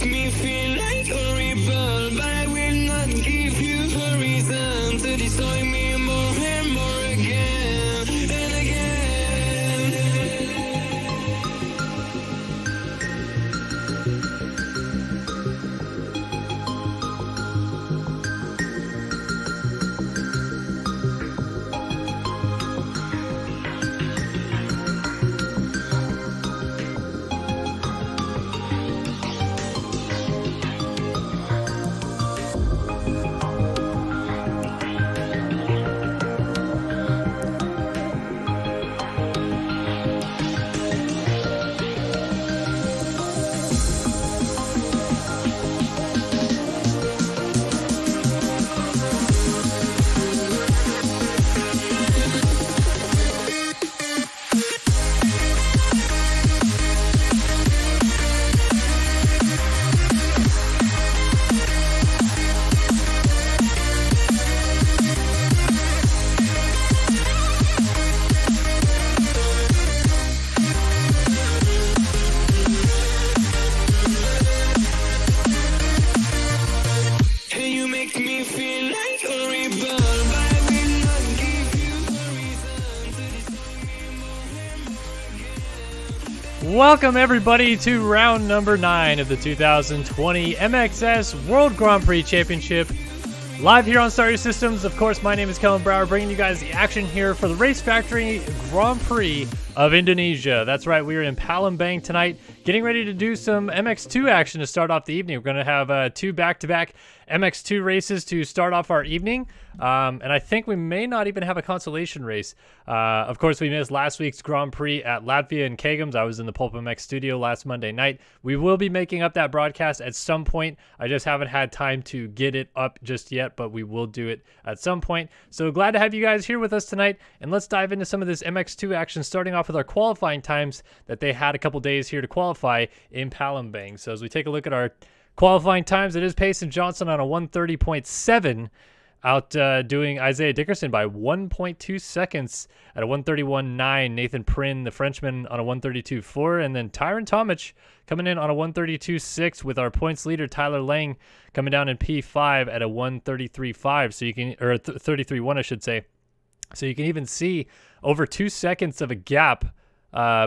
me feel like a rebel, but I will not give you a reason to destroy me more and more again and again. Welcome everybody to round number 9 of the 2020 MXS World Grand Prix Championship. Live here on Starter Systems. Of course, my name is Kellen Brower, bringing you guys the action here for the Race Factory Grand Prix of Indonesia. That's right, we are in Palembang tonight, getting ready to do some MX2 action to start off the evening. We're going to have 2 back-to-back MX2 races to start off our evening, and I think we may not even have a consolation race. Of course, we missed last week's Grand Prix at Latvia and Kagams. I was in the Pulp MX studio last Monday night. We will be making up that broadcast at some point. I just haven't had time to get it up just yet, but we will do it at some point. So glad to have you guys here with us tonight, and let's dive into some of this MX2 action, starting off with our qualifying times that they had a couple days here to qualify in Palembang. So as we take a look at our qualifying times, it is Payson Johnson on a 130.7, outdoing Isaiah Dickerson by 1.2 seconds at a 131.9. Nathan Prin, the Frenchman, on a 132.4, and then Tyron Tomic coming in on a 132.6 with our points leader Tyler Lang coming down in P5 at a 133.5. So you can, or 33.1, I should say. So you can even see over 2 seconds of a gap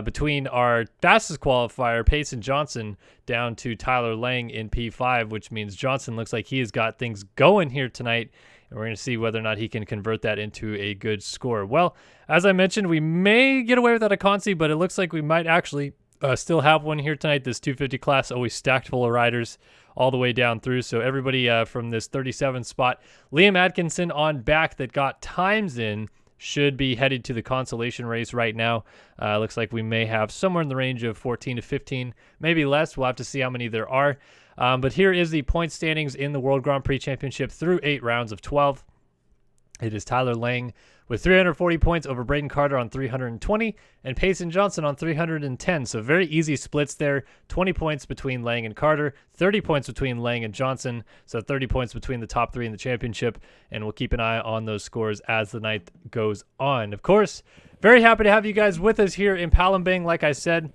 between our fastest qualifier, Payson Johnson, down to Tyler Lang in P5, which means Johnson looks like he has got things going here tonight, and we're going to see whether or not he can convert that into a good score. Well, as I mentioned, we may get away without a consi, but it looks like we might actually still have one here tonight. This 250 class always stacked full of riders all the way down through, so everybody from this 37 spot, Liam Atkinson on back that got times in, should be headed to the consolation race right now. Looks like we may have somewhere in the range of 14 to 15, maybe less. We'll have to see how many there are. But here is the point standings in the World Grand Prix Championship through 8 rounds of 12. It is Tyler Lang with 340 points over Braden Carter on 320 and Payson Johnson on 310. So very easy splits there. 20 points between Lang and Carter, 30 points between Lang and Johnson. So 30 points between the top 3 in the championship. And we'll keep an eye on those scores as the night goes on. Of course, very happy to have you guys with us here in Palembang. Like I said,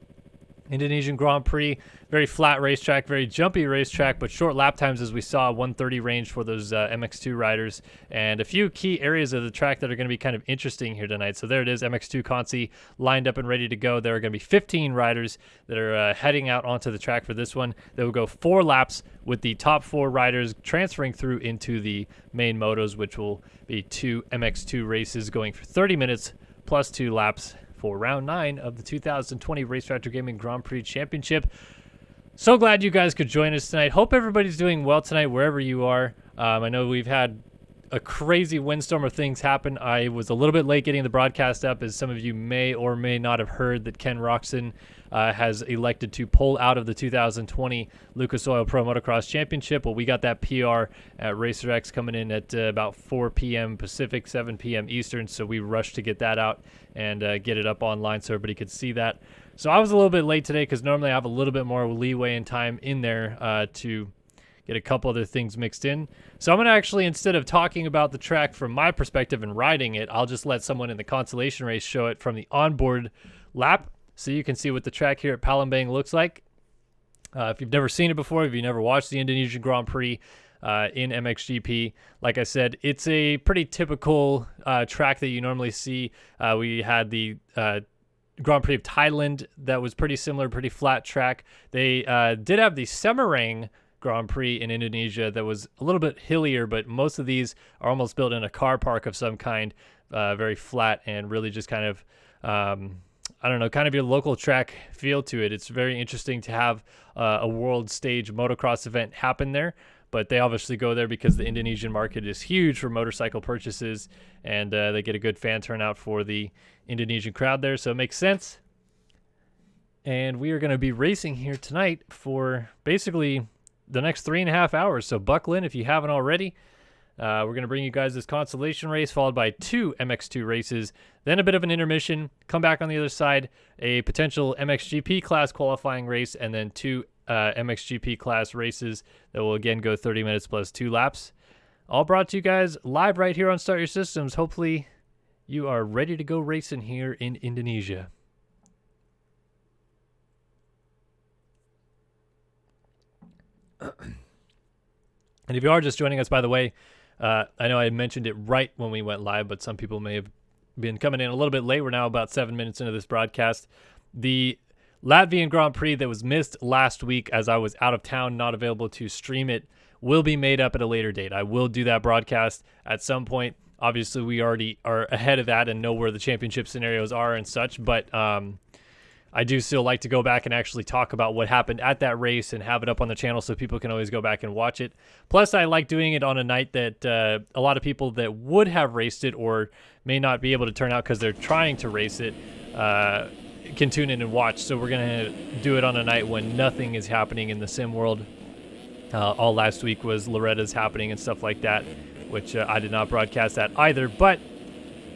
Indonesian Grand Prix, very flat racetrack, very jumpy racetrack, but short lap times, as we saw, 130 range for those MX2 riders, and a few key areas of the track that are going to be kind of interesting here tonight. So there it is, MX2 Consi lined up and ready to go. There are going to be 15 riders that are heading out onto the track for this one. They will go 4 laps with the top 4 riders transferring through into the main motos, which will be 2 MX2 races going for 30 minutes plus 2 laps for round 9 of the 2020 Race Factor Gaming Grand Prix Championship. So glad you guys could join us tonight. Hope everybody's doing well tonight wherever you are. I know we've had a crazy windstorm of things happen. I was a little bit late getting the broadcast up, as some of you may or may not have heard that Ken Roxon has elected to pull out of the 2020 Lucas Oil Pro Motocross Championship. Well, we got that PR at RacerX coming in at about 4 p.m. Pacific, 7 p.m. Eastern, so we rushed to get that out and get it up online so everybody could see that. So I was a little bit late today because normally I have a little bit more leeway and time in there to get a couple other things mixed in. So I'm going to actually, instead of talking about the track from my perspective and riding it, I'll just let someone in the consolation race show it from the onboard lap so you can see what the track here at Palembang looks like. If you've never seen it before, if you've never watched the Indonesian Grand Prix in MXGP, like I said, it's a pretty typical track that you normally see. We had the Grand Prix of Thailand that was pretty similar, pretty flat track. They did have the Semarang Grand Prix in Indonesia that was a little bit hillier, but most of these are almost built in a car park of some kind, very flat and really just kind of, I don't know, kind of your local track feel to it. It's very interesting to have a world stage motocross event happen there, but they obviously go there because the Indonesian market is huge for motorcycle purchases, and they get a good fan turnout for the Indonesian crowd there, so it makes sense. And we are going to be racing here tonight for basically the next 3.5 hours, so buckle in if you haven't already. We're going to bring you guys this Consolation race, followed by 2 MX2 races, then a bit of an intermission, come back on the other side, a potential MXGP class qualifying race, and then 2 MXGP class races that will again go 30 minutes plus 2 laps. All brought to you guys live right here on Start Your Systems. Hopefully you are ready to go racing here in Indonesia. And if you are just joining us, by the way, I know I mentioned it right when we went live, but some people may have been coming in a little bit late. We're now about 7 minutes into this broadcast. The Latvian Grand Prix that was missed last week as I was out of town, not available to stream it, will be made up at a later date. I will do that broadcast at some point. Obviously, we already are ahead of that and know where the championship scenarios are and such, but I do still like to go back and actually talk about what happened at that race and have it up on the channel so people can always go back and watch it. Plus, I like doing it on a night that a lot of people that would have raced it or may not be able to turn out because they're trying to race it can tune in and watch. So we're going to do it on a night when nothing is happening in the sim world. All last week was Loretta's happening and stuff like that, which I did not broadcast that either, but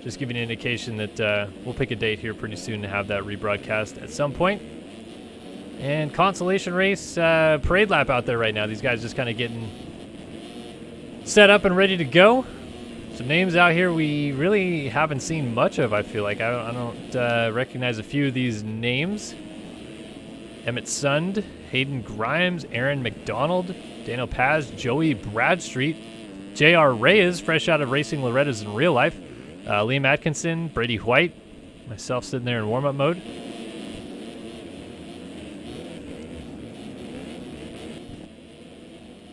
just giving an indication that we'll pick a date here pretty soon to have that rebroadcast at some point. And Consolation race parade lap out there right now. These guys just kind of getting set up and ready to go. Some names out here we really haven't seen much of, I feel like. I don't recognize a few of these names. Emmett Sund, Hayden Grimes, Aaron McDonald, Daniel Paz, Joey Bradstreet, J.R. Reyes, fresh out of racing Loretta's in real life, Liam Atkinson, Brady White, myself sitting there in warm-up mode.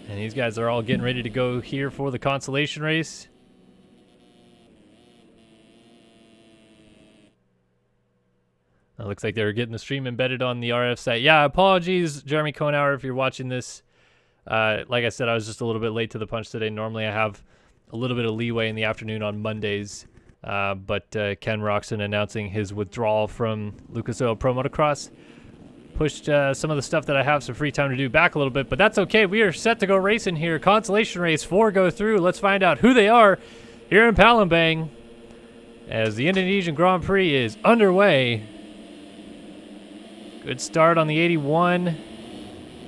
And these guys are all getting ready to go here for the Consolation race. It looks like they're getting the stream embedded on the RF site. Yeah, apologies, Jeremy Konauer, if you're watching this. Like I said, I was just a little bit late to the punch today. Normally I have a little bit of leeway in the afternoon on Mondays. But Ken Roxon announcing his withdrawal from Lucas Oil Pro Motocross pushed some of the stuff that I have some free time to do back a little bit. But that's okay. We are set to go racing here. Consolation race 4 go through. Let's find out who they are here in Palembang as the Indonesian Grand Prix is underway. Good start on the 81. I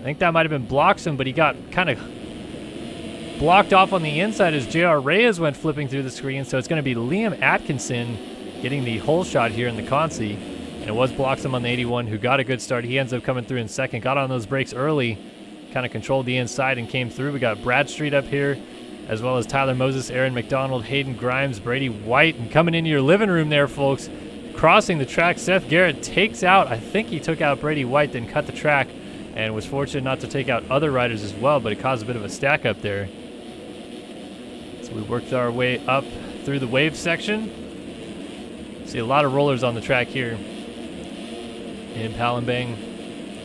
think that might have been Bloxham, but he got kind of blocked off on the inside as J.R. Reyes went flipping through the screen. So it's going to be Liam Atkinson getting the hole shot here in the Consi. And it was Bloxham on the 81 who got a good start. He ends up coming through in second. Got on those brakes early. Kind of controlled the inside and came through. We got Bradstreet up here, as well as Tyler Moses, Aaron McDonald, Hayden Grimes, Brady White. And coming into your living room there, folks, crossing the track, Seth Garrett takes out, I think he took out Brady White, then cut the track, and was fortunate not to take out other riders as well, but it caused a bit of a stack up there. So we worked our way up through the wave section. See a lot of rollers on the track here in Palembang.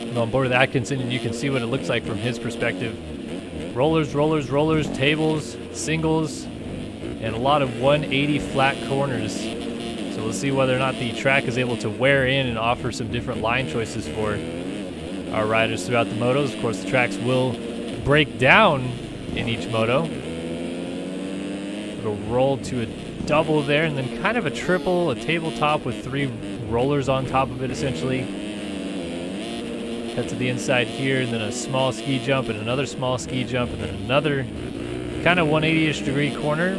I'm on board with Atkinson, and you can see what it looks like from his perspective. Rollers, rollers, rollers, tables, singles, and a lot of 180 flat corners. So we'll see whether or not the track is able to wear in and offer some different line choices for our riders throughout the motos. Of course, the tracks will break down in each moto. It'll roll to a double there, and then kind of a triple, a tabletop with 3 rollers on top of it, essentially. Cut to the inside here, and then a small ski jump, and another small ski jump, and then another kind of 180-ish degree corner.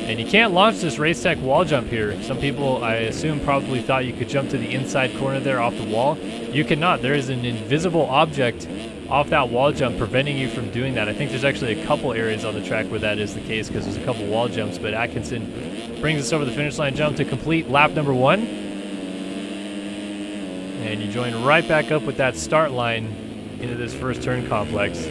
And you can't launch this race tech wall jump here. Some people, I assume, probably thought you could jump to the inside corner there off the wall. You cannot. There is an invisible object off that wall jump, preventing you from doing that. I think there's actually a couple areas on the track where that is the case because there's a couple wall jumps, but Atkinson brings us over the finish line jump to complete lap number 1. And you join right back up with that start line into this first turn complex.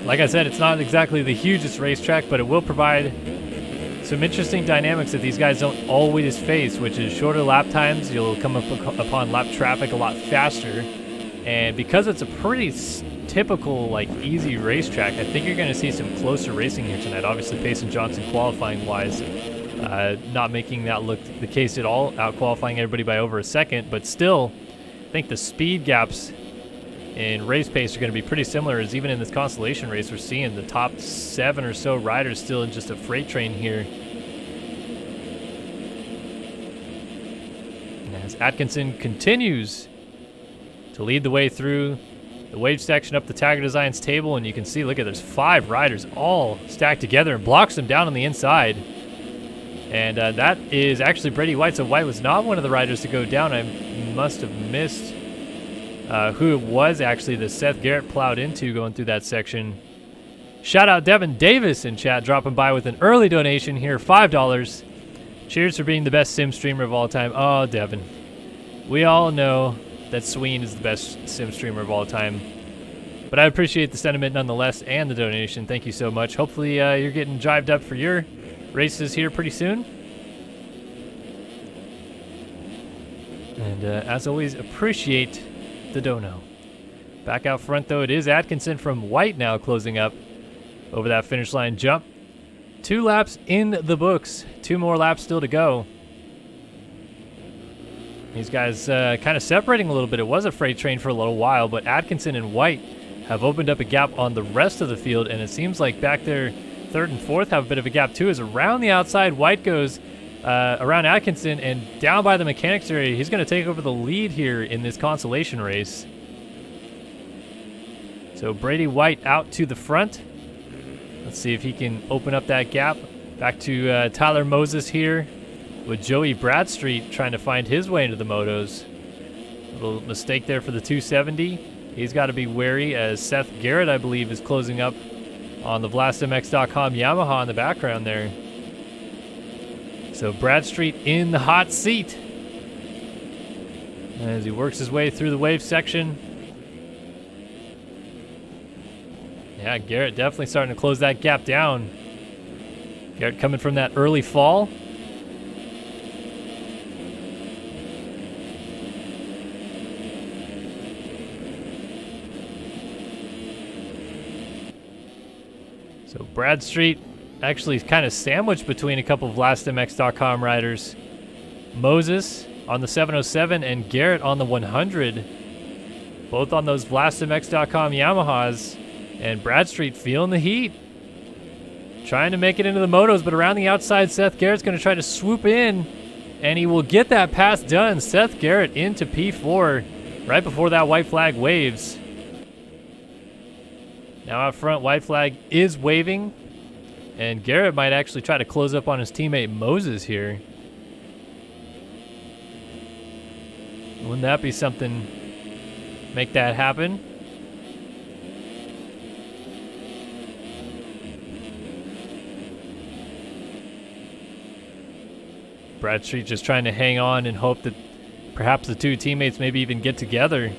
Like I said, it's not exactly the hugest racetrack, but it will provide some interesting dynamics that these guys don't always face, which is shorter lap times. You'll come upon lap traffic a lot faster. And because it's a pretty typical, like, easy racetrack, I think you're going to see some closer racing here tonight. Obviously, Payson Johnson qualifying-wise, not making that look the case at all, out-qualifying everybody by over a second. But still, I think the speed gaps in race pace are going to be pretty similar, as even in this Consolation race, we're seeing the top 7 or so riders still in just a freight train here. As Atkinson continues to lead the way through the wave section up the Tagger Designs table, and you can see, look at, there's 5 riders all stacked together and blocks them down on the inside. And that is actually Brady White. So White was not one of the riders to go down. I must have missed who it was actually that Seth Garrett plowed into going through that section. Shout out Devin Davis in chat, dropping by with an early donation here, $5. Cheers for being the best sim streamer of all time. Oh, Devin. We all know that Sween is the best sim streamer of all time. But I appreciate the sentiment nonetheless and the donation. Thank you so much. Hopefully you're getting jived up for your races here pretty soon. And as always, appreciate the dono. Back out front though, it is Atkinson from White now closing up over that finish line jump. 2 laps in the books, 2 more laps still to go. These guys kind of separating a little bit. It was a freight train for a little while, but Atkinson and White have opened up a gap on the rest of the field, and it seems like back there 3rd and 4th have a bit of a gap too, as around the outside White goes around Atkinson and down by the mechanics area. He's going to take over the lead here in this Consolation race. So Brady White out to the front. Let's see if he can open up that gap. Back to Tyler Moses here with Joey Bradstreet trying to find his way into the motos. A little mistake there for the 270. He's got to be wary, as Seth Garrett, I believe, is closing up on the VlastMX.com Yamaha in the background there. So Bradstreet in the hot seat as he works his way through the wave section. Yeah, Garrett definitely starting to close that gap down. Garrett coming from that early fall. So Bradstreet actually kind of sandwiched between a couple of VlastMX.com riders. Moses on the 707 and Garrett on the 100. Both on those VlastMX.com Yamahas. And Bradstreet feeling the heat. Trying to make it into the motos, but around the outside, Seth Garrett's going to try to swoop in. And he will get that pass done. Seth Garrett into P4 right before that white flag waves. Now out front, white flag is waving. And Garrett might actually try to close up on his teammate Moses here. Wouldn't that be something? Make that happen. Bradstreet just trying to hang on and hope that perhaps the 2 teammates maybe even get together.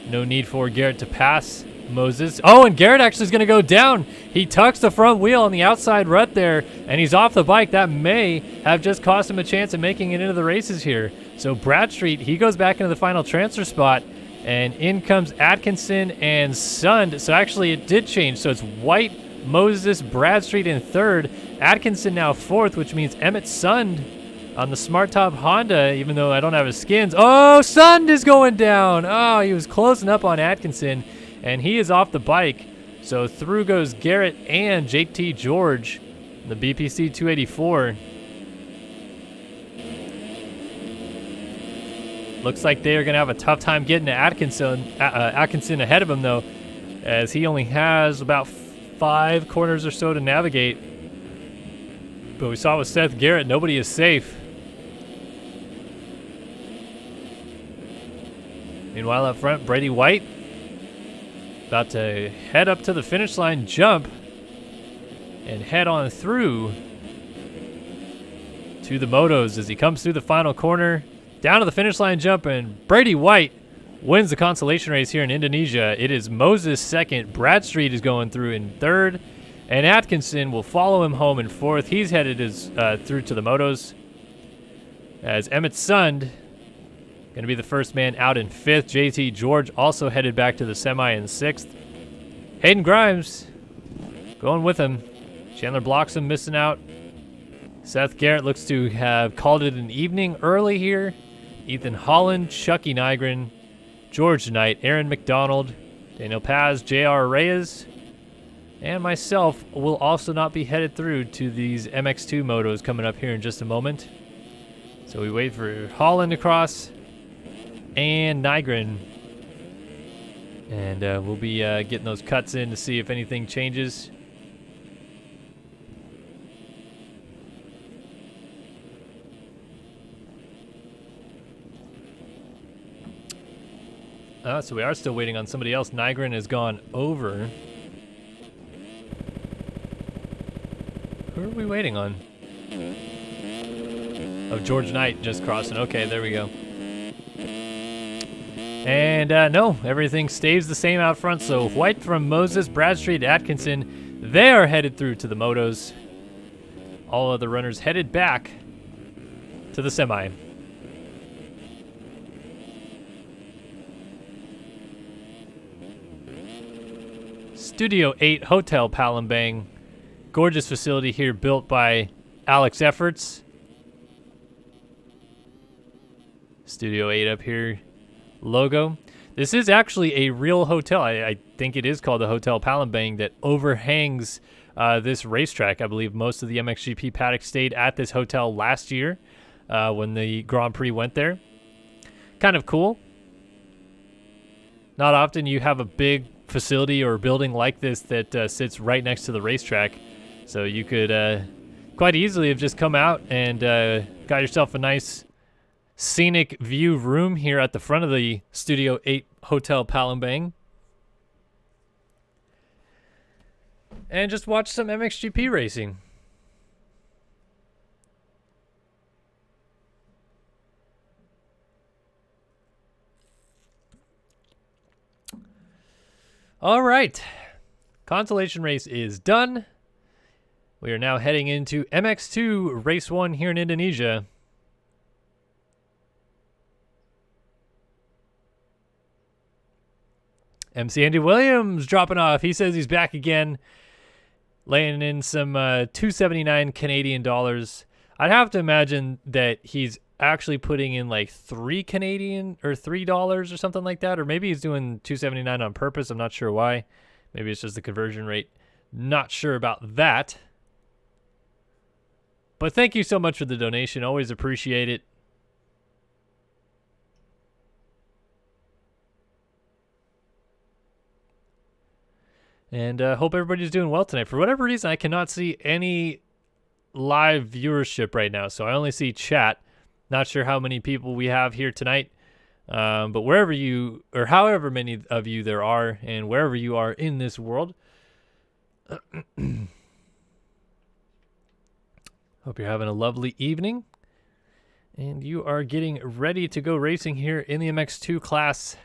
No need for Garrett to pass Moses. Oh, and Garrett actually is going to go down. He tucks the front wheel on the outside rut there, and he's off the bike. That may have just cost him a chance of making it into the races here. So Bradstreet, he goes back into the final transfer spot, and in comes Atkinson and Sund. So actually it did change. So it's White, Moses, Bradstreet in 3rd. Atkinson now 4th, which means Emmett Sund on the Smart Top Honda, even though I don't have his skins. Oh, Sund is going down. Oh, he was closing up on Atkinson, and he is off the bike. So through goes Garrett and JT George, the BPC 284. Looks like they are going to have a tough time getting to Atkinson ahead of him, though, as he only has about 5 corners or so to navigate. But we saw with Seth Garrett, nobody is safe. Meanwhile, up front, Brady White about to head up to the finish line, jump, and head on through to the motos as he comes through the final corner, down to the finish line jump, and Brady White wins the consolation race here in Indonesia. It is Moses second, Bradstreet is going through in third, and Atkinson will follow him home in fourth. He's headed through to the motos, as Emmett Sund going to be the first man out in fifth. JT George also headed back to the semi in sixth. Hayden Grimes going with him. Chandler Bloxham missing out. Seth Garrett looks to have called it an evening early here. Ethan Holland, Chucky Nygren, George Knight, Aaron McDonald, Daniel Paz, J.R. Reyes, and myself will also not be headed through to these MX2 motos coming up here in just a moment. So we wait for Holland to cross and Nygren. And we'll be getting those cuts in to see if anything changes. So we are still waiting on somebody else. Nygren has gone over. Who are we waiting on? Oh, George Knight just crossing. Okay, there we go. And no, everything stays the same out front. So White from Moses, Bradstreet, Atkinson, they are headed through to the motos. All other runners headed back to the semi. Studio 8 Hotel Palembang. Gorgeous facility here built by Alex Efforts. Studio 8 up here. Logo. This is actually a real hotel. I think it is called the Hotel Palembang that overhangs this racetrack. I believe most of the MXGP paddock stayed at this hotel last year when the Grand Prix went there. Kind of cool. Not often you have a big facility or building like this that sits right next to the racetrack. So you could quite easily have just come out and got yourself a nice scenic view room here at the front of the Studio 8 Hotel Palembang. And just watch some MXGP racing. All right. Consolation race is done. We are now heading into MX2 Race 1 here in Indonesia. MC Andy Williams dropping off. He says he's back again, laying in some $279 Canadian dollars. I'd have to imagine that he's actually putting in like $3 or something like that, or maybe he's doing $279 on purpose. I'm not sure why. Maybe it's just the conversion rate. Not sure about that. But thank you so much for the donation. Always appreciate it. And hope everybody's doing well tonight. For whatever reason, I cannot see any live viewership right now, so I only see chat. Not sure how many people we have here tonight, but wherever you, or however many of you there are, and wherever you are in this world, hope you're having a lovely evening, and you are getting ready to go racing here in the MX2 class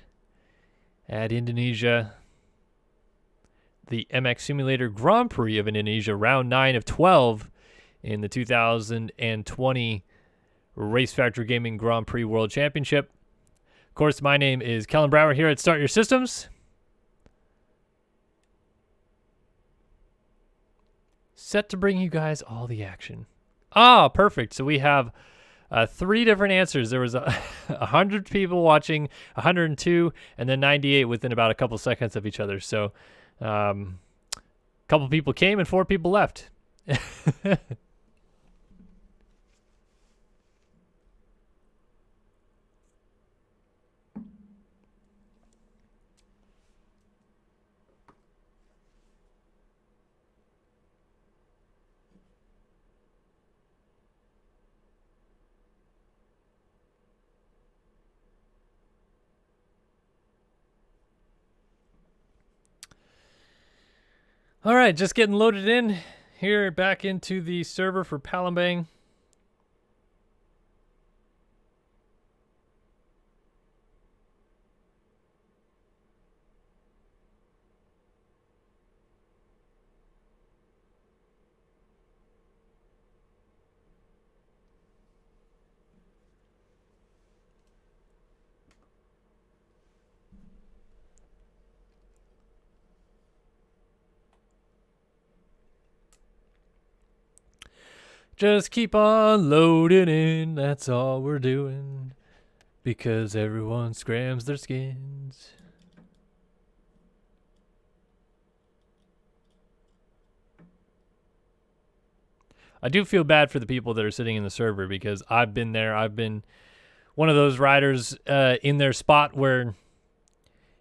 at Indonesia. The MX Simulator Grand Prix of Indonesia, round 9 of 12 in the 2020 Race Factory Gaming Grand Prix World Championship. Of course, my name is Kellen Brower here at Start Your Systems. Set to bring you guys all the action. Ah, perfect. So we have 3 different answers. There was 100 people watching, 102, and then 98 within about a couple seconds of each other. So a couple people came and 4 people left. All right, just getting loaded in here back into the server for Palembang. Just keep on loading in, that's all we're doing. Because everyone scrams their skins. I do feel bad for the people that are sitting in the server because I've been there. I've been one of those riders in their spot where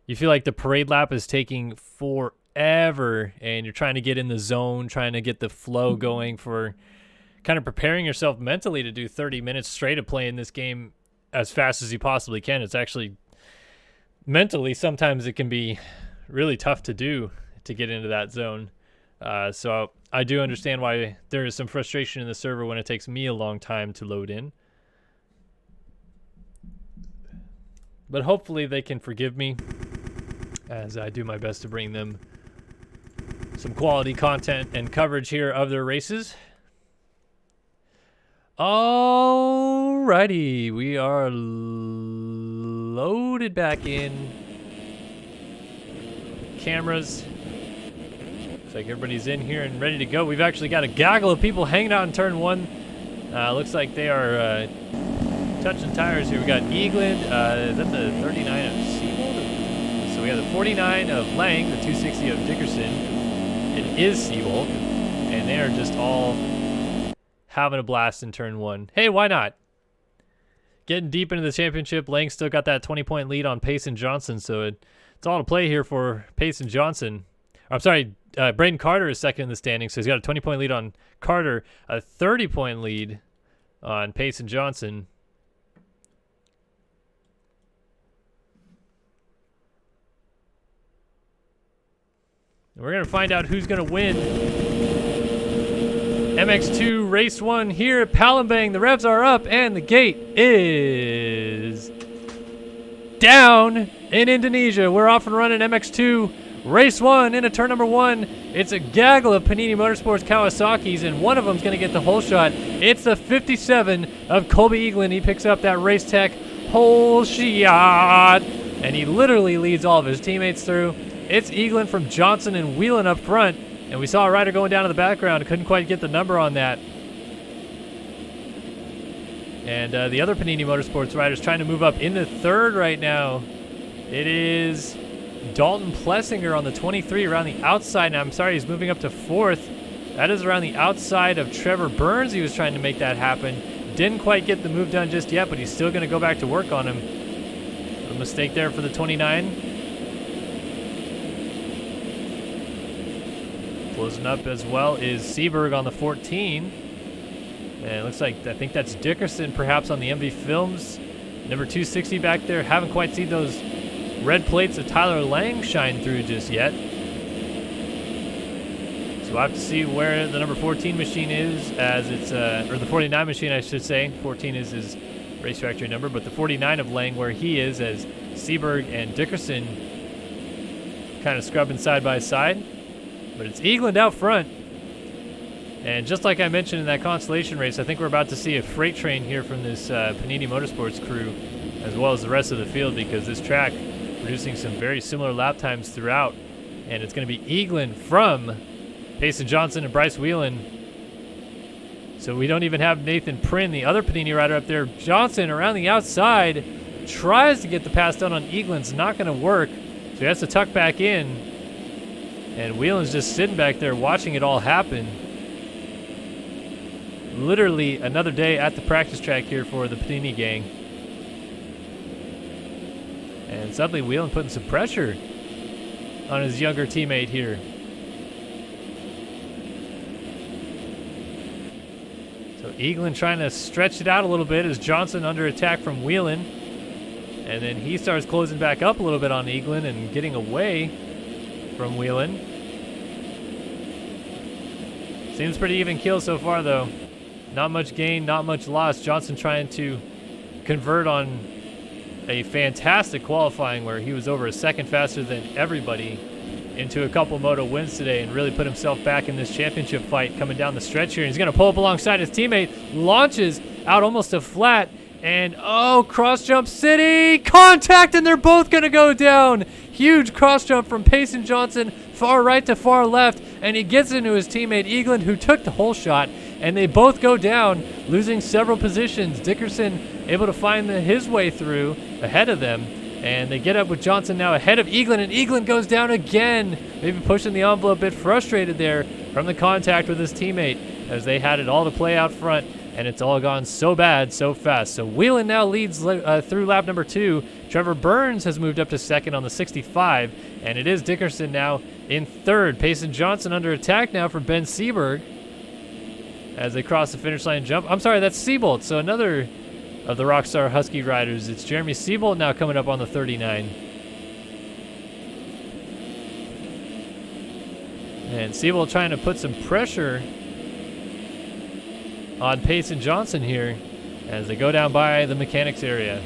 you feel like the parade lap is taking forever and you're trying to get in the zone, trying to get the flow going for kind of preparing yourself mentally to do 30 minutes straight of playing this game as fast as you possibly can. It's actually mentally, sometimes it can be really tough to do to get into that zone. So I do understand why there is some frustration in the server when it takes me a long time to load in. But hopefully they can forgive me as I do my best to bring them some quality content and coverage here of their races. Alrighty, we are loaded back in. Cameras. Looks like everybody's in here and ready to go. We've actually got a gaggle of people hanging out in turn one. Looks like they are touching tires here. We got Eagland. Is that the 39 of Seawold? So we have the 49 of Lang, the 260 of Dickerson. It is Seawold, and they are just all having a blast in turn one. Hey, why not? Getting deep into the championship. Lang still got that 20-point lead on Pace and Johnson, so it's all to play here for Pace and Johnson. I'm sorry, Braden Carter is second in the standings, so he's got a 20-point lead on Carter, a 30-point lead on Pace and Johnson. And we're going to find out who's going to win MX2 Race 1 here at Palembang. The revs are up and the gate is down in Indonesia. We're off and running MX2 Race 1 into turn number 1. It's a gaggle of Panini Motorsports Kawasaki's, and one of them's going to get the whole shot. It's the 57 of Colby Eagland. He picks up that Race Tech whole shot, and he literally leads all of his teammates through. It's Eagland from Johnson and Whelan up front. And we saw a rider going down to the background. Couldn't quite get the number on that. And the other Panini Motorsports riders trying to move up into third right now. It is Dalton Plessinger on the 23 around the outside. Now, I'm sorry, he's moving up to fourth. That is around the outside of Trevor Burns. He was trying to make that happen. Didn't quite get the move done just yet, but he's still going to go back to work on him. A mistake there for the 29. Closing up as well is Seaberg on the 14. And it looks like, I think that's Dickerson perhaps on the MV Films. Number 260 back there. Haven't quite seen those red plates of Tyler Lang shine through just yet. So we'll have to see where the number 14 machine is, as it's, or the 49 machine I should say. 14 is his race factory number, but the 49 of Lang where he is, as Seaberg and Dickerson kind of scrubbing side by side. But it's Eagland out front. And just like I mentioned in that Consolation race, I think we're about to see a freight train here from this Panini Motorsports crew, as well as the rest of the field, because this track producing some very similar lap times throughout. And it's going to be Eagland from Payson Johnson and Bryce Whelan. So we don't even have Nathan Prynne, the other Panini rider up there. Johnson around the outside tries to get the pass done on Eagland's, not going to work. So he has to tuck back in. And Whelan's just sitting back there watching it all happen. Literally another day at the practice track here for the Panini gang. And suddenly Whelan putting some pressure on his younger teammate here. So Eagland trying to stretch it out a little bit as Johnson under attack from Whelan. And then he starts closing back up a little bit on Eagland and getting away from Whelan. Seems pretty even kill so far, though. Not much gain, not much loss. Johnson trying to convert on a fantastic qualifying where he was over a second faster than everybody into a couple Moto wins today and really put himself back in this championship fight coming down the stretch here. And he's going to pull up alongside his teammate, launches out almost a flat, and oh, cross jump city, contact, and they're both going to go down. Huge cross jump from Payson Johnson, far right to far left, and he gets into his teammate Eagland, who took the whole shot, and they both go down, losing several positions. Dickerson able to find his way through ahead of them, and they get up with Johnson now ahead of Eagland, and Eagland goes down again, maybe pushing the envelope, a bit frustrated there from the contact with his teammate as they had it all to play out front, and it's all gone so bad so fast. So Whelan now leads through lap number 2. Trevor Burns has moved up to second on the 65, and it is Dickerson now in third. Payson Johnson under attack now from Ben Seberg as they cross the finish line jump. I'm sorry, that's Seabolt. So another of the Rockstar Husky riders. It's Jeremy Seabolt now coming up on the 39. And Seabolt trying to put some pressure on Payson Johnson here as they go down by the mechanics area.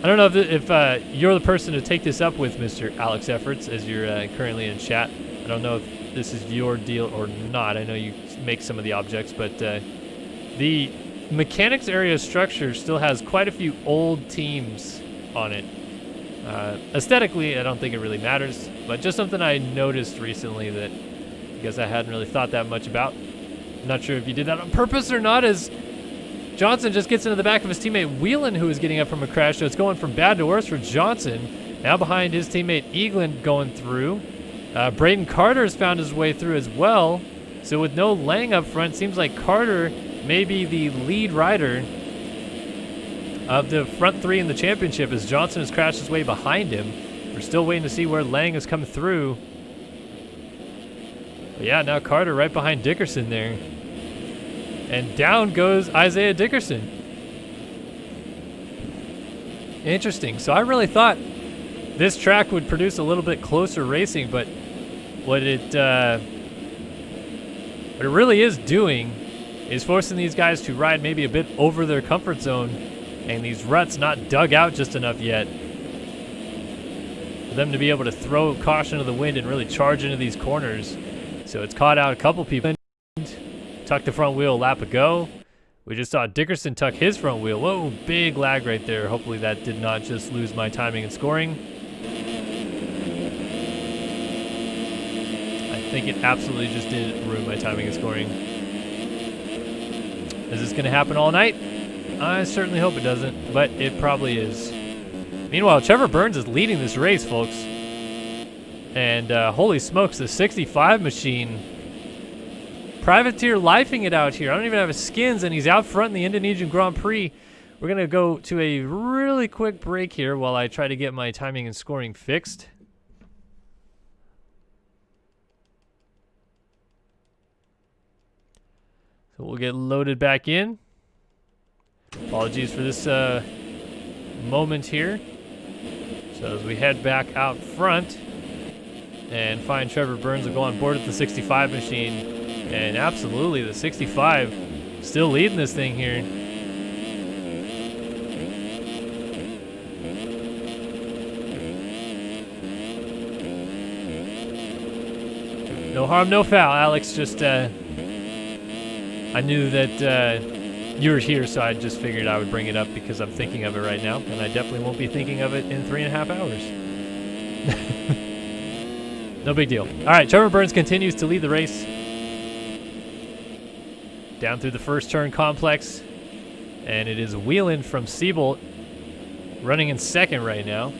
I don't know if you're the person to take this up with, Mr. Alex Efforts, as you're currently in chat. I don't know if this is your deal or not. I know you make some of the objects, but the mechanics area structure still has quite a few old teams on it. Aesthetically, I don't think it really matters, but just something I noticed recently that I guess I hadn't really thought that much about. I'm not sure if you did that on purpose or not, as Johnson just gets into the back of his teammate Whelan, who is getting up from a crash. So it's going from bad to worse for Johnson. Now behind his teammate Eagland going through. Braden Carter has found his way through as well. So with no Lang up front, seems like Carter may be the lead rider of the front three in the championship as Johnson has crashed his way behind him. We're still waiting to see where Lang has come through. But yeah, now Carter right behind Dickerson there. And down goes Isaiah Dickerson. Interesting. So I really thought this track would produce a little bit closer racing, but what it really is doing is forcing these guys to ride maybe a bit over their comfort zone, and these ruts not dug out just enough yet for them to be able to throw caution to the wind and really charge into these corners. So it's caught out a couple people. Tucked the front wheel a lap ago. We just saw Dickerson tuck his front wheel. Whoa, big lag right there. Hopefully that did not just lose my timing and scoring. I think it absolutely just did ruin my timing and scoring. Is this going to happen all night? I certainly hope it doesn't, but it probably is. Meanwhile, Trevor Burns is leading this race, folks. And holy smokes, the 65 machine. Privateer lifing it out here. I don't even have his skins, and he's out front in the Indonesian Grand Prix. We're going to go to a really quick break here while I try to get my timing and scoring fixed. So we'll get loaded back in. Apologies for this moment here. So as we head back out front and find Trevor Burns will go on board at the 65 machine. And absolutely, the 65 still leading this thing here. No harm, no foul, Alex. Just, I knew that you were here, so I just figured I would bring it up because I'm thinking of it right now. And I definitely won't be thinking of it in 3.5 hours. No big deal. All right, Trevor Burns continues to lead the race. Down through the first turn complex, and it is Whelan from Seabolt running in second right now.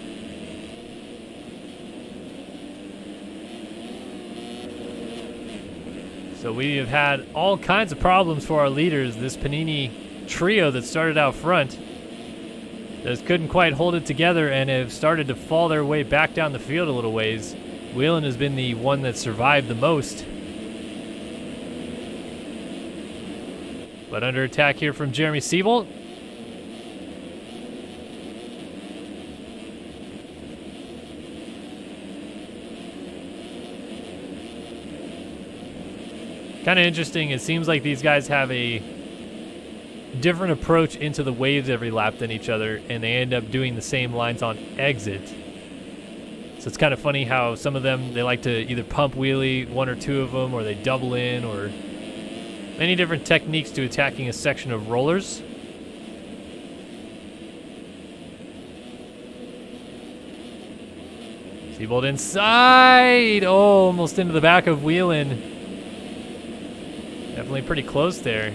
So we have had all kinds of problems for our leaders. This Panini trio that started out front just couldn't quite hold it together and have started to fall their way back down the field a little ways. Whelan has been the one that survived the most. But under attack here from Jeremy Seabolt. Kind of interesting. It seems like these guys have a different approach into the waves every lap than each other, and they end up doing the same lines on exit. So it's kind of funny how some of them, they like to either pump wheelie, one or two of them, or they double in, or many different techniques to attacking a section of rollers. Seabolt inside! Oh, almost into the back of Whelan. Definitely pretty close there.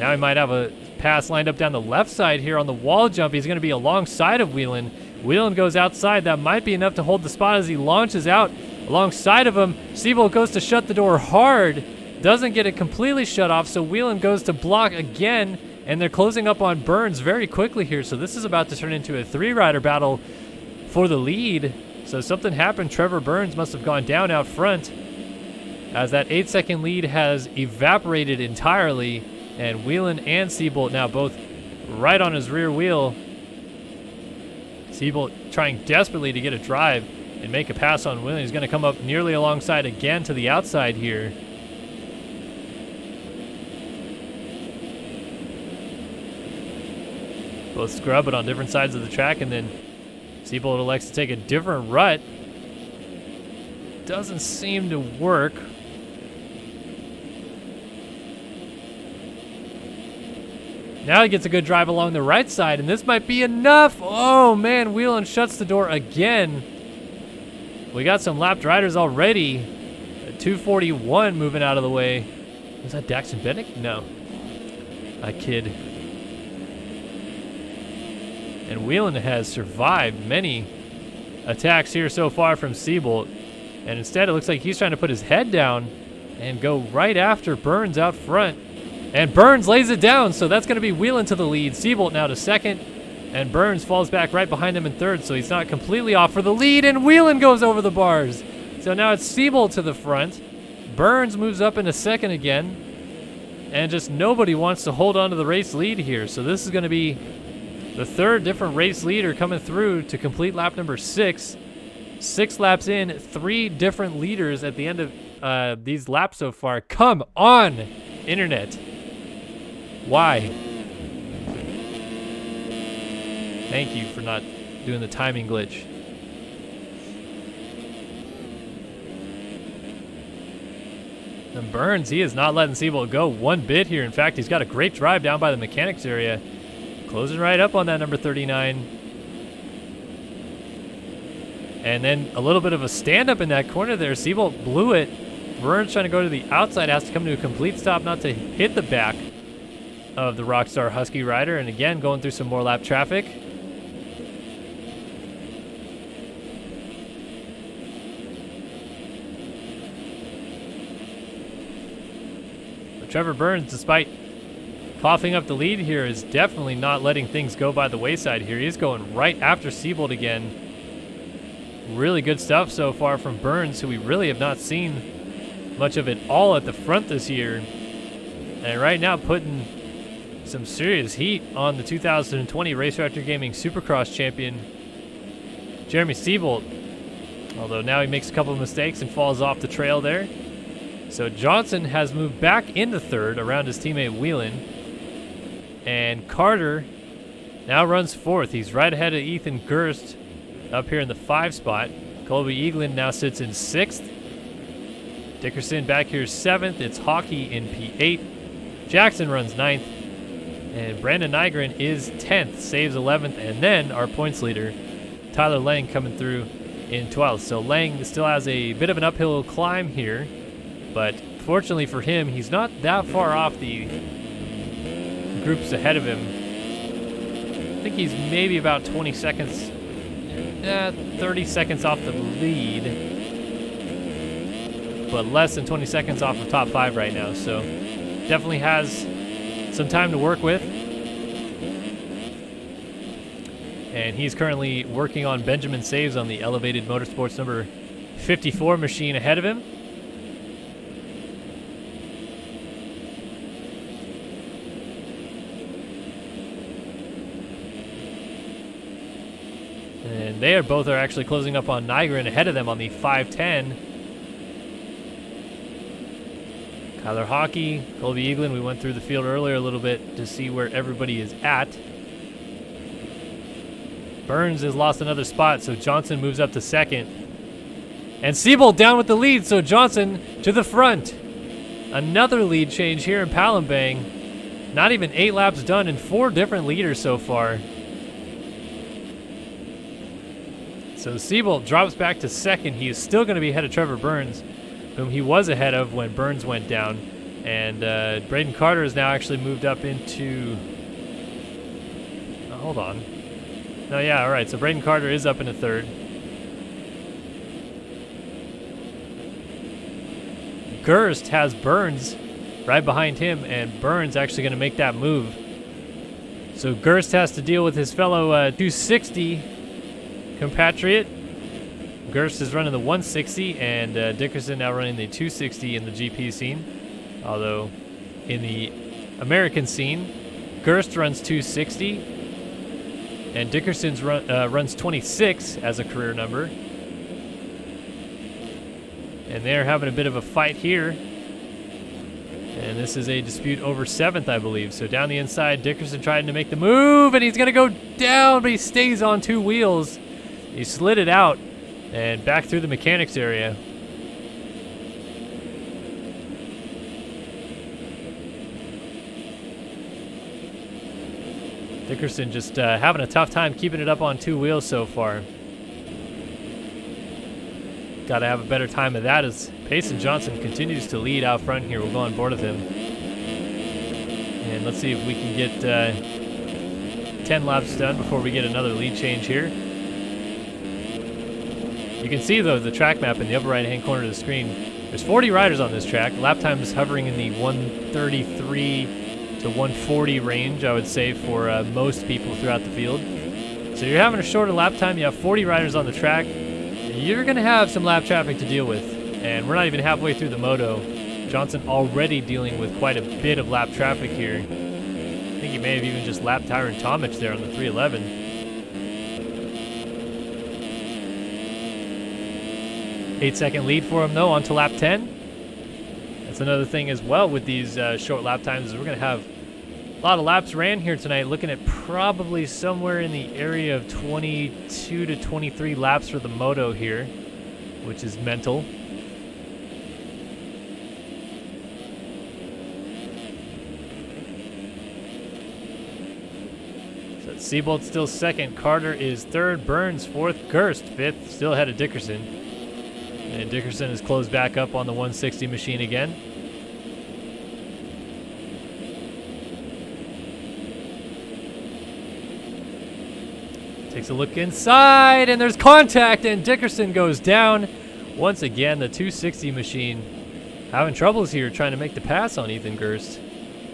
Now he might have a pass lined up down the left side here on the wall jump. He's going to be alongside of Whelan. Whelan goes outside. That might be enough to hold the spot as he launches out alongside of him. Seabolt goes to shut the door hard. Doesn't get it completely shut off, so Whelan goes to block again, and they're closing up on Burns very quickly here. So this is about to turn into a three-rider battle for the lead. So something happened. Trevor Burns must have gone down out front, as that 8-second lead has evaporated entirely, and Whelan and Seabolt now both right on his rear wheel. Seabolt trying desperately to get a drive and make a pass on Whelan. He's going to come up nearly alongside again to the outside here. Both scrub it on different sides of the track, and then Seabolt elects to take a different rut. Doesn't seem to work. Now he gets a good drive along the right side, and this might be enough. Oh man, Whelan shuts the door again. We got some lapped riders already. 241 moving out of the way. Was that Daxton Bennick? No. I kid. And Whelan has survived many attacks here so far from Seabolt. And instead it looks like he's trying to put his head down and go right after Burns out front. And Burns lays it down, so that's going to be Whelan to the lead. Seabolt now to second, and Burns falls back right behind him in third, so he's not completely off for the lead, and Whelan goes over the bars. So now it's Seabolt to the front. Burns moves up into second again, and just nobody wants to hold on to the race lead here. So this is going to be the third different race leader coming through to complete lap number 6. 6 laps in, 3 different leaders at the end of these laps so far. Come on, internet. Why? Thank you for not doing the timing glitch. And Burns, he is not letting Seabolt go one bit here. In fact, he's got a great drive down by the mechanics area. Closing right up on that number 39. And then a little bit of a stand-up in that corner there. Seabolt blew it. Burns trying to go to the outside, has to come to a complete stop not to hit the back of the Rockstar Husky rider, and again going through some more lap traffic. But Trevor Burns, despite coughing up the lead here, is definitely not letting things go by the wayside here. He's going right after Seabolt again. Really good stuff so far from Burns, who we really have not seen much of it all at the front this year. And right now putting some serious heat on the 2020 Race Factor Gaming Supercross champion, Jeremy Seabolt. Although now he makes a couple of mistakes and falls off the trail there. So Johnson has moved back into third around his teammate Whelan. And Carter now runs fourth. He's right ahead of Ethan Gerst up here in the 5 spot. Colby Eaglin now sits in 6th. Dickerson back here 7th. It's Hockey in P8. Jackson runs 9th. And Brandon Nygren is 10th, saves 11th. And then our points leader, Tyler Lang, coming through in 12th. So Lang still has a bit of an uphill climb here. But fortunately for him, he's not that far off the groups ahead of him. I think he's maybe about 20 seconds, 30 seconds off the lead. But less than 20 seconds off of top 5 right now. So definitely has some time to work with. And he's currently working on Benjamin saves on the Elevated Motorsports number 54 machine ahead of him. And they both are actually closing up on Nygren ahead of them on the 510. Tyler Hockey, Colby Eaglin. We went through the field earlier a little bit to see where everybody is at. Burns has lost another spot, so Johnson moves up to second. And Siebold down with the lead, so Johnson to the front. Another lead change here in Palembang. Not even 8 laps done and 4 different leaders so far. So Siebold drops back to second. He is still going to be ahead of Trevor Burns, whom he was ahead of when Burns went down. And Braden Carter has now actually moved up into... Oh, hold on. No, yeah, all right. So Braden Carter is up into third. Gerst has Burns right behind him, and Burns actually going to make that move. So Gerst has to deal with his fellow 260 compatriot. Gerst is running the 160, and Dickerson now running the 260 in the GP scene. Although in the American scene, Gerst runs 260, and Dickerson's runs 26 as a career number. And they're having a bit of a fight here. And this is a dispute over 7th, I believe. So down the inside, Dickerson trying to make the move, and he's going to go down, but he stays on 2 wheels. He slid it out and back through the mechanics area. Dickerson just having a tough time keeping it up on 2 wheels so far. Got to have a better time of that as Payson Johnson continues to lead out front here. We'll go on board with him. And let's see if we can get 10 laps done before we get another lead change here. You can see, though, the track map in the upper right-hand corner of the screen. There's 40 riders on this track. Lap time is hovering in the 133 to 140 range, I would say, for most people throughout the field. So you're having a shorter lap time. You have 40 riders on the track. You're going to have some lap traffic to deal with, and we're not even halfway through the moto. Johnson already dealing with quite a bit of lap traffic here. I think he may have even just lapped Tyron Tomic there on the 311. 8-second lead for him, though, onto lap 10. That's another thing as well with these short lap times, is we're going to have a lot of laps ran here tonight, looking at probably somewhere in the area of 22 to 23 laps for the moto here, which is mental. So Siebold still second, Carter is third, Burns fourth, Gerst fifth, still ahead of Dickerson. And Dickerson is closed back up on the 160 machine again. Takes a look inside, and there's contact, and Dickerson goes down. Once again, the 260 machine having troubles here trying to make the pass on Ethan Gerst.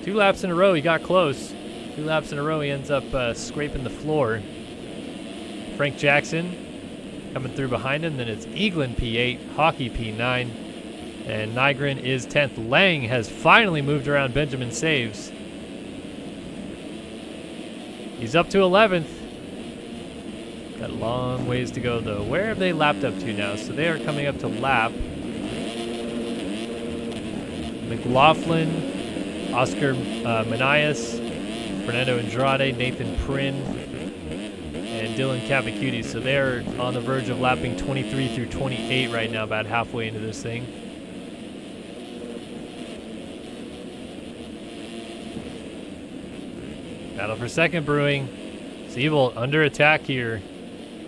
2 laps in a row, he got close. 2 laps in a row, he ends up scraping the floor. Frank Jackson coming through behind him. Then it's Eaglin P8, Hockey P9, and Nygren is 10th. Lang has finally moved around Benjamin Saves. He's up to 11th. Got a long ways to go, though. Where have they lapped up to now? So they are coming up to lap McLaughlin, Oscar Manias, Fernando Andrade, Nathan Prin, and Dylan Cavacuti. So they're on the verge of lapping 23 through 28 right now, about halfway into this thing. Battle for second brewing. Siebold under attack here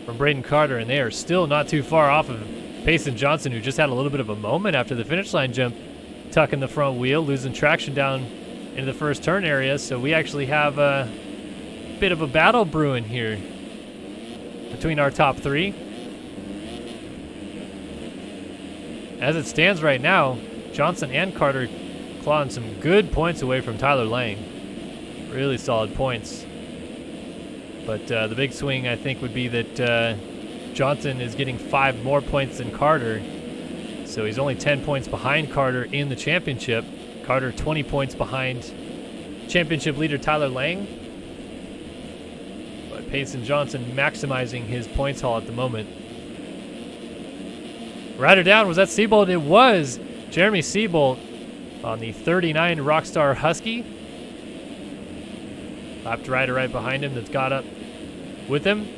from Braden Carter, and they are still not too far off of Payson Johnson, who just had a little bit of a moment after the finish line jump, tucking the front wheel, losing traction down into the first turn area. So we actually have a bit of a battle brewing here between our top 3. As it stands right now, Johnson and Carter clawing some good points away from Tyler Lang. Really solid points. But the big swing, I think, would be that Johnson is getting 5 more points than Carter. So he's only 10 points behind Carter in the championship. Carter 20 points behind championship leader Tyler Lang. But Payson Johnson maximizing his points haul at the moment. Rider down, was that Siebold? It was Jeremy Siebold. on the 39 Rockstar Husky. Lapped rider right behind him that's got up with him.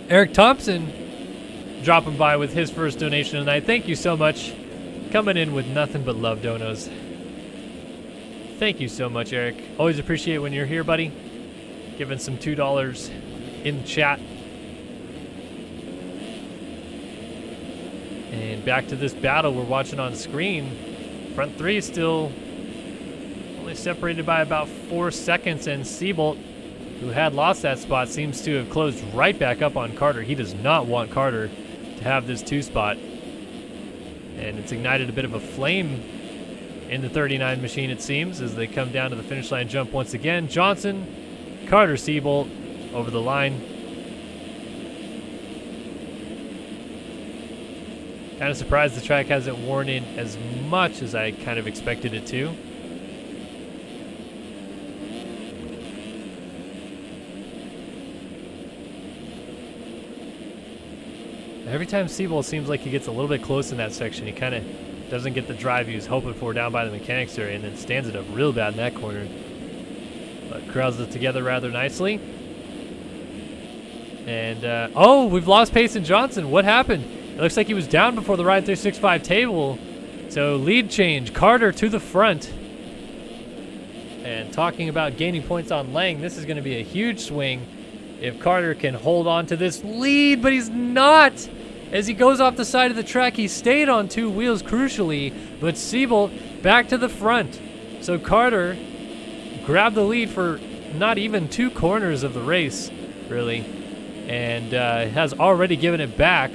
Eric Thompson dropping by with his first donation tonight. Thank you so much. Coming in with nothing but love donos. Thank you so much, Eric. Always appreciate when you're here, buddy. Giving some $2 in the chat. And back to this battle we're watching on screen. Front three is still only separated by about 4 seconds, and Seabolt, who had lost that spot, seems to have closed right back up on Carter. He does not want Carter to have this 2 spot. And it's ignited a bit of a flame in the 39 machine, it seems, as they come down to the finish line jump once again. Johnson, Carter, Seabolt over the line. Kind of surprised the track hasn't worn in as much as I kind of expected it to. Every time Seabolt seems like he gets a little bit close in that section, he kind of doesn't get the drive he was hoping for down by the mechanics area, and then stands it up real bad in that corner. But corrals it together rather nicely. And, oh, we've lost Payson Johnson. What happened? It looks like he was down before the Ride 365 table. So lead change, Carter to the front. And talking about gaining points on Lang, this is going to be a huge swing if Carter can hold on to this lead, but he's not. As he goes off the side of the track, he stayed on 2 wheels crucially, but Seabolt back to the front. So Carter grabbed the lead for not even 2 corners of the race, really, and has already given it back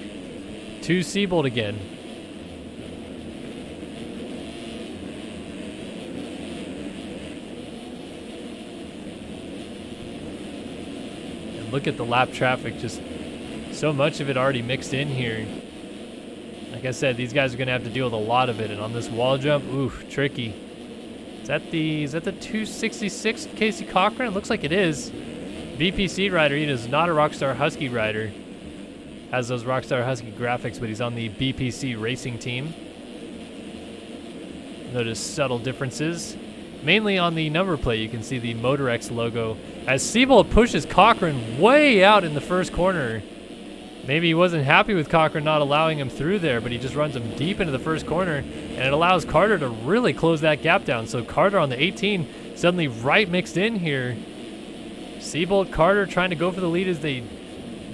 to Seabolt again. And look at the lap traffic, just so much of it already mixed in here. Like I said, these guys are gonna have to deal with a lot of it, and on this wall jump, oof, tricky. Is that the 266 of Casey Cochran? It looks like it is. BPC rider, he is not a Rockstar Husky rider. Has those Rockstar Husky graphics, but he's on the BPC racing team. Notice subtle differences. Mainly on the number plate, you can see the MotorX logo. As Seabolt pushes Cochran way out in the first corner. Maybe he wasn't happy with Cochran not allowing him through there, but he just runs him deep into the first corner, and it allows Carter to really close that gap down. So Carter on the 18 suddenly right mixed in here. Seabolt, Carter trying to go for the lead as they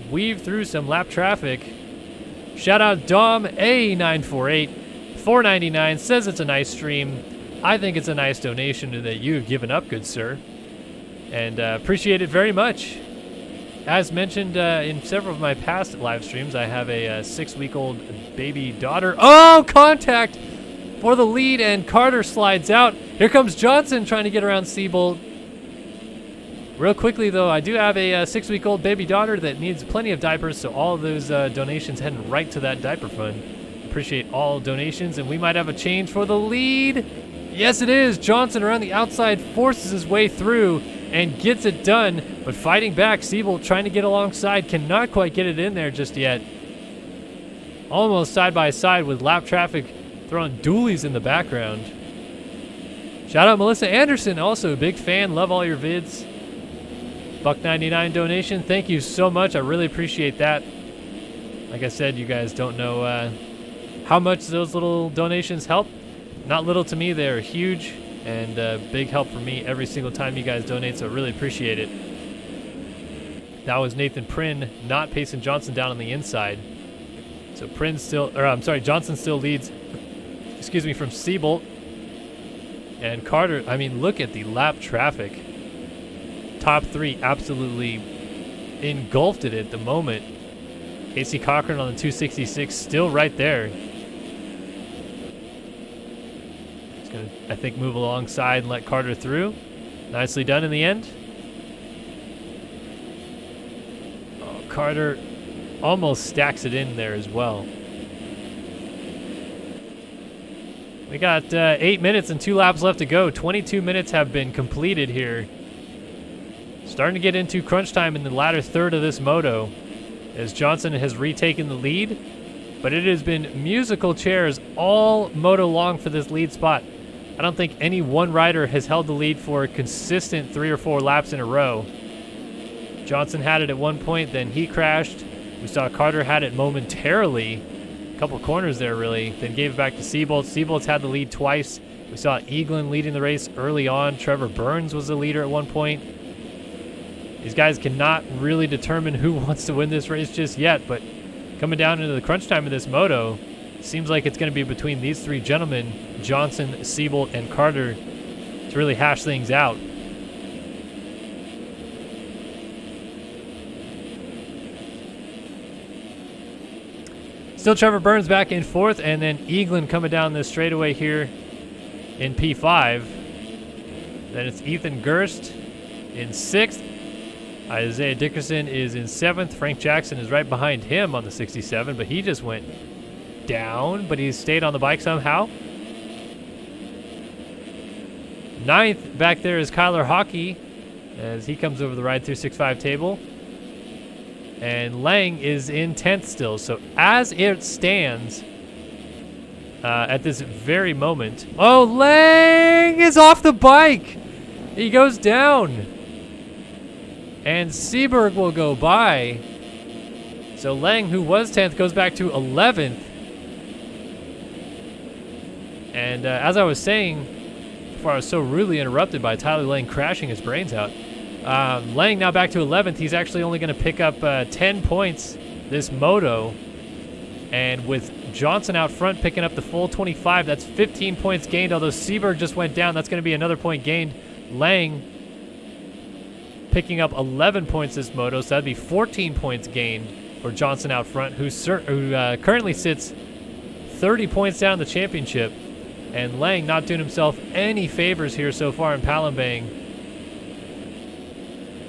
weave through some lap traffic. Shout out Dom A948, $4.99, says it's a nice stream. I think it's a nice donation that you have given up, good sir, and appreciate it very much. As mentioned in several of my past live streams, I have a 6-week-old baby daughter. Oh, contact for the lead, and Carter slides out. Here comes Johnson trying to get around Seabolt. Real quickly, though, I do have a 6-week-old baby daughter that needs plenty of diapers, so all of those donations heading right to that diaper fund. Appreciate all donations, and we might have a change for the lead. Yes, it is. Johnson around the outside forces his way through and gets it done, but fighting back, Seabolt trying to get alongside, cannot quite get it in there just yet. Almost side by side with lap traffic throwing dualies in the background. Shout out Melissa Anderson, also a big fan, love all your vids. $1.99 donation, thank you so much, I really appreciate that. Like I said, you guys don't know how much those little donations help. Not little to me, they're huge. And big help for me every single time you guys donate, so I really appreciate it. That was Nathan Prynn, not Payson Johnson down on the inside. So Johnson still leads, excuse me, from Seabolt. And Carter, I mean, look at the lap traffic. Top 3 absolutely engulfed it at the moment. Casey Cochran on the 266 still right there. I think move alongside and let Carter through. Nicely done in the end. Oh, Carter almost stacks it in there as well. We got 8 minutes and 2 laps left to go. 22 minutes have been completed here. Starting to get into crunch time in the latter third of this moto as Johnson has retaken the lead, but it has been musical chairs all moto long for this lead spot. I don't think any one rider has held the lead for a consistent 3 or 4 laps in a row. Johnson had it at one point, then he crashed. We saw Carter had it momentarily, a couple corners there really, then gave it back to Seabolt. Seabolt's had the lead twice. We saw Eaglin leading the race early on. Trevor Burns was the leader at one point. These guys cannot really determine who wants to win this race just yet, but coming down into the crunch time of this moto, seems like it's going to be between these 3 gentlemen, Johnson, Seabolt, and Carter, to really hash things out. Still Trevor Burns back in 4th, and then Eaglin coming down this straightaway here in P5. Then it's Ethan Gerst in 6th. Isaiah Dickerson is in 7th. Frank Jackson is right behind him on the 67, but he just went down, but he stayed on the bike somehow. 9th back there is Kyler Hockey as he comes over the Ride 365 table. And Lang is in 10th still. So as it stands at this very moment, oh, Lang is off the bike. He goes down. And Seberg will go by. So Lang, who was 10th, goes back to 11th. And as I was saying, before I was so rudely interrupted by Tyler Lang crashing his brains out, Lang now back to 11th. He's actually only going to pick up 10 points this moto. And with Johnson out front picking up the full 25, that's 15 points gained. Although Seberg just went down, that's going to be another point gained. Lang picking up 11 points this moto, so that'd be 14 points gained for Johnson out front, who currently sits 30 points down in the championship. And Lang not doing himself any favors here so far in Palembang.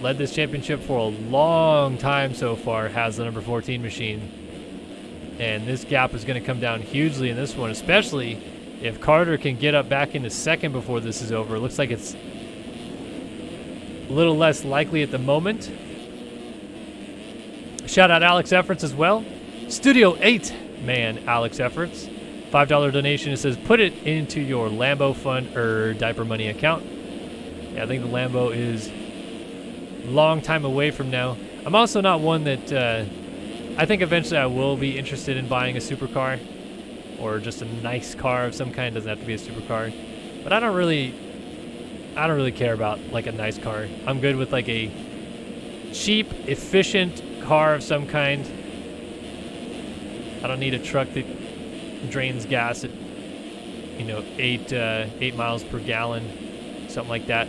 Led this championship for a long time so far, has the number 14 machine. And this gap is going to come down hugely in this one, especially if Carter can get up back into 2nd before this is over. It looks like it's a little less likely at the moment. Shout out Alex Efforts as well. Studio 8 man Alex Efforts. $5 donation. It says, put it into your Lambo fund or diaper money account. Yeah, I think the Lambo is a long time away from now. I'm also not one that I think eventually I will be interested in buying a supercar or just a nice car of some kind. It doesn't have to be a supercar. But I don't really care about like a nice car. I'm good with like a cheap, efficient car of some kind. I don't need a truck that drains gas at, 8 miles per gallon, something like that.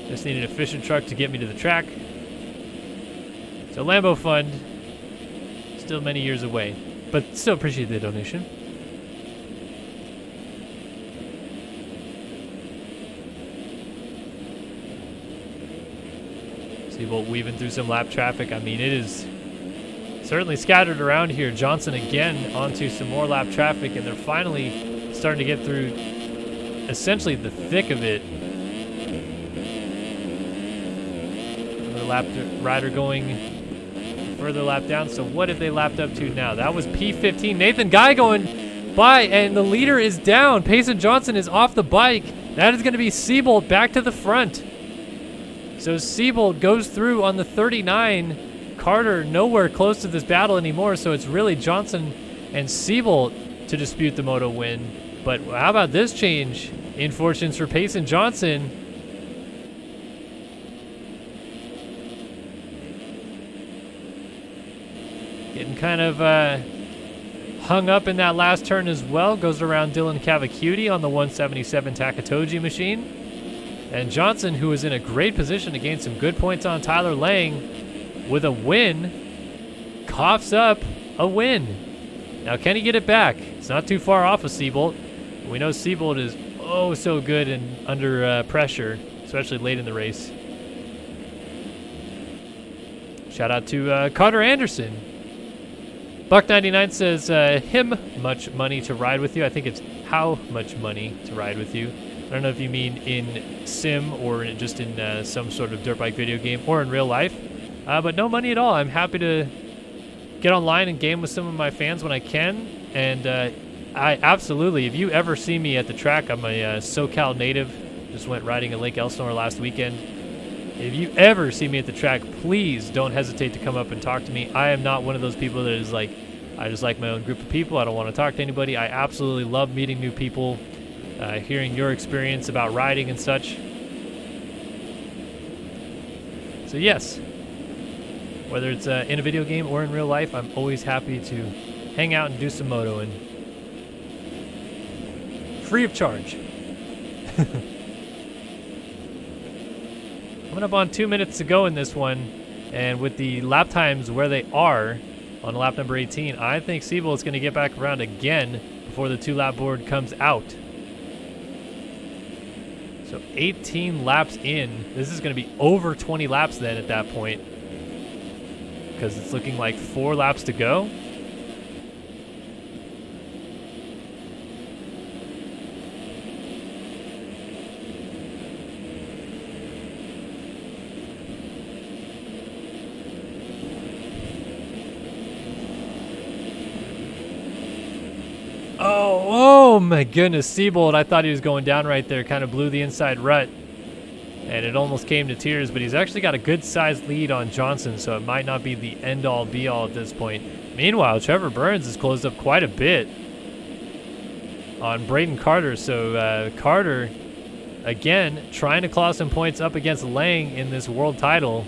Just need an efficient truck to get me to the track. So Lambo Fund, still many years away, but still appreciate the donation. Seabolt weaving through some lap traffic. I mean, it is certainly scattered around here. Johnson again onto some more lap traffic, and they're finally starting to get through essentially the thick of it. Another lap rider going further lap down. So what have they lapped up to now? That was P15. Nathan Guy going by, and the leader is down. Payson Johnson is off the bike. That is going to be Seabolt back to the front. So Seabolt goes through on the 39. Carter nowhere close to this battle anymore, so it's really Johnson and Seabolt to dispute the moto win. But how about this change in fortunes for Payson Johnson? Getting kind of hung up in that last turn as well. Goes around Dylan Cavacuti on the 177 Takatoji machine. And Johnson, who is in a great position to gain some good points on Tyler Lang, with a win, coughs up a win. Now, can he get it back? It's not too far off of Seabolt. We know Seabolt is oh so good and under pressure, especially late in the race. Shout out to Carter Anderson. Buck99 says, him much money to ride with you. I think it's how much money to ride with you. I don't know if you mean in sim or just in some sort of dirt bike video game or in real life. But no money at all. I'm happy to get online and game with some of my fans when I can. And I absolutely. If you ever see me at the track, I'm a SoCal native. Just went riding at Lake Elsinore last weekend. If you ever see me at the track, please don't hesitate to come up and talk to me. I am not one of those people that is like, I just like my own group of people. I don't want to talk to anybody. I absolutely love meeting new people, hearing your experience about riding and such. So yes, whether it's in a video game or in real life, I'm always happy to hang out and do some motoing. Free of charge. Coming up on 2 minutes to go in this one, and with the lap times where they are on lap number 18, I think Siebel is going to get back around again before the 2-lap board comes out. So 18 laps in. This is going to be over 20 laps then at that point, because it's looking like 4 laps to go. Oh my goodness, Seabold, I thought he was going down right there, kind of blew the inside rut, and it almost came to tears, but he's actually got a good-sized lead on Johnson, so it might not be the end-all, be-all at this point. Meanwhile, Trevor Burns has closed up quite a bit on Braden Carter, so Carter, again, trying to claw some points up against Lang in this world title.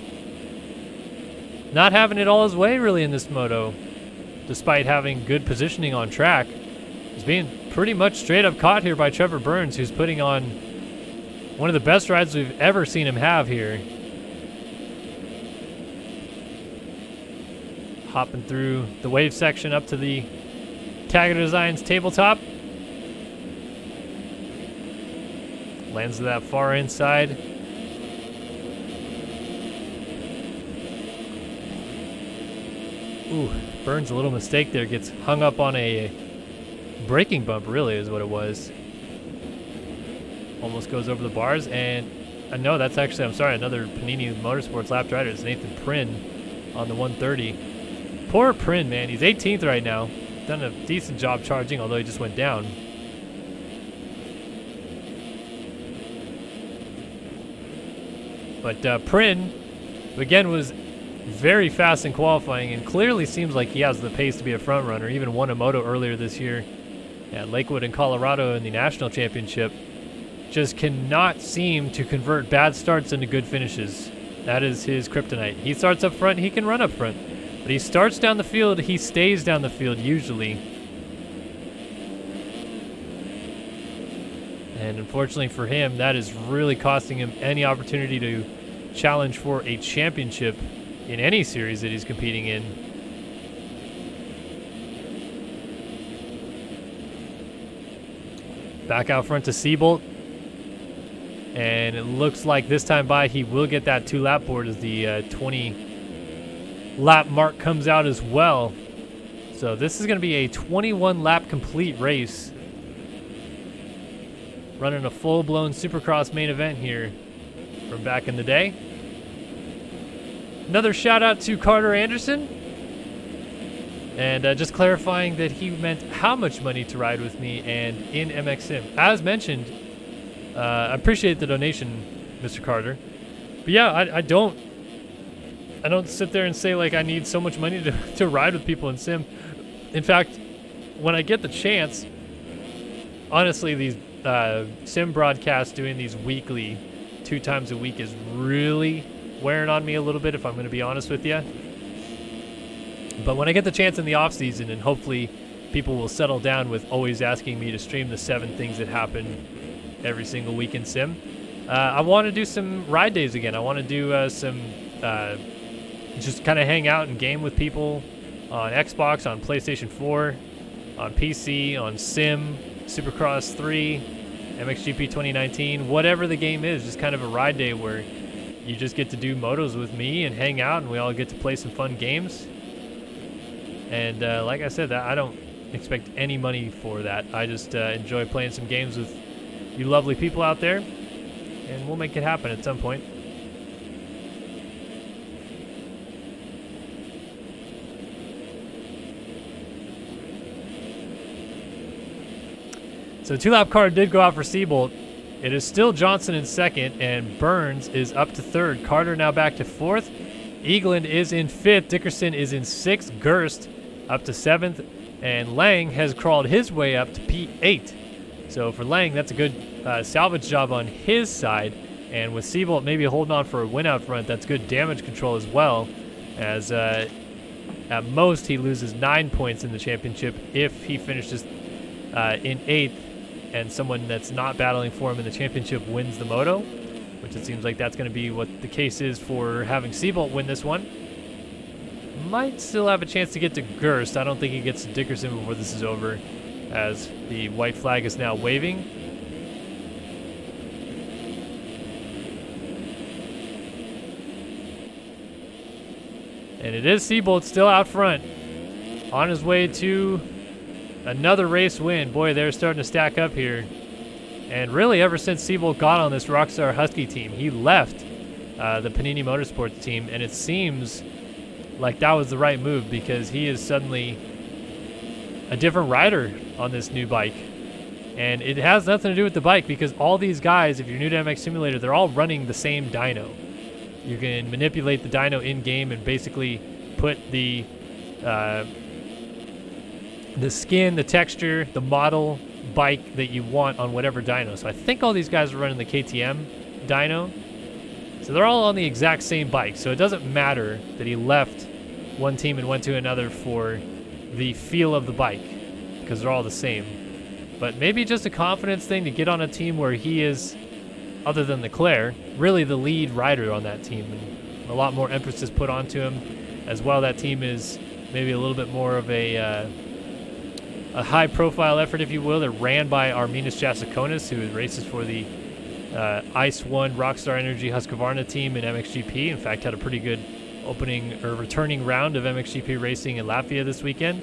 Not having it all his way, really, in this moto, despite having good positioning on track. He's being pretty much straight up caught here by Trevor Burns, who's putting on one of the best rides we've ever seen him have here. Hopping through the wave section up to the Tagger Designs tabletop. Lands to that far inside. Ooh, Burns a little mistake there. Gets hung up on a braking bump, really, is what it was. Almost goes over the bars, and no, that's actually, I'm sorry, another Panini Motorsports lapped rider. It's Nathan Prynn on the 130. Poor Prynn, man. He's 18th right now. Done a decent job charging, although he just went down. But Prynn, again, was very fast in qualifying and clearly seems like he has the pace to be a front runner. Even won a moto earlier this year at Lakewood in Colorado in the national championship. Just cannot seem to convert bad starts into good finishes. That is his kryptonite. He starts up front, he can run up front. But he starts down the field, he stays down the field usually. And unfortunately for him, that is really costing him any opportunity to challenge for a championship in any series that he's competing in. Back out front to Seabolt. And it looks like this time by he will get that 2-lap board as the 20 lap mark comes out as well. So this is going to be a 21 lap complete race. Running a full-blown Supercross main event here from back in the day. Another shout out to Carter Anderson. And just clarifying that he meant how much money to ride with me and in MX Sim. As mentioned, I appreciate the donation, Mr. Carter. But yeah, I don't sit there and say like I need so much money to ride with people in Sim. In fact, when I get the chance, honestly, these Sim broadcasts doing these weekly, 2 times a week is really wearing on me a little bit, if I'm going to be honest with you. But when I get the chance in the off season, and hopefully people will settle down with always asking me to stream the 7 things that happen every single week in Sim, I want to do some ride days again. I want to do some just kind of hang out and game with people on Xbox, on PlayStation 4, on PC, on Sim, Supercross 3, MXGP 2019, whatever the game is, just kind of a ride day where you just get to do motos with me and hang out, and we all get to play some fun games. And like I said, I don't expect any money for that. I just enjoy playing some games with you lovely people out there, and we'll make it happen at some point. So 2-lap car did go out for Seabolt. It is still Johnson in second, and Burns is up to third. Carter now back to fourth. Eagland is in fifth. Dickerson is in sixth. Gerst up to seventh. And Lang has crawled his way up to P8. So for Lang, that's a good salvage job on his side. And with Seabolt maybe holding on for a win out front, that's good damage control as well. As at most, he loses 9 points in the championship if he finishes in 8th and someone that's not battling for him in the championship wins the moto, which it seems like that's going to be what the case is for having Seabolt win this one. Might still have a chance to get to Gerst. I don't think he gets to Dickerson before this is over, as the white flag is now waving. And it is Seabolt still out front, on his way to another race win. Boy, they're starting to stack up here. And really, ever since Seabolt got on this Rockstar Husky team, he left the Panini Motorsports team, and it seems like that was the right move because he is suddenly a different rider on this new bike. And it has nothing to do with the bike because all these guys, if you're new to MX Simulator, they're all running the same dyno. You can manipulate the dyno in-game and basically put the skin, the texture, the model bike that you want on whatever dyno. So I think all these guys are running the KTM dyno. So they're all on the exact same bike. So it doesn't matter that he left one team and went to another for the feel of the bike because they're all the same. But maybe just a confidence thing to get on a team where he is, other than Leclerc, really the lead rider on that team. And a lot more emphasis put onto him. As well, that team is maybe a little bit more of a high-profile effort, if you will. They're ran by Arminas Jasikonis, who races for the Ice 1 Rockstar Energy Husqvarna team in MXGP. In fact, had a pretty good opening or returning round of MXGP racing in Latvia this weekend.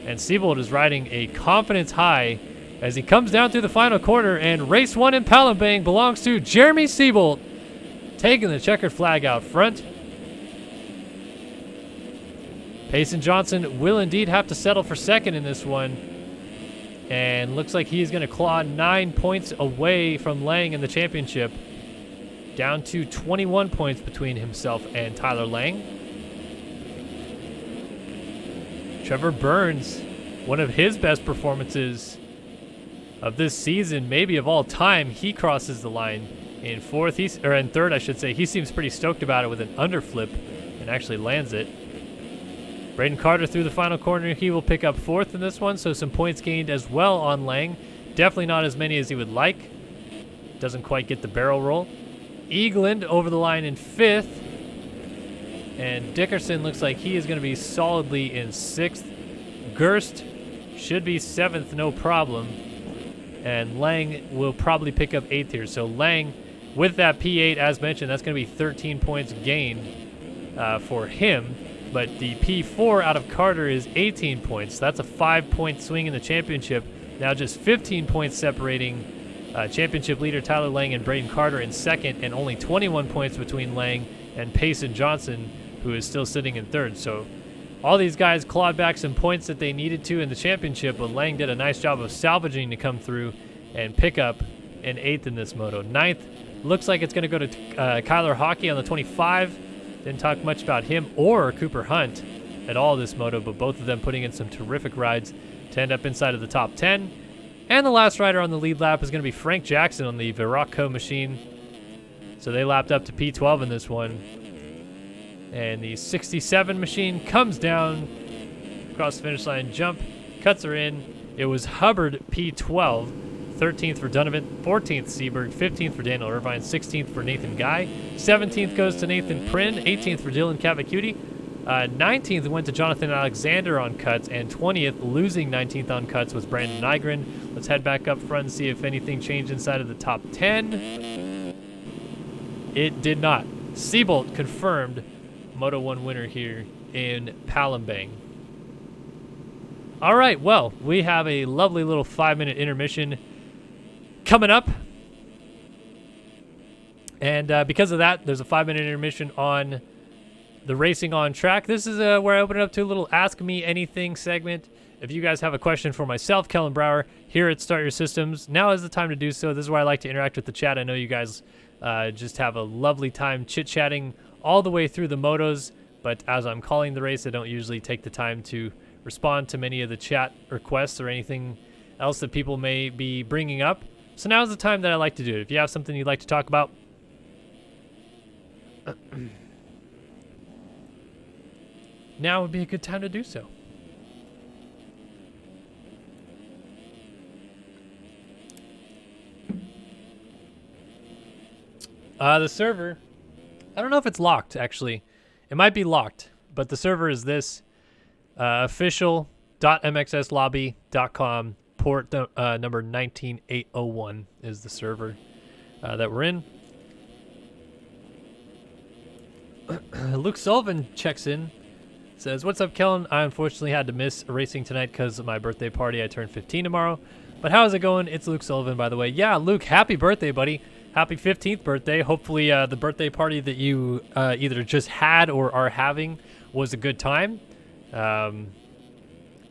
And Seabolt is riding a confidence high as he comes down through the final corner, and race 1 in Palembang belongs to Jeremy Seabolt, taking the checkered flag out front. Payson Johnson will indeed have to settle for second in this one, and looks like he's going to claw 9 points away from Lang in the championship, down to 21 points between himself and Tyler Lang. Trevor Burns, one of his best performances of this season, maybe of all time, he crosses the line in third, I should say. He seems pretty stoked about it with an underflip and actually lands it. Braden Carter through the final corner. He will pick up fourth in this one, so some points gained as well on Lang. Definitely not as many as he would like. Doesn't quite get the barrel roll. Eagland over the line in fifth. And Dickerson looks like he is going to be solidly in sixth. Gerst should be seventh, no problem. And Lang will probably pick up eighth here. So Lang, with that P8, as mentioned, that's going to be 13 points gained for him. But the P4 out of Carter is 18 points. So that's a 5-point swing in the championship. Now just 15 points separating championship leader Tyler Lang and Braden Carter in second, and only 21 points between Lang and Payson Johnson, who is still sitting in third. So all these guys clawed back some points that they needed to in the championship, but Lang did a nice job of salvaging to come through and pick up an eighth in this moto. Ninth looks like it's going to go to Kyler Hockey on the 25. Didn't talk much about him or Cooper Hunt at all this moto, but both of them putting in some terrific rides to end up inside of the top 10. And the last rider on the lead lap is going to be Frank Jackson on the Verocco machine. So they lapped up to P12 in this one. And the 67 machine comes down across the finish line, jump, cuts her in. It was Hubbard P12, 13th for Donovan, 14th Seberg, 15th for Daniel Irvine, 16th for Nathan Guy, 17th goes to Nathan Prin, 18th for Dylan Cavacuti, 19th went to Jonathan Alexander on cuts, and 20th, losing 19th on cuts, was Brandon Nygren. Let's head back up front and see if anything changed inside of the top 10. It did not. Seabolt confirmed Moto 1 winner here in Palembang. All right, well, we have a lovely little 5-minute intermission coming up. And because of that, there's a 5-minute intermission on the Racing on Track. This is where I open it up to a little Ask Me Anything segment. if you guys have a question for myself, Kellen Brower, here at Start Your Systems, now is the time to do so. This is where I like to interact with the chat. I know you guys just have a lovely time chit-chatting all the way through the motos, but as I'm calling the race, I don't usually take the time to respond to many of the chat requests or anything else that people may be bringing up. So now is the time that I like to do it. If you have something you'd like to talk about, now would be a good time to do so. The server, I don't know if it's locked, actually. It might be locked, but the server is this, official.mxslobby.com, port number 19801 is the server that we're in. Luke Sullivan checks in, says, "What's up, Kellen? I unfortunately had to miss racing tonight because of my birthday party. I turn 15 tomorrow. But how's it going?" It's Luke Sullivan, by the way. Yeah, Luke, happy birthday, buddy. Happy 15th birthday. Hopefully the birthday party that you either just had or are having was a good time.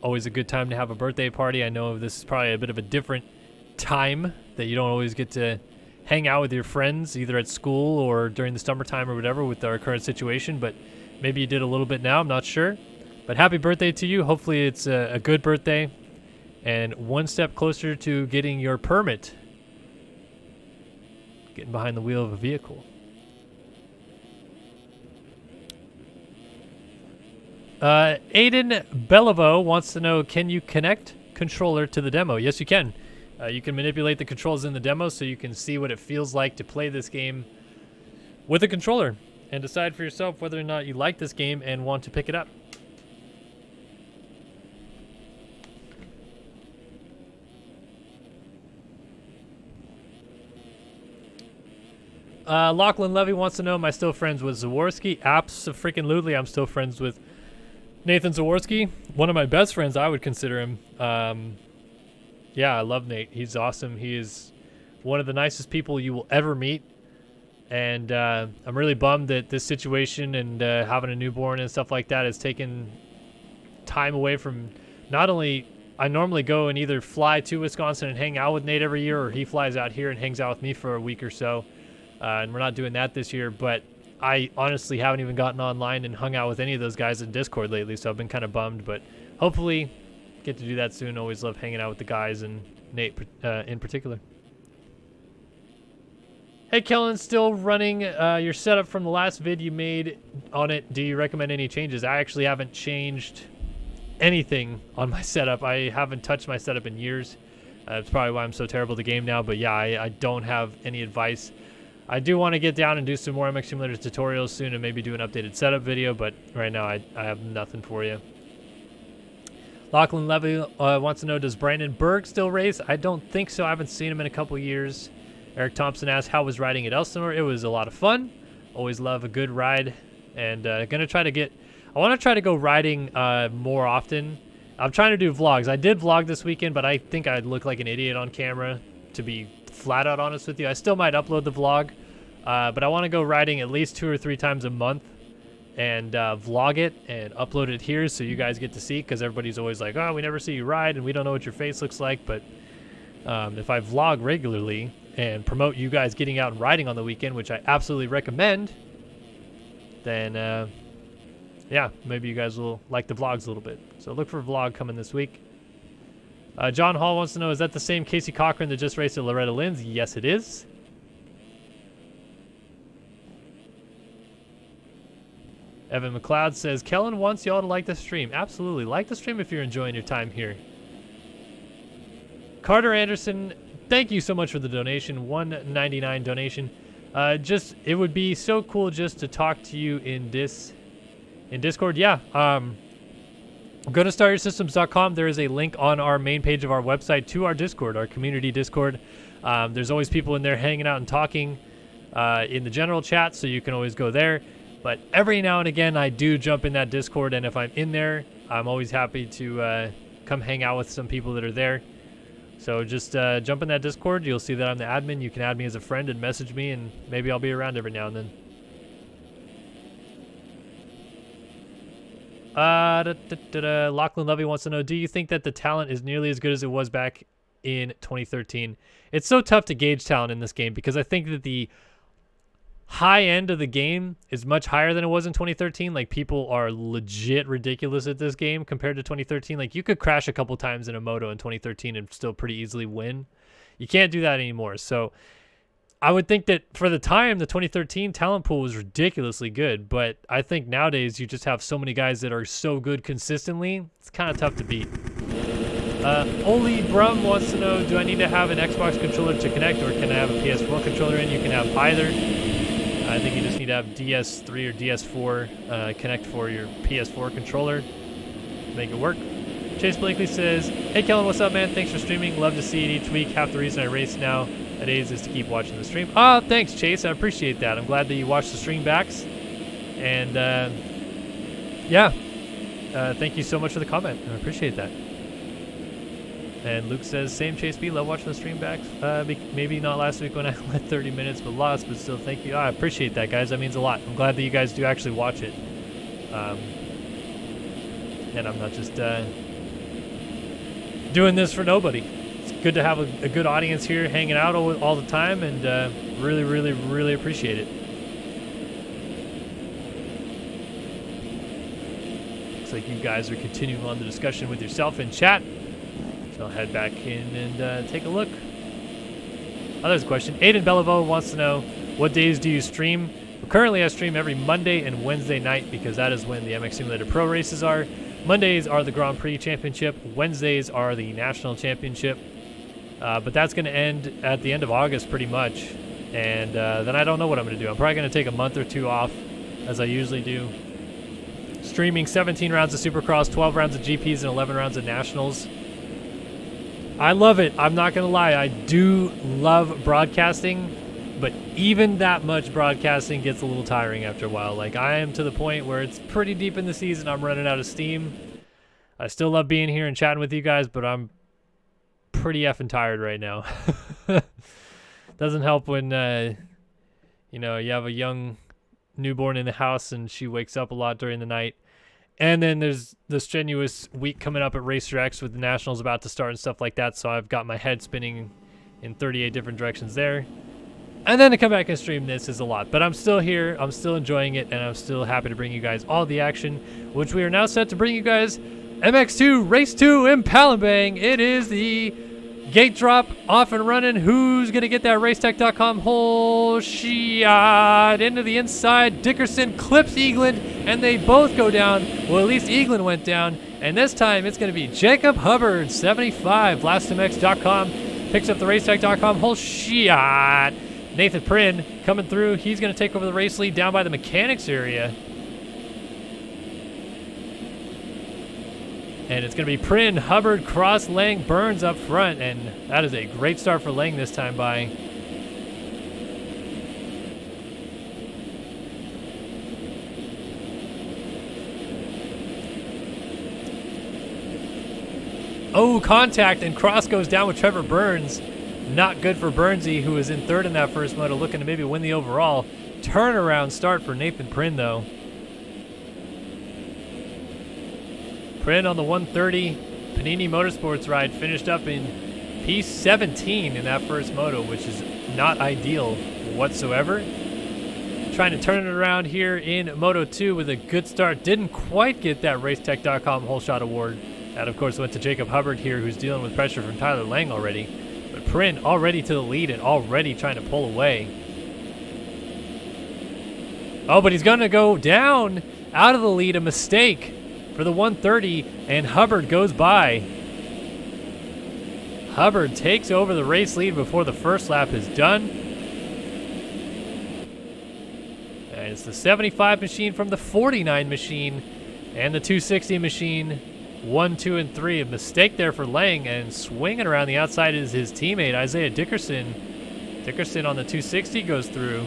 Always a good time to have a birthday party. I know this is probably a bit of a different time that you don't always get to hang out with your friends, either at school or during the summertime or whatever with our current situation, but maybe you did a little bit now, I'm not sure. But happy birthday to you. Hopefully it's a good birthday and one step closer to getting your permit. Getting behind the wheel of a vehicle. Aiden Beliveau wants to know, can you connect controller to the demo? Yes, you can. You can manipulate the controls in the demo so you can see what it feels like to play this game with a controller and decide for yourself whether or not you like this game and want to pick it up. Lachlan Levy wants to know, am I still friends with Zaworski? Abso-freaking-lutely, I'm still friends with Nathan Zaworski. One of my best friends, I would consider him. Yeah, I love Nate. He's awesome. He is one of the nicest people you will ever meet. And I'm really bummed that this situation and having a newborn and stuff like that has taken time away from not only... I normally go and either fly to Wisconsin and hang out with Nate every year, or he flies out here and hangs out with me for a week or so. And we're not doing that this year, but I honestly haven't even gotten online and hung out with any of those guys in Discord lately, so I've been kind of bummed, but hopefully get to do that soon. Always love hanging out with the guys and Nate in particular. Hey, Kellen, still running your setup from the last vid you made on it. Do you recommend any changes? I actually haven't changed anything on my setup. I haven't touched my setup in years. That's probably why I'm so terrible at the game now, but yeah, I don't have any advice. I do want to get down and do some more MX Simulator tutorials soon and maybe do an updated setup video, but right now I have nothing for you. Lachlan Levy wants to know, does Brandon Berg still race? I don't think so. I haven't seen him in a couple years. Eric Thompson asks, how was riding at Elsinore? It was a lot of fun. Always love a good ride. And I want to try to go riding more often. I'm trying to do vlogs. I did vlog this weekend, but I think I'd look like an idiot on camera, to be flat out honest with you. I still might upload the vlog, but I want to go riding at least 2 or 3 times a month and vlog it and upload it here so you guys get to see, because everybody's always like, oh, we never see you ride and we don't know what your face looks like. But if I vlog regularly and promote you guys getting out and riding on the weekend, which I absolutely recommend, then yeah, maybe you guys will like the vlogs a little bit. So look for a vlog coming this week. John Hall wants to know, is that the same Casey Cochran that just raced at Loretta Lynn's? Yes, it is. Evan McLeod says, Kellen wants y'all to like the stream. Absolutely. Like the stream if you're enjoying your time here. Carter Anderson, thank you so much for the donation. $1.99 donation. It would be so cool just to talk to you in Discord. Yeah. Go to startyoursystems.com. There is a link on our main page of our website to our Discord, our community Discord. There's always people in there hanging out and talking in the general chat, so you can always go there. But every now and again, I do jump in that Discord, and if I'm in there, I'm always happy to come hang out with some people that are there. So just jump in that Discord. You'll see that I'm the admin. You can add me as a friend and message me, and maybe I'll be around every now and then. Lachlan Levy wants to know, do you think that the talent is nearly as good as it was back in 2013? It's so tough to gauge talent in this game because I think that the high end of the game is much higher than it was in 2013. Like, people are legit ridiculous at this game compared to 2013. Like, you could crash a couple times in a Moto in 2013 and still pretty easily win. You can't do that anymore. So I would think that for the time, the 2013 talent pool was ridiculously good, but I think nowadays you just have so many guys that are so good consistently, it's kind of tough to beat. Oli Brum wants to know, do I need to have an Xbox controller to connect, or can I have a PS4 controller in? You can have either. I think you just need to have DS3 or DS4 connect for your PS4 controller to make it work. Chase Blakely says, hey Kellen, what's up, man? Thanks for streaming. Love to see it each week. Half the reason I race now nowadays is to keep watching the stream. Oh, thanks, Chase. I appreciate that. I'm glad that you watched the stream backs. And yeah, thank you so much for the comment. I appreciate that. And Luke says, same Chase B, love watching the stream backs. Maybe not last week when I went 30 minutes but lost, but still thank you. I appreciate that, guys. That means a lot. I'm glad that you guys do actually watch it. And I'm not just doing this for nobody. It's good to have a good audience here hanging out all the time, and really, really, really appreciate it. Looks like you guys are continuing on the discussion with yourself in chat. So I'll head back in and take a look. Oh, there's a question. Aiden Bellavo wants to know, what days do you stream? Well, currently I stream every Monday and Wednesday night because that is when the MX Simulator Pro races are. Mondays are the Grand Prix Championship. Wednesdays are the National Championship. But that's going to end at the end of August pretty much. And then I don't know what I'm going to do. I'm probably going to take a month or two off, as I usually do. Streaming 17 rounds of Supercross, 12 rounds of GPs, and 11 rounds of Nationals. I love it. I'm not going to lie. I do love broadcasting, but even that much broadcasting gets a little tiring after a while. Like, I am to the point where it's pretty deep in the season. I'm running out of steam. I still love being here and chatting with you guys, but I'm pretty effing tired right now. Doesn't help when, you know, you have a young newborn in the house and she wakes up a lot during the night. And then there's the strenuous week coming up at Racer X with the Nationals about to start and stuff like that. So I've got my head spinning in 38 different directions there. And then to come back and stream this is a lot. But I'm still here. I'm still enjoying it. And I'm still happy to bring you guys all the action, which we are now set to bring you guys MX2 Race 2 in Palembang. It is the gate drop off and running. Who's going to get that Racetech.com whole shot into the inside? Dickerson clips Eagland, and they both go down. Well, at least Eagland went down. And this time it's going to be Jacob Hubbard, 75. LastMX.com picks up the Racetech.com whole shot. Nathan Prynn coming through. He's going to take over the race lead down by the mechanics area. And it's going to be Prynn, Hubbard, Cross, Lang, Burns up front. And that is a great start for Lang this time by. Oh, contact, and Cross goes down with Trevor Burns. Not good for Burnsy, who was in third in that first moto, looking to maybe win the overall. Turnaround start for Nathan Prynn, though. Prynn on the 130 Panini Motorsports ride finished up in P17 in that first moto, which is not ideal whatsoever. Trying to turn it around here in Moto 2 with a good start. Didn't quite get that Racetech.com whole shot award. That, of course, went to Jacob Hubbard here, who's dealing with pressure from Tyler Lang already. But Prynn already to the lead and already trying to pull away. Oh, but he's going to go down out of the lead. A mistake for the 130, and Hubbard goes by. Hubbard takes over the race lead before the first lap is done. And it's the 75 machine from the 49 machine and the 260 machine. 1, 2, and 3. A mistake there for Lang, and swinging around the outside is his teammate, Isaiah Dickerson. Dickerson on the 260 goes through.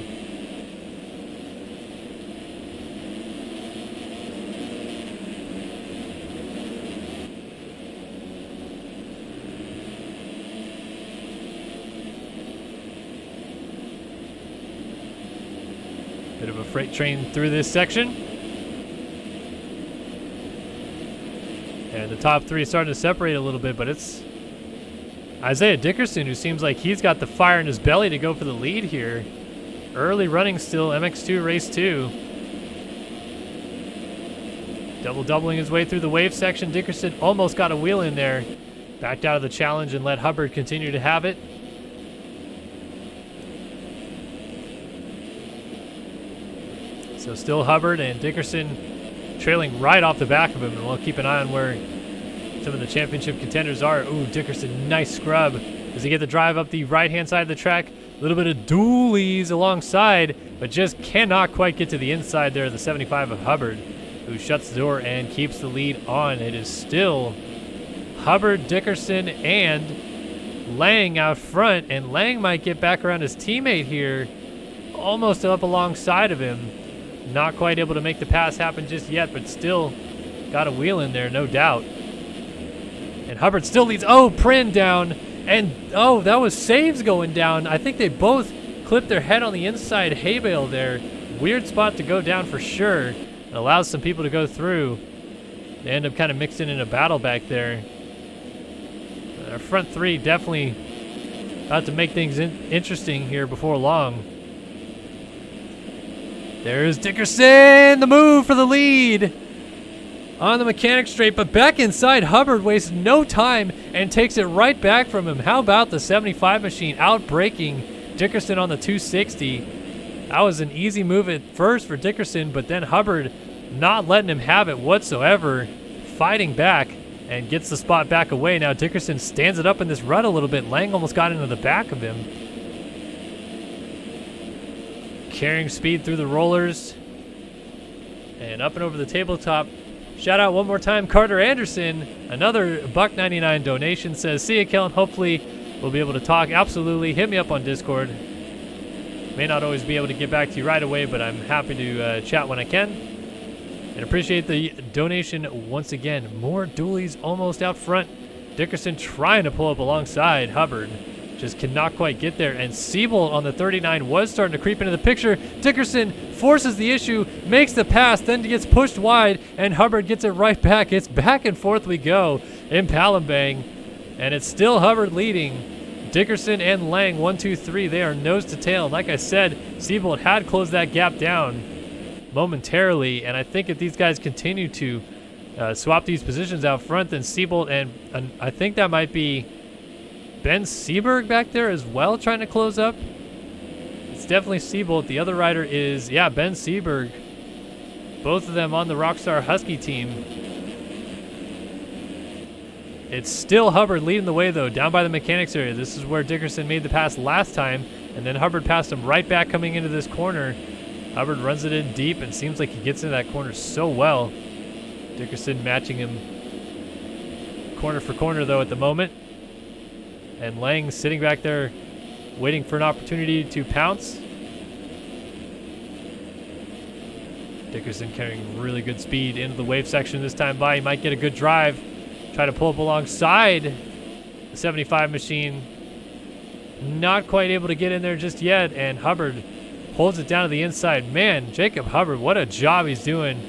Bit of a freight train through this section. And the top three is starting to separate a little bit, but it's Isaiah Dickerson who seems like he's got the fire in his belly to go for the lead here. Early running still, MX2 race 2. Doubling his way through the wave section. Dickerson almost got a wheel in there. Backed out of the challenge and let Hubbard continue to have it. So still Hubbard and Dickerson trailing right off the back of him, and we'll keep an eye on where some of the championship contenders are. Ooh, Dickerson, nice scrub. Does he get the drive up the right-hand side of the track? A little bit of dualies alongside, but just cannot quite get to the inside there, the 75 of Hubbard, who shuts the door and keeps the lead on. It is still Hubbard, Dickerson, and Lang out front, and Lang might get back around his teammate here, almost up alongside of him. Not quite able to make the pass happen just yet, but still got a wheel in there, no doubt. And Hubbard still leads. Oh, Prin down. And, oh, that was Saves going down. I think they both clipped their head on the inside hay bale there. Weird spot to go down for sure. It allows some people to go through. They end up kind of mixing in a battle back there. Our front three definitely about to make things interesting here before long. There's Dickerson, the move for the lead on the mechanic straight, but back inside, Hubbard wastes no time and takes it right back from him. How about the 75 machine out-braking Dickerson on the 260? That was an easy move at first for Dickerson, but then Hubbard not letting him have it whatsoever, fighting back and gets the spot back away. Now Dickerson stands it up in this rut a little bit. Lang almost got into the back of him. Carrying speed through the rollers and up and over the tabletop. Shout out one more time, Carter Anderson, another $1.99 donation, says, see ya, Kellen. Hopefully we'll be able to talk. Absolutely. Hit me up on Discord. May not always be able to get back to you right away, but I'm happy to chat when I can. And appreciate the donation once again. More dualies almost out front. Dickerson trying to pull up alongside Hubbard. Just cannot quite get there. And Siebold on the 39 was starting to creep into the picture. Dickerson forces the issue, makes the pass, then gets pushed wide, and Hubbard gets it right back. It's back and forth we go in Palembang. And it's still Hubbard leading. Dickerson and Lang, 1, 2, 3. They are nose to tail. Like I said, Siebold had closed that gap down momentarily. And I think if these guys continue to swap these positions out front, then Siebold and I think that might be Ben Seberg back there as well, trying to close up. It's definitely Siebold. The other rider is, yeah, Ben Seberg. Both of them on the Rockstar Husky team. It's still Hubbard leading the way, though, down by the mechanics area. This is where Dickerson made the pass last time, and then Hubbard passed him right back coming into this corner. Hubbard runs it in deep and seems like he gets into that corner so well. Dickerson matching him corner for corner, though, at the moment. And Lang sitting back there waiting for an opportunity to pounce. Dickerson carrying really good speed into the wave section this time by. He might get a good drive. Try to pull up alongside the 75 machine. Not quite able to get in there just yet. And Hubbard holds it down to the inside. Man, Jacob Hubbard, what a job he's doing.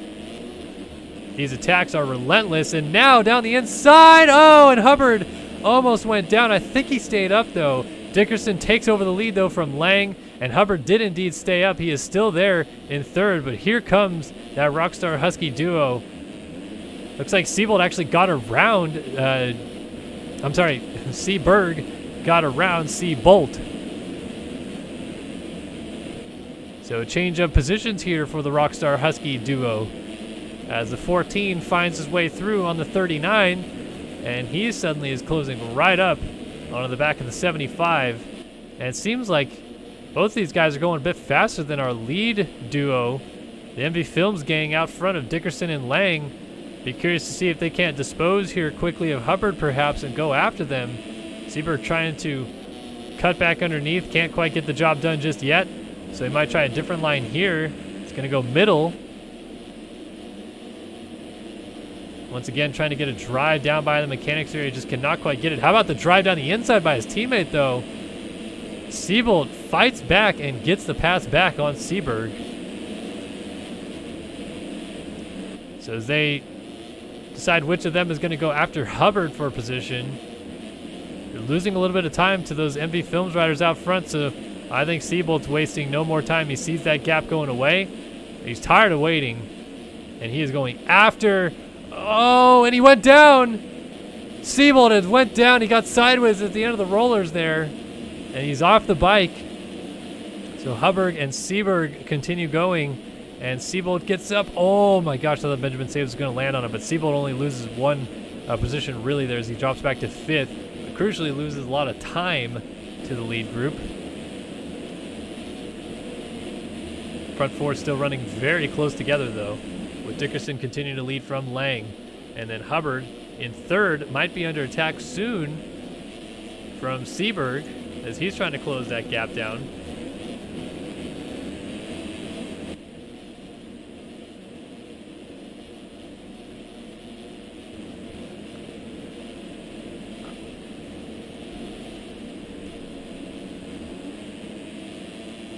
These attacks are relentless. And now down the inside. Oh, and Hubbard almost went down. I think he stayed up, though. Dickerson takes over the lead, though, from Lang, and Hubbard did indeed stay up. He is still there in third, but here comes that Rockstar Husky duo. Looks like Siebold actually got around, I'm sorry, Seberg got around Seabolt. So a change of positions here for the Rockstar Husky duo as the 14 finds his way through on the 39. And he suddenly is closing right up onto the back of the 75. And it seems like both these guys are going a bit faster than our lead duo. The MV Films gang out front of Dickerson and Lang. Be curious to see if they can't dispose here quickly of Hubbard perhaps and go after them. Seberg trying to cut back underneath. Can't quite get the job done just yet. So they might try a different line here. It's going to go middle. Once again, trying to get a drive down by the mechanics area. Just cannot quite get it. How about the drive down the inside by his teammate, though? Siebold fights back and gets the pass back on Seberg. So as they decide which of them is going to go after Hubbard for position. They're losing a little bit of time to those MV Films riders out front, so I think Seabolt's wasting no more time. He sees that gap going away. He's tired of waiting, and he is going after. Oh, and he went down. Seabolt has went down. He got sideways at the end of the rollers there, and he's off the bike. So Hubbard and Seaberg continue going, and Seabolt gets up. Oh my gosh, I thought Benjamin Saves was going to land on him, but Seabolt only loses one position really there as he drops back to 5th. But crucially loses a lot of time to the lead group. Front four still running very close together though, with Dickerson continuing to lead from Lang. And then Hubbard in 3rd might be under attack soon from Seaberg as he's trying to close that gap down.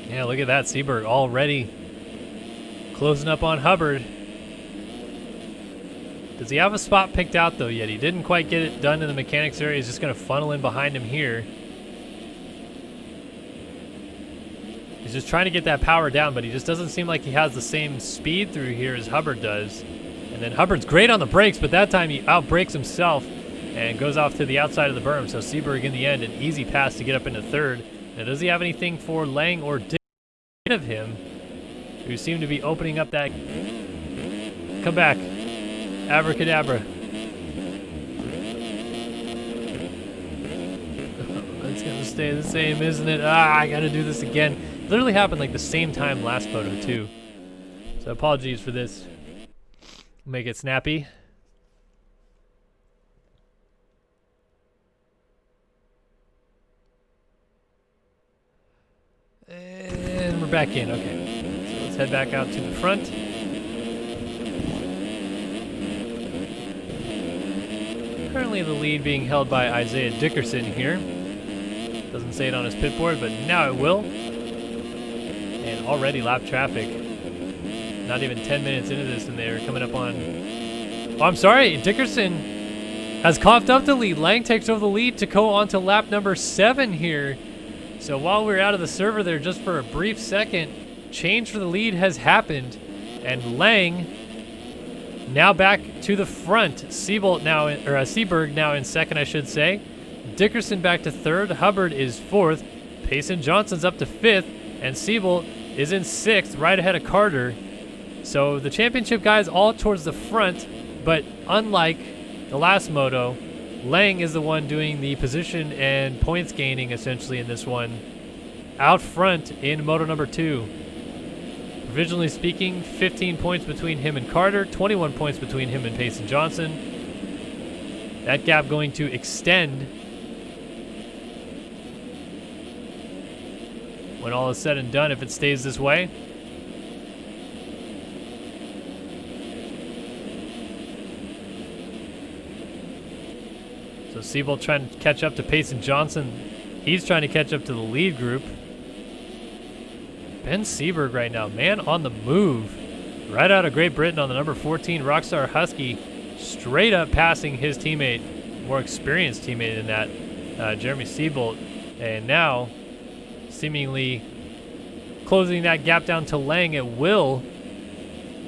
Yeah, look at that. Seaberg already closing up on Hubbard. Does he have a spot picked out though yet? He didn't quite get it done in the mechanics area. He's just going to funnel in behind him here. He's just trying to get that power down, but he just doesn't seem like he has the same speed through here as Hubbard does. And then Hubbard's great on the brakes, but that time he outbrakes himself and goes off to the outside of the berm. So Seaberg in the end, an easy pass to get up into 3rd. Now, does he have anything for Lang or Dick of him, who seem to be opening up that? Come back. Abracadabra. It's gonna stay the same, isn't it? I gotta do this again. It literally happened like the same time last photo too. So apologies for this. Make it snappy. And we're back in, okay. So let's head back out to the front. Currently the lead being held by Isaiah Dickerson here. Doesn't say it on his pit board, but now it will. And already lap traffic. Not even 10 minutes into this and they're coming up on... Oh, I'm sorry, Dickerson has coughed up the lead. Lang takes over the lead to go on to lap number 7 here. So while we're out of the server there just for a brief second, change for the lead has happened. And Lang now back to the front. Seaberg now in 2nd, I should say. Dickerson back to 3rd. Hubbard is 4th. Payson Johnson's up to 5th. And Seabolt is in 6th, right ahead of Carter. So the championship guys all towards the front, but unlike the last moto, Lang is the one doing the position and points gaining essentially in this one. Out front in moto number 2. Provisionally speaking, 15 points between him and Carter, 21 points between him and Payson Johnson. That gap going to extend when all is said and done if it stays this way. So Seabolt trying to catch up to Payson Johnson. He's trying to catch up to the lead group. Ben Seaberg right now, man on the move. Right out of Great Britain on the number 14 Rockstar Husky. Straight up passing his teammate, more experienced teammate in that, Jeremy Seabolt. And now, seemingly closing that gap down to Lang at will.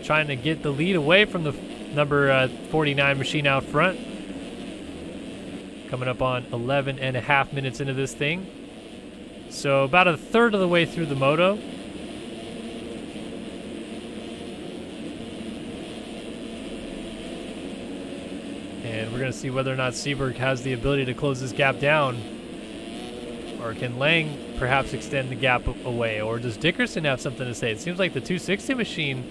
Trying to get the lead away from the number 49 machine out front. Coming up on 11 and a half minutes into this thing. So about a third of the way through the moto. And we're going to see whether or not Seaberg has the ability to close this gap down. Or can Lang perhaps extend the gap away? Or does Dickerson have something to say? It seems like the 260 machine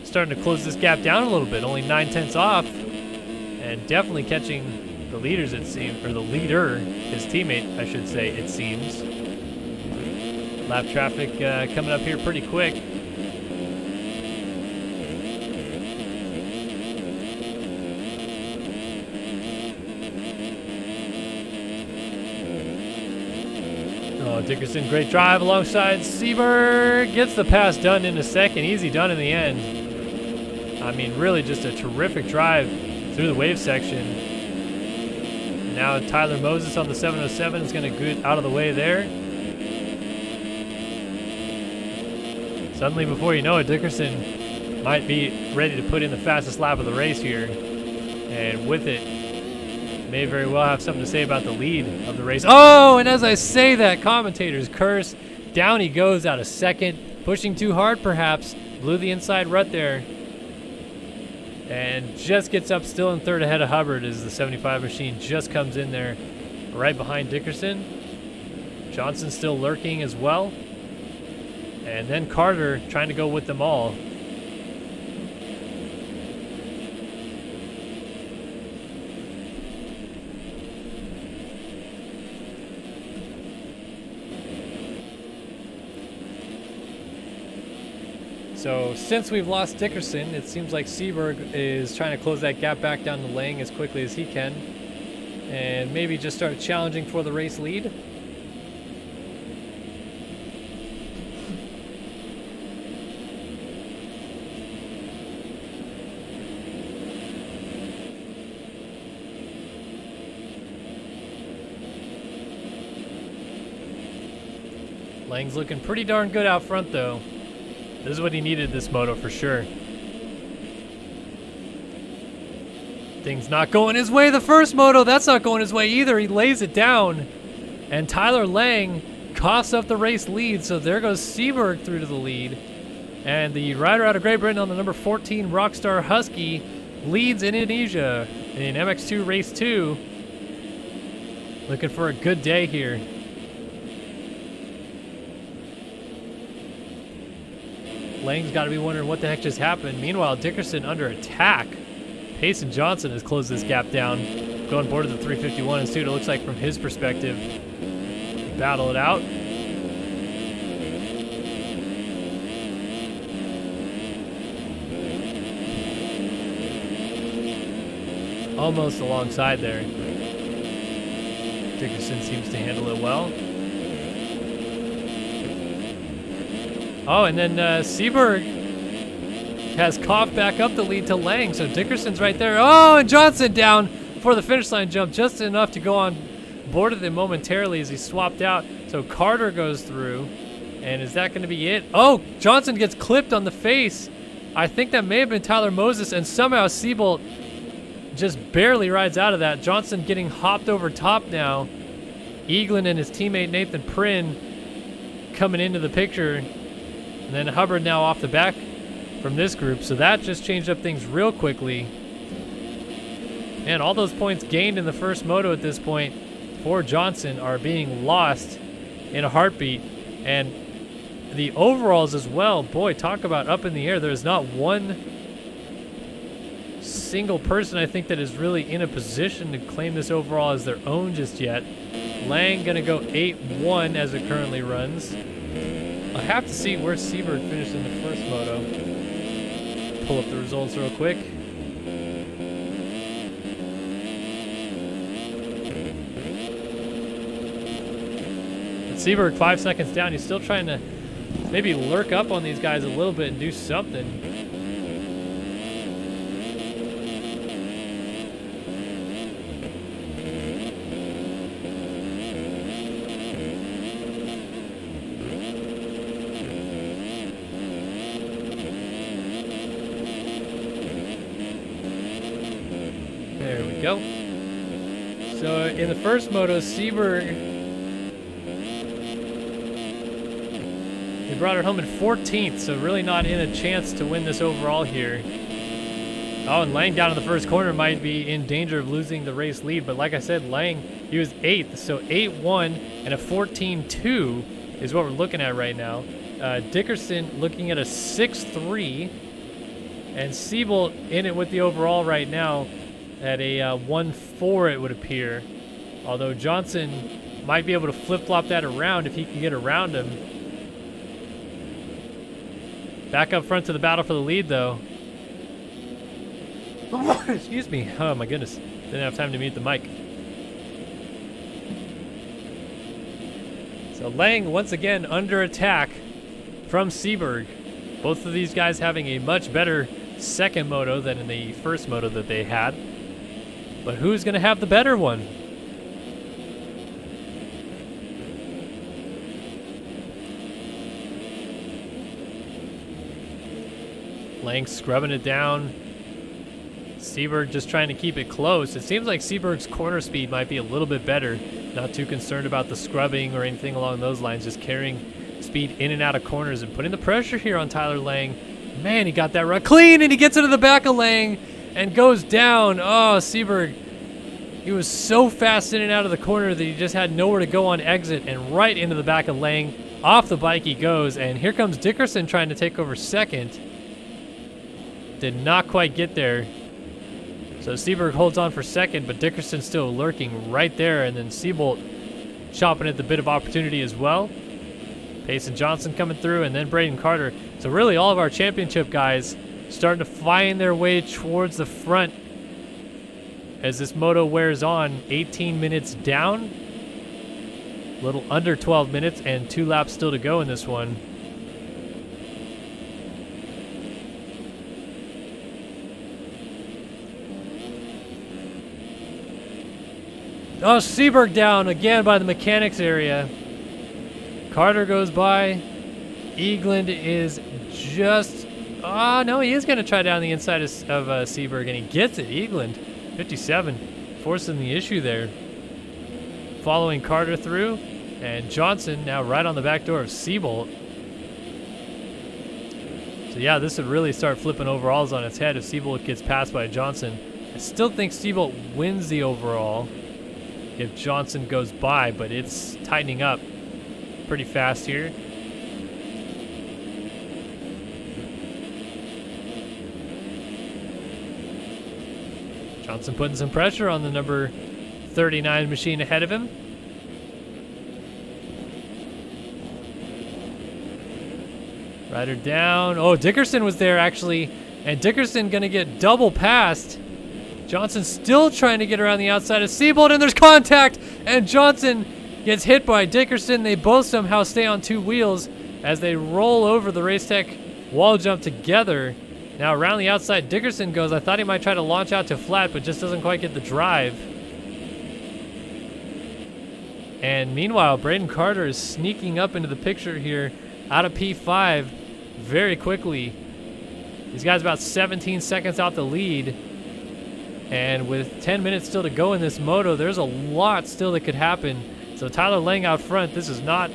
starting to close this gap down a little bit. Only 9/10 off. And definitely catching the leaders, it seems, or the leader, his teammate, I should say, it seems. Lap traffic coming up here pretty quick. Oh, Dickerson, great drive alongside Seaberg. Gets the pass done in a second. Easy done in the end. I mean, really just a terrific drive through the wave section. Now Tyler Moses on the 707 is going to get out of the way there. Suddenly, before you know it, Dickerson might be ready to put in the fastest lap of the race here. And with it, may very well have something to say about the lead of the race. Oh, and as I say that, commentators curse. Down he goes out of second. Pushing too hard, perhaps. Blew the inside rut there. And just gets up still in third ahead of Hubbard as the 75 machine just comes in there right behind Dickerson. Johnson still lurking as well. And then Carter trying to go with them all. So since we've lost Dickerson, it seems like Seberg is trying to close that gap back down to Lang as quickly as he can. And maybe just start challenging for the race lead. Lang's looking pretty darn good out front though. This is what he needed this moto for sure. Things not going his way the first moto. That's not going his way either. He lays it down. And Tyler Lang coughs up the race lead. So there goes Seberg through to the lead. And the rider out of Great Britain on the number 14 Rockstar Husky leads in Indonesia in MX2 Race 2. Looking for a good day here. Lang's got to be wondering what the heck just happened. Meanwhile, Dickerson under attack. Payson Johnson has closed this gap down. Going board to the 351 and see what it looks like from his perspective. Battle it out. Almost alongside there. Dickerson seems to handle it well. Oh, and then Seberg has coughed back up the lead to Lang, so Dickerson's right there. Oh, and Johnson down for the finish line jump, just enough to go on board with him momentarily as he swapped out. So Carter goes through, and is that going to be it? Oh, Johnson gets clipped on the face. I think that may have been Tyler Moses, and somehow Seabolt just barely rides out of that. Johnson getting hopped over top now. Eaglin and his teammate Nathan Prynn coming into the picture. And then Hubbard now off the back from this group. So that just changed up things real quickly. And all those points gained in the first moto at this point for Johnson are being lost in a heartbeat. And the overalls as well. Boy, talk about up in the air. There's not one single person I think that is really in a position to claim this overall as their own just yet. Lang gonna go 8-1 as it currently runs. I have to see where Seberg finished in the first moto. Pull up the results real quick. But Seberg 5 seconds down. He's still trying to maybe lurk up on these guys a little bit and do something. There we go. So in the first moto, Seberg, he brought it home in 14th, so really not in a chance to win this overall here. Oh, and Lang down in the first corner might be in danger of losing the race lead, but like I said, Lang, he was 8th, so 8-1 and a 14-2 is what we're looking at right now. Dickerson looking at a 6-3, and Seabolt in it with the overall right now at a 1-4 it would appear. Although Johnson might be able to flip-flop that around if he can get around him. Back up front to the battle for the lead though. Excuse me. Oh my goodness. Didn't have time to mute the mic. So Lang once again under attack from Seberg. Both of these guys having a much better second moto than in the first moto that they had. But who's going to have the better one? Lang scrubbing it down. Seberg just trying to keep it close. It seems like Seberg's corner speed might be a little bit better. Not too concerned about the scrubbing or anything along those lines. Just carrying speed in and out of corners and putting the pressure here on Tyler Lang. Man, he got that run clean, and he gets into the back of Lang and goes down. Oh, Seberg, he was so fast in and out of the corner that he just had nowhere to go on exit, and right into the back of Lang. Off the bike he goes, and here comes Dickerson trying to take over second. Did not quite get there. So Seberg holds on for second, but Dickerson's still lurking right there, and then Seabolt chopping at the bit of opportunity as well. Payson Johnson coming through, and then Braden Carter. So really all of our championship guys starting to find their way towards the front as this moto wears on. 18 minutes down, a little under 12 minutes, and 2 laps still to go in this one. Oh, Seberg down again by the mechanics area. Carter goes by. Eagland is just... Oh, no, he is going to try down the inside of Seberg, and he gets it. Eagland, 57, forcing the issue there. Following Carter through, and Johnson now right on the back door of Seabolt. So, yeah, this would really start flipping overalls on its head if Seabolt gets passed by Johnson. I still think Seabolt wins the overall if Johnson goes by, but it's tightening up pretty fast here. Johnson putting some pressure on the number 39 machine ahead of him. Rider down. Oh, Dickerson was there actually, and Dickerson gonna get double passed. Johnson still trying to get around the outside of Seabolt, and there's contact, and Johnson gets hit by Dickerson. They both somehow stay on 2 wheels as they roll over the Racetech wall jump together. Now around the outside, Dickerson goes. I thought he might try to launch out to flat, but just doesn't quite get the drive. And meanwhile, Braden Carter is sneaking up into the picture here out of P5 very quickly. These guys about 17 seconds out the lead. And with 10 minutes still to go in this moto, there's a lot still that could happen. So Tyler Lang out front. This is not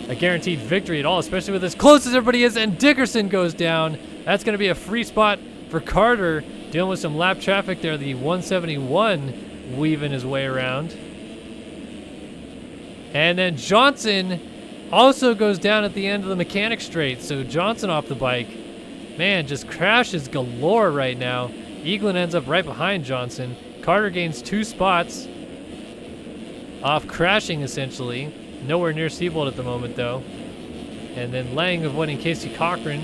a guaranteed victory at all, especially with as close as everybody is. And Dickerson goes down. That's going to be a free spot for Carter, dealing with some lap traffic there. The 171 weaving his way around. And then Johnson also goes down at the end of the mechanic straight. So Johnson off the bike. Man, just crashes galore right now. Eagland ends up right behind Johnson. Carter gains 2 spots off crashing, essentially. Nowhere near Seabolt at the moment, though. And then Lang avoiding Casey Cochran.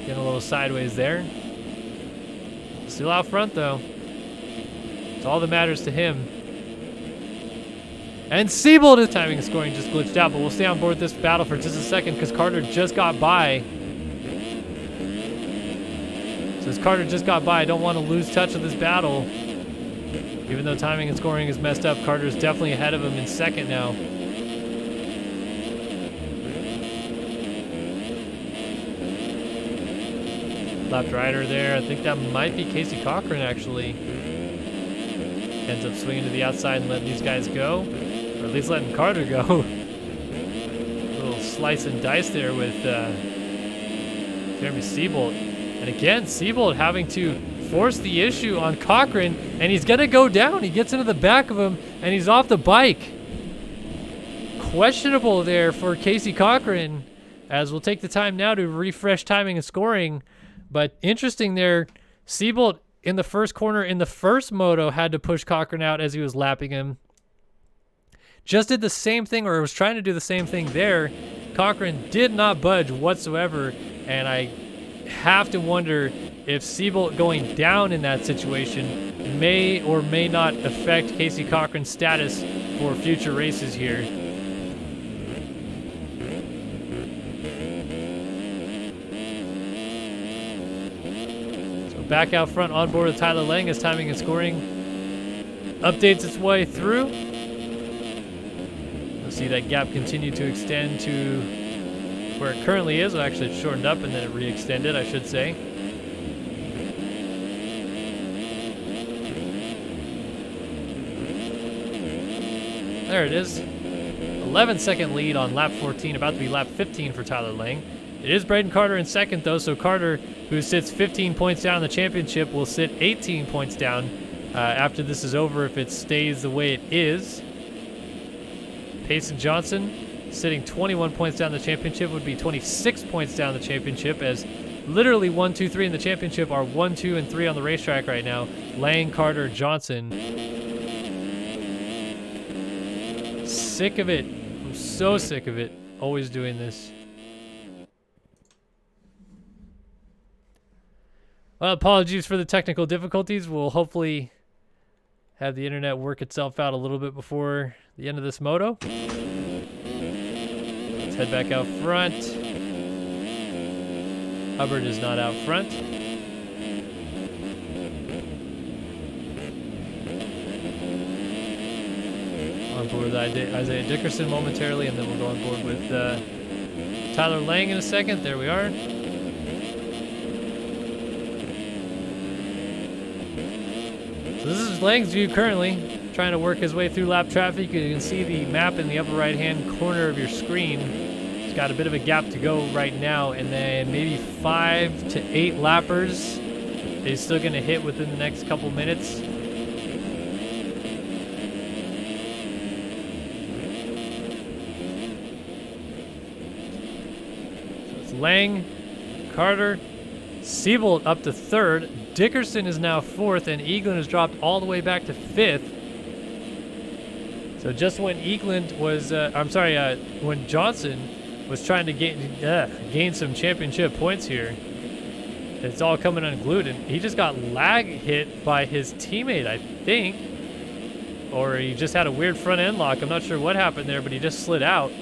Getting a little sideways there. Still out front, though. It's all that matters to him. And Seabolt, his timing and scoring just glitched out, but we'll stay on board this battle for just a second because Carter just got by. Since Carter just got by, I don't want to lose touch of this battle. Even though timing and scoring is messed up, Carter's definitely ahead of him in second now. Left rider there. I think that might be Casey Cochran, actually. Ends up swinging to the outside and letting these guys go. Or at least letting Carter go. A little slice and dice there with Jeremy Seabolt. And again, Seabolt having to force the issue on Cochran, and he's going to go down. He gets into the back of him, and he's off the bike. Questionable there for Casey Cochran, as we'll take the time now to refresh timing and scoring. But interesting there, Seabolt in the first corner in the first moto had to push Cochran out as he was lapping him. Just did the same thing, or was trying to do the same thing there. Cochran did not budge whatsoever, and I have to wonder if Seabolt going down in that situation may or may not affect Casey Cochran's status for future races here. So back out front on board with Tyler Lang as timing and scoring updates its way through. You'll see that gap continue to extend to where it currently is. Well, actually, it shortened up and then it re-extended, I should say. There it is. 11-second lead on lap 14, about to be lap 15 for Tyler Lang. It is Braden Carter in second, though, so Carter, who sits 15 points down in the championship, will sit 18 points down after this is over if it stays the way it is. Payson Johnson, sitting 21 points down the championship, would be 26 points down the championship, as literally 1, 2, 3 in the championship are 1, 2, and 3 on the racetrack right now. Lang, Carter, Johnson. Sick of it. I'm so sick of it. Always doing this. Well, apologies for the technical difficulties. We'll hopefully have the internet work itself out a little bit before the end of this moto. Let's head back out front. Hubbard is not out front. On board with Isaiah Dickerson momentarily, and then we'll go on board with Tyler Lang in a second. There we are. So this is Lang's view currently, trying to work his way through lap traffic. You can see the map in the upper right-hand corner of your screen. It's got a bit of a gap to go right now, and then maybe 5 to 8 lappers he's still going to hit within the next couple minutes. Lang, Carter, Siebold up to third. Dickerson is now fourth, and Eagland has dropped all the way back to fifth. So just when Eagland was, when Johnson was trying to gain some championship points here, it's all coming unglued, and he just got lag hit by his teammate, I think, or he just had a weird front end lock. I'm not sure what happened there, but he just slid out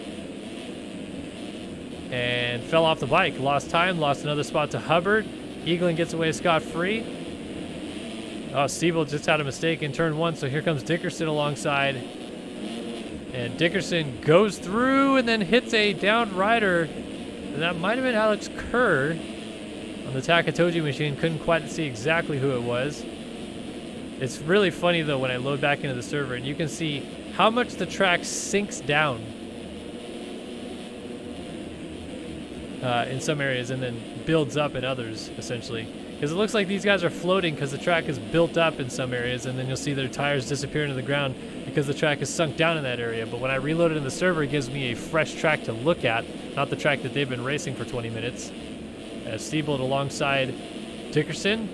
and fell off the bike. Lost time, lost another spot to Hubbard. Eagland gets away scot-free. Oh, Siebold just had a mistake in turn 1, so here comes Dickerson alongside. And Dickerson goes through and then hits a downed rider. And that might have been Alex Kerr on the Takatoji machine. Couldn't quite see exactly who it was. It's really funny, though, when I load back into the server, and you can see how much the track sinks down in some areas and then builds up in others, essentially. Because it looks like these guys are floating because the track is built up in some areas, and then you'll see their tires disappear into the ground because the track is sunk down in that area. But when I reload it in the server, it gives me a fresh track to look at, not the track that they've been racing for 20 minutes. As Siebold alongside Dickerson.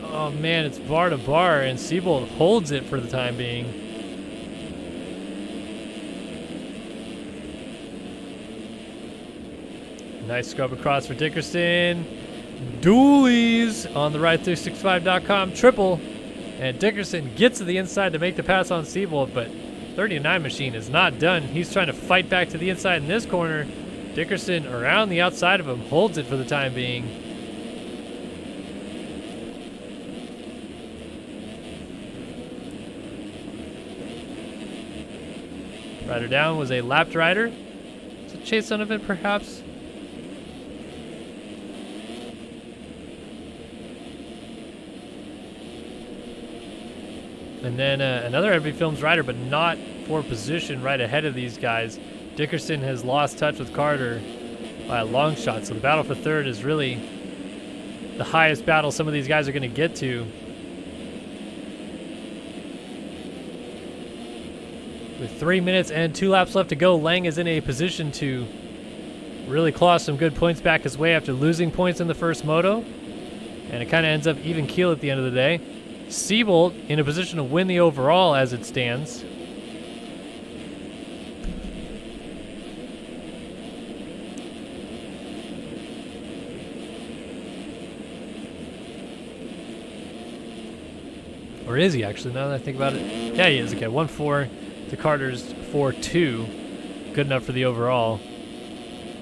Oh man, it's bar to bar, and Siebold holds it for the time being. Nice scrub across for Dickerson. Dualies on the Ride365.com triple. And Dickerson gets to the inside to make the pass on Siebold, but 39 machine is not done. He's trying to fight back to the inside in this corner. Dickerson around the outside of him, holds it for the time being. Rider down was a lapped rider. So Chase Donovan perhaps. And then another Envy Films rider, but not for position right ahead of these guys. Dickerson has lost touch with Carter by a long shot. So the battle for third is really the highest battle some of these guys are going to get to. With 3 minutes and 2 laps left to go, Lang is in a position to really claw some good points back his way after losing points in the first moto. And it kind of ends up even keel at the end of the day. Siebold in a position to win the overall as it stands. Or is he actually, now that I think about it? Yeah, he is. Okay, 1-4 to Carter's 4-2. Good enough for the overall.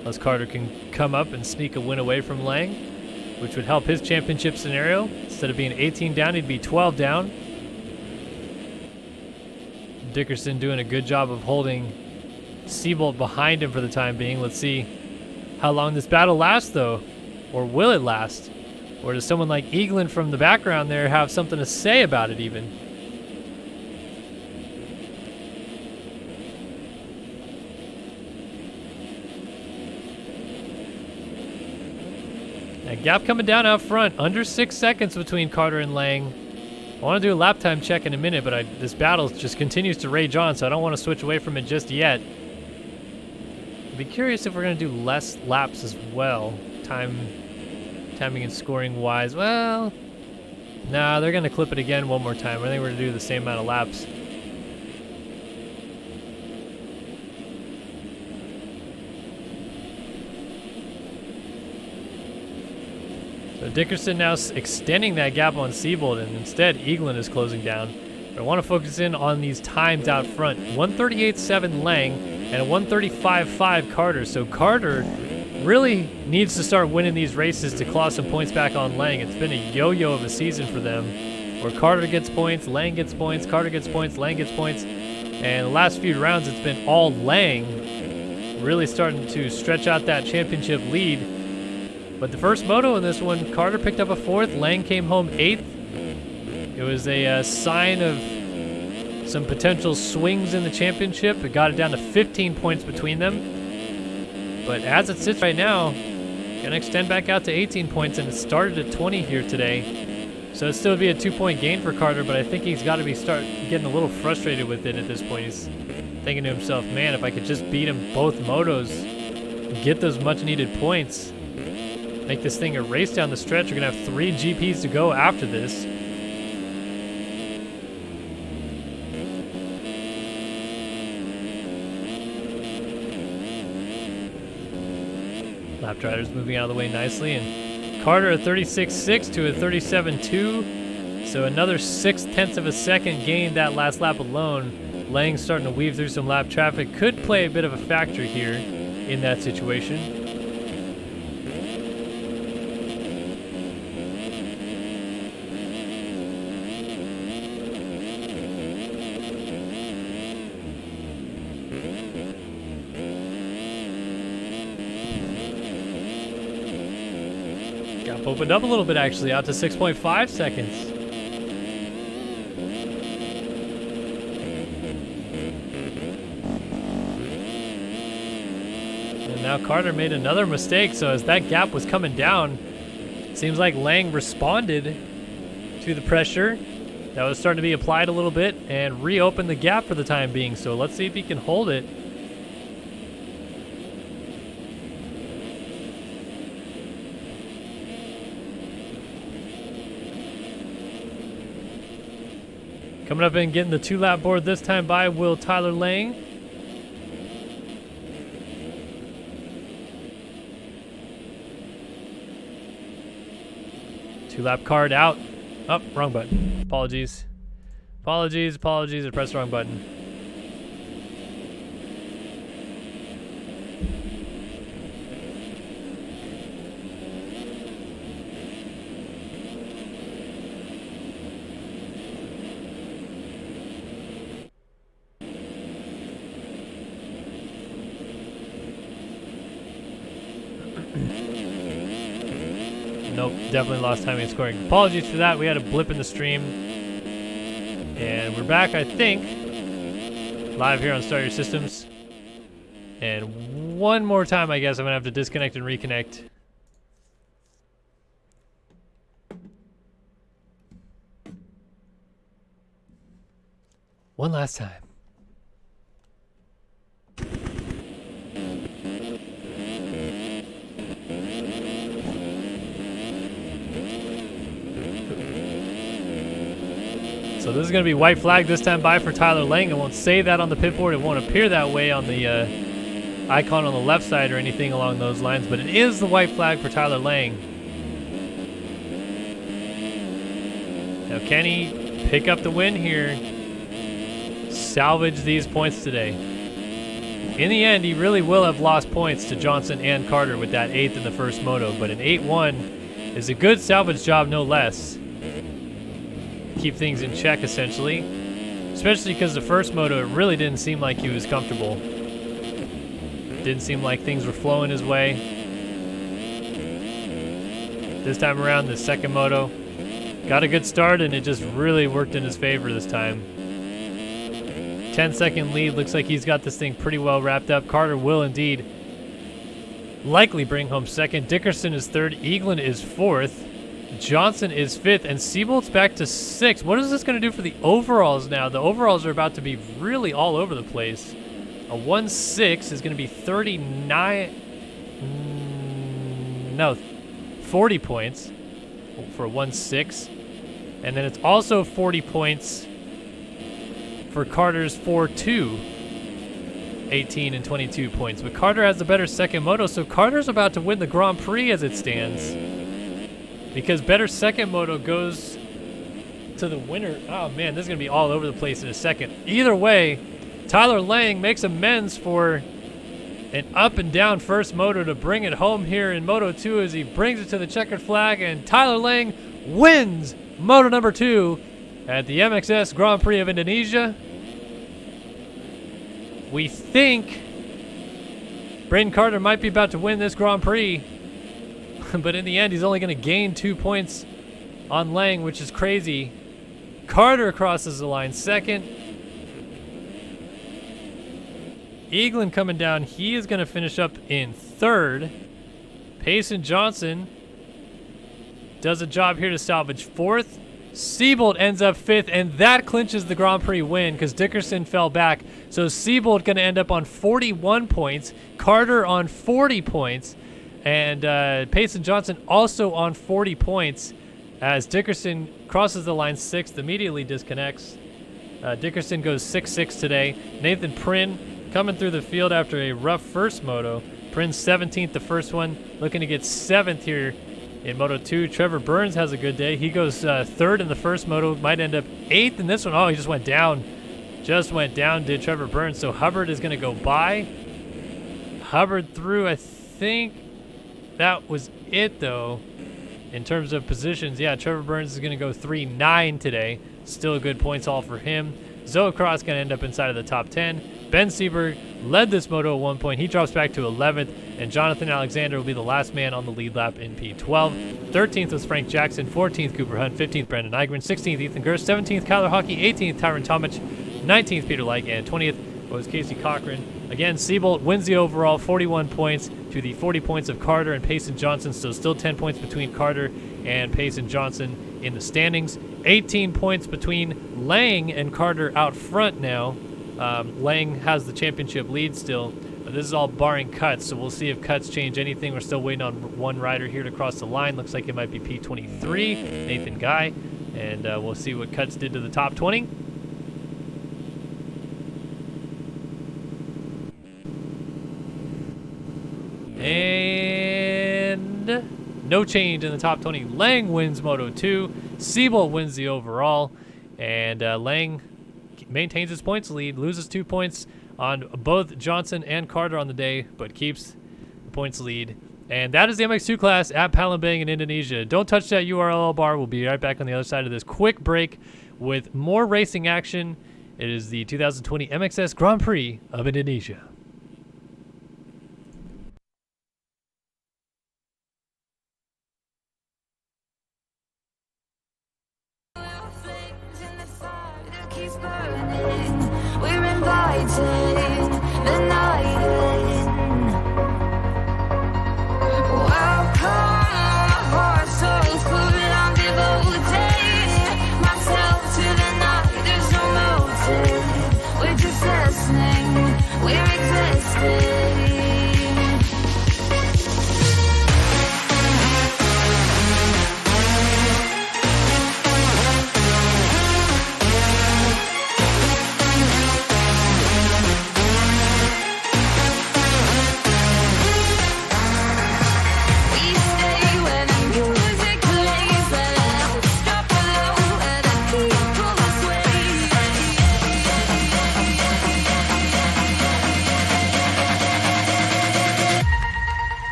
Unless Carter can come up and sneak a win away from Lang. which would help his championship scenario. Instead of being 18 down, he'd be 12 down. Dickerson doing a good job of holding Seabolt behind him for the time being. Let's see how long this battle lasts, though. Or will it last? Or does someone like Eaglin from the background there have something to say about it even? That gap coming down out front. Under 6 seconds between Carter and Lang. I want to do a lap time check in a minute, but this battle just continues to rage on, so I don't want to switch away from it just yet. I'd be curious if we're going to do less laps as well, timing and scoring wise. Well, nah, they're going to clip it again one more time. I think we're going to do the same amount of laps. So Dickerson now extending that gap on Seabolt, and instead Eaglin is closing down. But I want to focus in on these times out front. 138.7 Lang and a 135.5 Carter. So Carter really needs to start winning these races to claw some points back on Lang. It's been a yo-yo of a season for them, where Carter gets points, Lang gets points, Carter gets points, Lang gets points. And the last few rounds, it's been all Lang really starting to stretch out that championship lead. But the first moto in this one, Carter picked up a 4th, Lang came home 8th. It was a sign of some potential swings in the championship. It got it down to 15 points between them. But as it sits right now, gonna extend back out to 18 points, and it started at 20 here today. So it'd still be a 2-point gain for Carter, but I think he's got to be getting a little frustrated with it at this point. He's thinking to himself, man, if I could just beat him both motos, get those much needed points, make this thing a race down the stretch. We're going to have 3 GPs to go after this. Lap Riders moving out of the way nicely. And Carter a 36.6 to a 37.2. So another 0.6 of a second gain that last lap alone. Lang starting to weave through some lap traffic. Could play a bit of a factor here in that situation. Gap opened up a little bit actually, out to 6.5 seconds. And now Carter made another mistake, so as that gap was coming down, it seems like Lang responded to the pressure that was starting to be applied a little bit and reopened the gap for the time being. So let's see if he can hold it. Coming up and getting the 2-lap board this time by will Tyler Lang. Two-lap card out. Oh, wrong button. Apologies. Apologies. I pressed the wrong button. Nope, definitely lost timing and scoring. Apologies for that. We had a blip in the stream. And we're back, I think, live here on Start Your Systems. And one more time, I guess, I'm going to have to disconnect and reconnect. One last time. So this is going to be white flag this time by for Tyler Lang. It won't say that on the pit board. It won't appear that way on the icon on the left side or anything along those lines. But it is the white flag for Tyler Lang. Now can he pick up the win here? Salvage these points today. In the end, he really will have lost points to Johnson and Carter with that 8th in the first moto. But an 8-1 is a good salvage job, no less. Keep things in check, essentially. Especially because the first moto, it really didn't seem like he was comfortable. Didn't seem like things were flowing his way. This time around, the second moto, got a good start, and it just really worked in his favor this time. 10-second lead. Looks like he's got this thing pretty well wrapped up. Carter will indeed likely bring home second. Dickerson is third. Eaglin is fourth. Johnson is fifth. And Seabolt's back to sixth. What is this going to do for the overalls now? The overalls are about to be really all over the place. A 1-6 is going to be 40 points for a 1-6. And then it's also 40 points for Carter's 4-2, 18 and 22 points. But Carter has the better second moto, so Carter's about to win the Grand Prix as it stands. Because better second moto goes to the winner. Oh man, this is going to be all over the place in a second. Either way, Tyler Lang makes amends for an up and down first moto to bring it home here in Moto 2 as he brings it to the checkered flag, and Tyler Lang wins Moto number 2 at the MXS Grand Prix of Indonesia. We think Braden Carter might be about to win this Grand Prix, but in the end, he's only going to gain 2 points on Lang, which is crazy. Carter crosses the line second. Eaglin coming down. He is going to finish up in third. Payson Johnson does a job here to salvage fourth. Seabolt ends up fifth, and that clinches the Grand Prix win because Dickerson fell back. So Seabolt going to end up on 41 points, Carter on 40 points, and Payson Johnson also on 40 points as Dickerson crosses the line sixth, immediately disconnects. Dickerson goes 6-6 today. Nathan Prynn coming through the field after a rough first moto. Prynn 17th the first one, looking to get 7th here in Moto 2. Trevor Burns has a good day. He goes third in the first moto, might end up 8th in this one. Oh, he just went down. Just went down, did Trevor Burns. So Hubbard is going to go by. Hubbard through, I think that was it, though, in terms of positions. Yeah, Trevor Burns is going to go 3-9 today. Still a good points all for him. Zoe Cross going to end up inside of the top 10. Ben Seberg led this moto at one point. He drops back to 11th, and Jonathan Alexander will be the last man on the lead lap in P12. 13th was Frank Jackson, 14th Cooper Hunt, 15th Brandon Eigren, 16th Ethan Gurst, 17th Kyler Hockey, 18th Tyron Tomic, 19th Peter Lyke, and 20th was Casey Cochran. Again, Seabolt wins the overall, 41 points to the 40 points of Carter and Payson Johnson, so still 10 points between Carter and Payson Johnson in the standings. 18 points between Lang and Carter out front now. Lang has the championship lead still. This is all barring cuts, so we'll see if cuts change anything. We're still waiting on one rider here to cross the line. Looks like it might be P23, Nathan Guy, and we'll see what cuts did to the top 20. And no change in the top 20. Lang wins Moto 2. Seabolt wins the overall, and Lang maintains his points lead, loses 2 points on both Johnson and Carter on the day, but keeps the points lead. And that is the MX2 class at Palembang in Indonesia. Don't touch that URL bar. We'll be right back on the other side of this quick break with more racing action. It is the 2020 MXS Grand Prix of Indonesia. We're inviting the night in. Welcome, my heart so full, I'm devoting myself to the night. There's no motive, we're just listening. We're excited.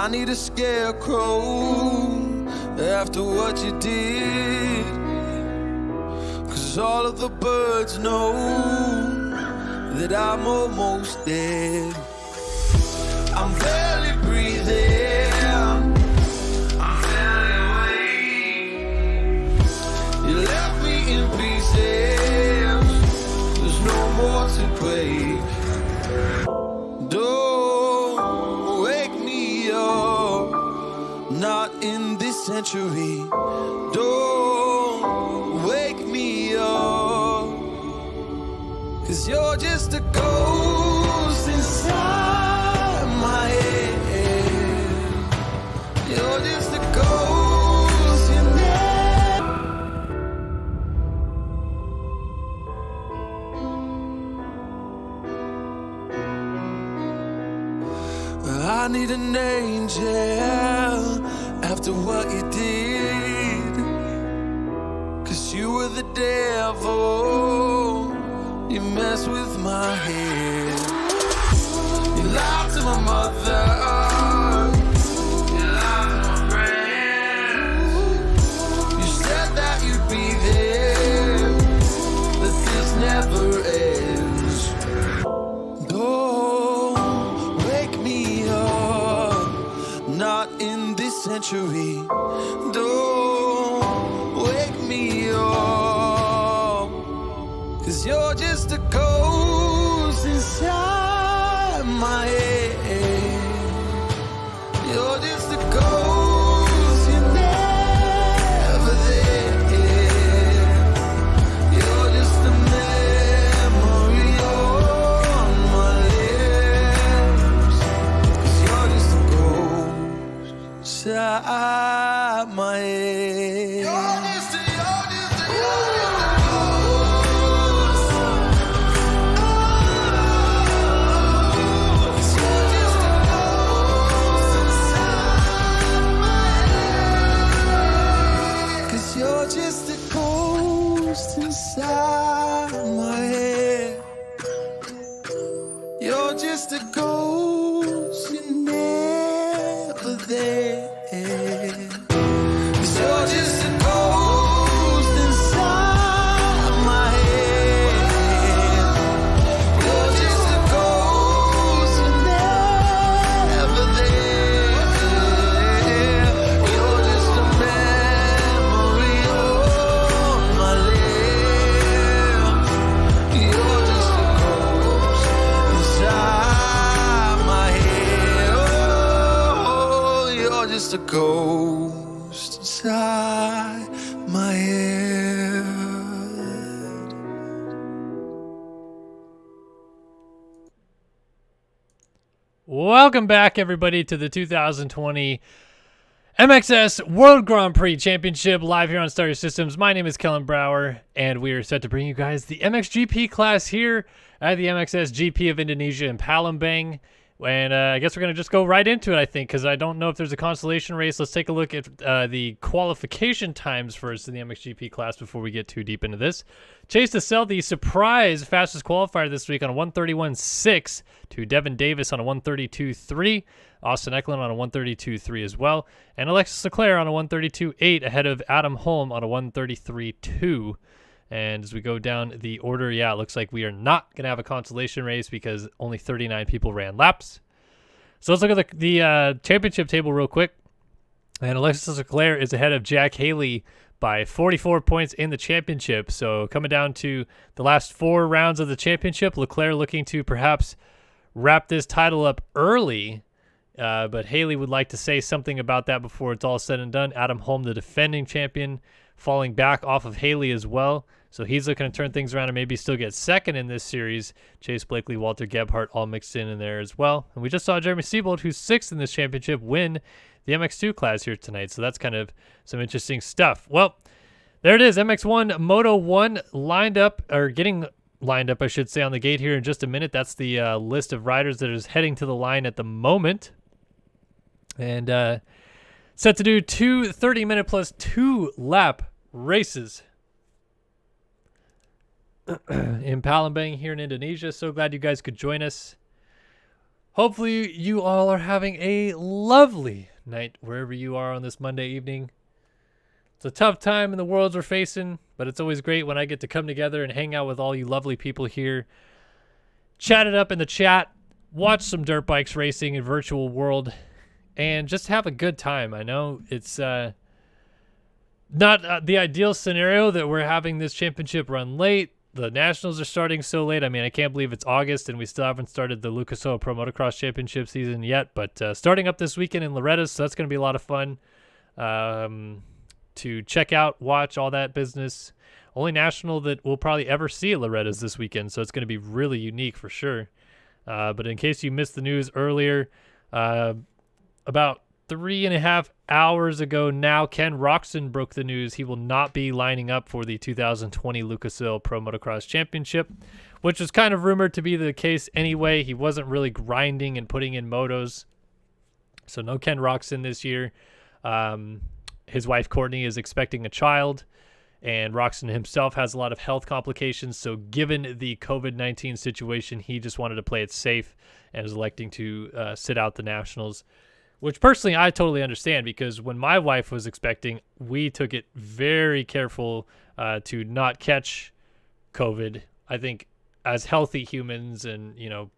I need a scarecrow after what you did. 'Cause all of the birds know that I'm almost dead. I'm barely breathing, I'm barely awake. You left me in pieces, there's no more to break. Don't wake me up, not in this century. Don't wake me up, 'cause you're just a ghost inside my head. You're just a ghost in there. I need an angel after what you did. 'Cause you were the devil, you mess with my head. You lied to my mother, you lied to my friends. You said that you'd be there, but this never ends. Don't wake me up, not in this century. Don't wake me up, 'cause you're just a ghost inside my head. You're just a ghost, you're never there. You're just a memory on my lips. 'Cause you're just a ghost inside my head. You're just a You're just a ghost inside my head. You're just a ghost, you're never there. 'Cause you're just a ghost inside my head. You're just a ghost, you're never there. You're just a memory on my lips. You're just a ghost inside my head. Oh, you're just a ghost inside my head. Welcome back, everybody, to the 2020 MXS World Grand Prix Championship live here on Starter Systems. My name is Kellen Brower, and we are set to bring you guys the MXGP class here at the MXSGP of Indonesia in Palembang. And I guess we're going to just go right into it, I think, because I don't know if there's a consolation race. Let's take a look at the qualification times first in the MXGP class before we get too deep into this. Chase to Sell, the surprise fastest qualifier this week on a 131.6 to Devin Davis on a 132.3. Austin Eklund on a 132.3 as well. And Alexis Leclerc on a 132.8 ahead of Adam Holm on a 133.2. And as we go down the order, yeah, it looks like we are not going to have a consolation race because only 39 people ran laps. So let's look at the championship table real quick. And Alexis Leclerc is ahead of Jack Haley by 44 points in the championship. So coming down to the last 4 rounds of the championship, Leclerc looking to perhaps wrap this title up early. But Haley would like to say something about that before it's all said and done. Adam Holm, the defending champion, falling back off of Haley as well. So he's looking to turn things around and maybe still get second in this series. Chase Blakely, Walter Gebhardt all mixed in there as well. And we just saw Jeremy Seabold, who's 6th in this championship, win the MX2 class here tonight. So that's kind of some interesting stuff. Well, there it is. MX1 Moto 1 lined up, or getting lined up, I should say, on the gate here in just a minute. That's the list of riders that is heading to the line at the moment. And set to do 2 30-minute plus 2 lap races in Palembang here in Indonesia. So glad you guys could join us. Hopefully you all are having a lovely night wherever you are on this Monday evening. It's a tough time in the world we're facing, but it's always great when I get to come together and hang out with all you lovely people here. Chat it up in the chat, watch some dirt bikes racing in virtual world, and just have a good time. I know it's not the ideal scenario that we're having this championship run late. The Nationals are starting so late. I mean, I can't believe it's August and we still haven't started the Lucas Oil Pro Motocross Championship season yet, but starting up this weekend in Loretta's, so that's going to be a lot of fun to check out, watch, all that business. Only national that we'll probably ever see at Loretta's this weekend, so it's going to be really unique for sure. But in case you missed the news earlier, about 3.5 hours ago now, Ken Roczen broke the news he will not be lining up for the 2020 Lucas Oil Pro Motocross Championship, which was kind of rumored to be the case anyway. He wasn't really grinding and putting in motos, so no Ken Roczen this year. His wife Courtney is expecting a child, and Roczen himself has a lot of health complications, so given the COVID-19 situation, he just wanted to play it safe and is electing to sit out the Nationals, which personally I totally understand, because when my wife was expecting, we took it very careful to not catch COVID. I think as healthy humans and, you know,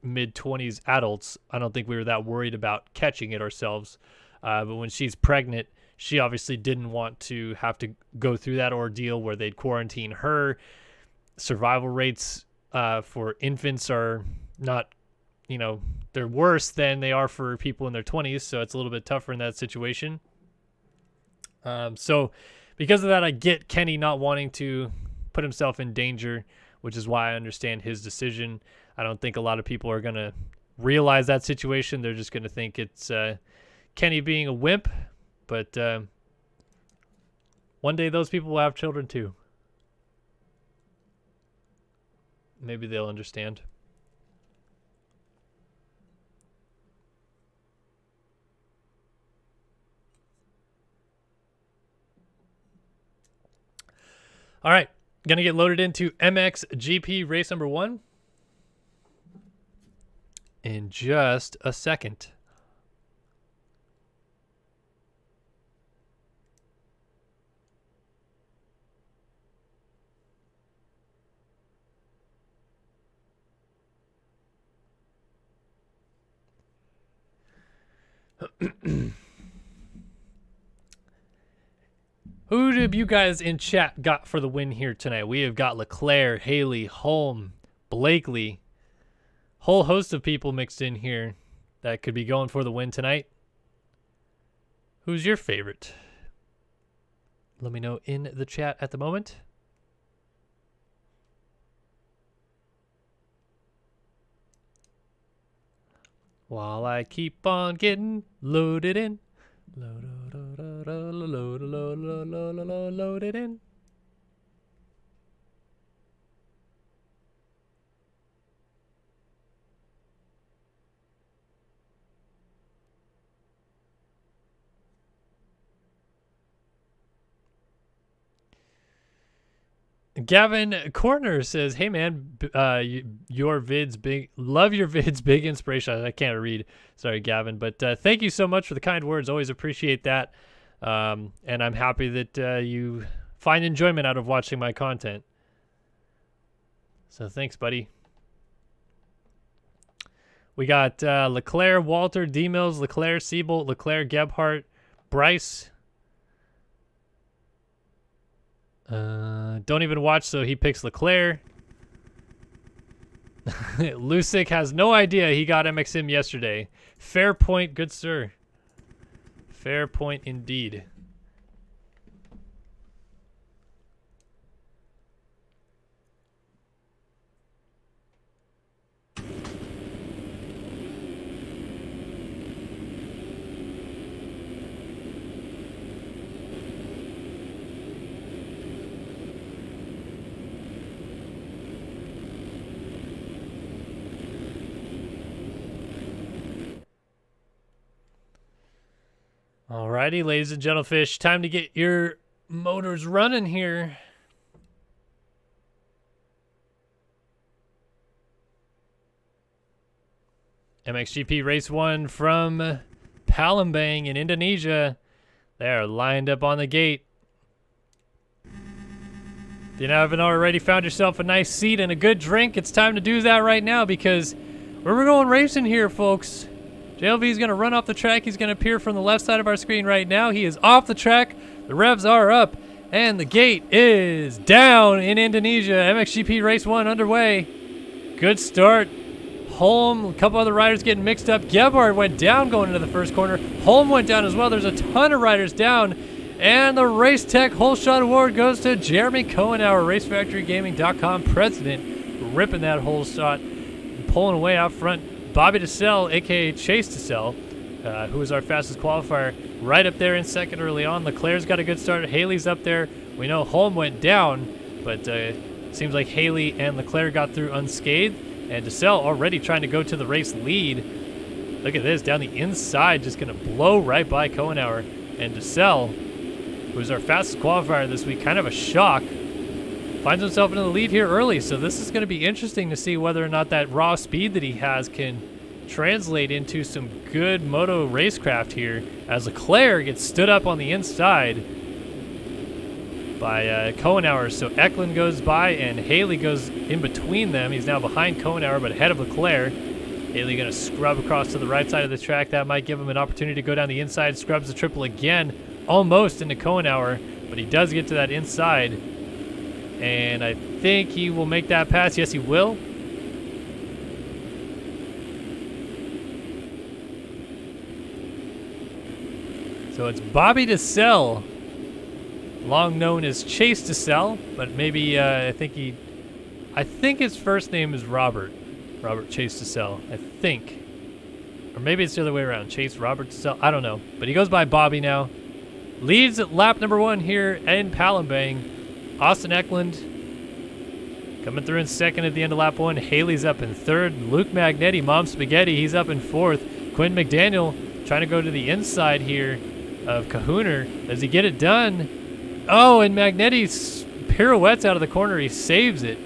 mid-20s adults, I don't think we were that worried about catching it ourselves. But when she's pregnant, she obviously didn't want to have to go through that ordeal where they'd quarantine her. Survival rates for infants are not, you know, they're worse than they are for people in their 20s, so it's a little bit tougher in that situation. So because of that, I get Kenny not wanting to put himself in danger, which is why I understand his decision. I don't think a lot of people are going to realize that situation. They're just going to think it's Kenny being a wimp, but one day those people will have children too. Maybe they'll understand. All right, going to get loaded into MXGP race number 1 in just a second. Who have you guys in chat got for the win here tonight? We have got Leclerc, Haley, Holm, Blakely. Whole host of people mixed in here that could be going for the win tonight. Who's your favorite? Let me know in the chat at the moment. While I keep on getting loaded in. Loaded in. Gavin Corner says, "Hey man, your vids big, love your vids, big inspiration." I can't read, sorry Gavin, but thank you so much for the kind words. Always appreciate that, and I'm happy that you find enjoyment out of watching my content. So thanks, buddy. We got Leclerc, Walter, D Mills, Leclerc, Siebold, Leclerc, Gebhardt, Bryce. Don't even watch, so he picks Leclerc. Lusick has no idea he got MXM yesterday. Fair point, good sir. Fair point indeed. Alrighty, ladies and gentlefish, time to get your motors running here. MXGP Race 1 from Palembang in Indonesia. They are lined up on the gate. If you haven't already found yourself a nice seat and a good drink, it's time to do that right now, because we're going racing here, folks. JLV is going to run off the track. He's going to appear from the left side of our screen right now. He is off the track. The revs are up, and the gate is down in Indonesia. MXGP Race 1 underway. Good start. Holm, a couple other riders getting mixed up. Gebhard went down going into the first corner. Holm went down as well. There's a ton of riders down. And the Race Tech Whole Shot Award goes to Jeremy Cohenauer, RaceFactoryGaming.com president, ripping that whole shot and pulling away out front. Bobby DeSell, a.k.a. Chase DeSell, who was our fastest qualifier, right up there in second early on. Leclerc's got a good start. Haley's up there. We know Holm went down, but seems like Haley and Leclerc got through unscathed. And DeSell already trying to go to the race lead. Look at this, down the inside, just going to blow right by Cohenauer. And DeSell, who's our fastest qualifier this week, kind of a shock, finds himself into the lead here early. So this is going to be interesting to see whether or not that raw speed that he has can translate into some good moto racecraft here, as Leclerc gets stood up on the inside by Cohenauer. So Eklund goes by and Haley goes in between them. He's now behind Cohenauer but ahead of Leclerc. Haley going to scrub across to the right side of the track. That might give him an opportunity to go down the inside. Scrubs the triple again, almost into Cohenauer, but he does get to that inside. And I think he will make that pass. Yes, he will. So it's Bobby DeSell, long known as Chase DeSell, but maybe I think his first name is Robert Chase DeSell, I think. Or maybe it's the other way around, Chase Robert DeSell, I don't know. But he goes by Bobby now. Leads at lap number 1 here in Palembang. Austin Eklund coming through in second at the end of lap 1. Haley's up in third. Luke Magnetti, Mom Spaghetti, he's up in fourth. Quinn McDaniel trying to go to the inside here of Kahooner. Does he get it done? Oh, and Magnetti pirouettes out of the corner. He saves it.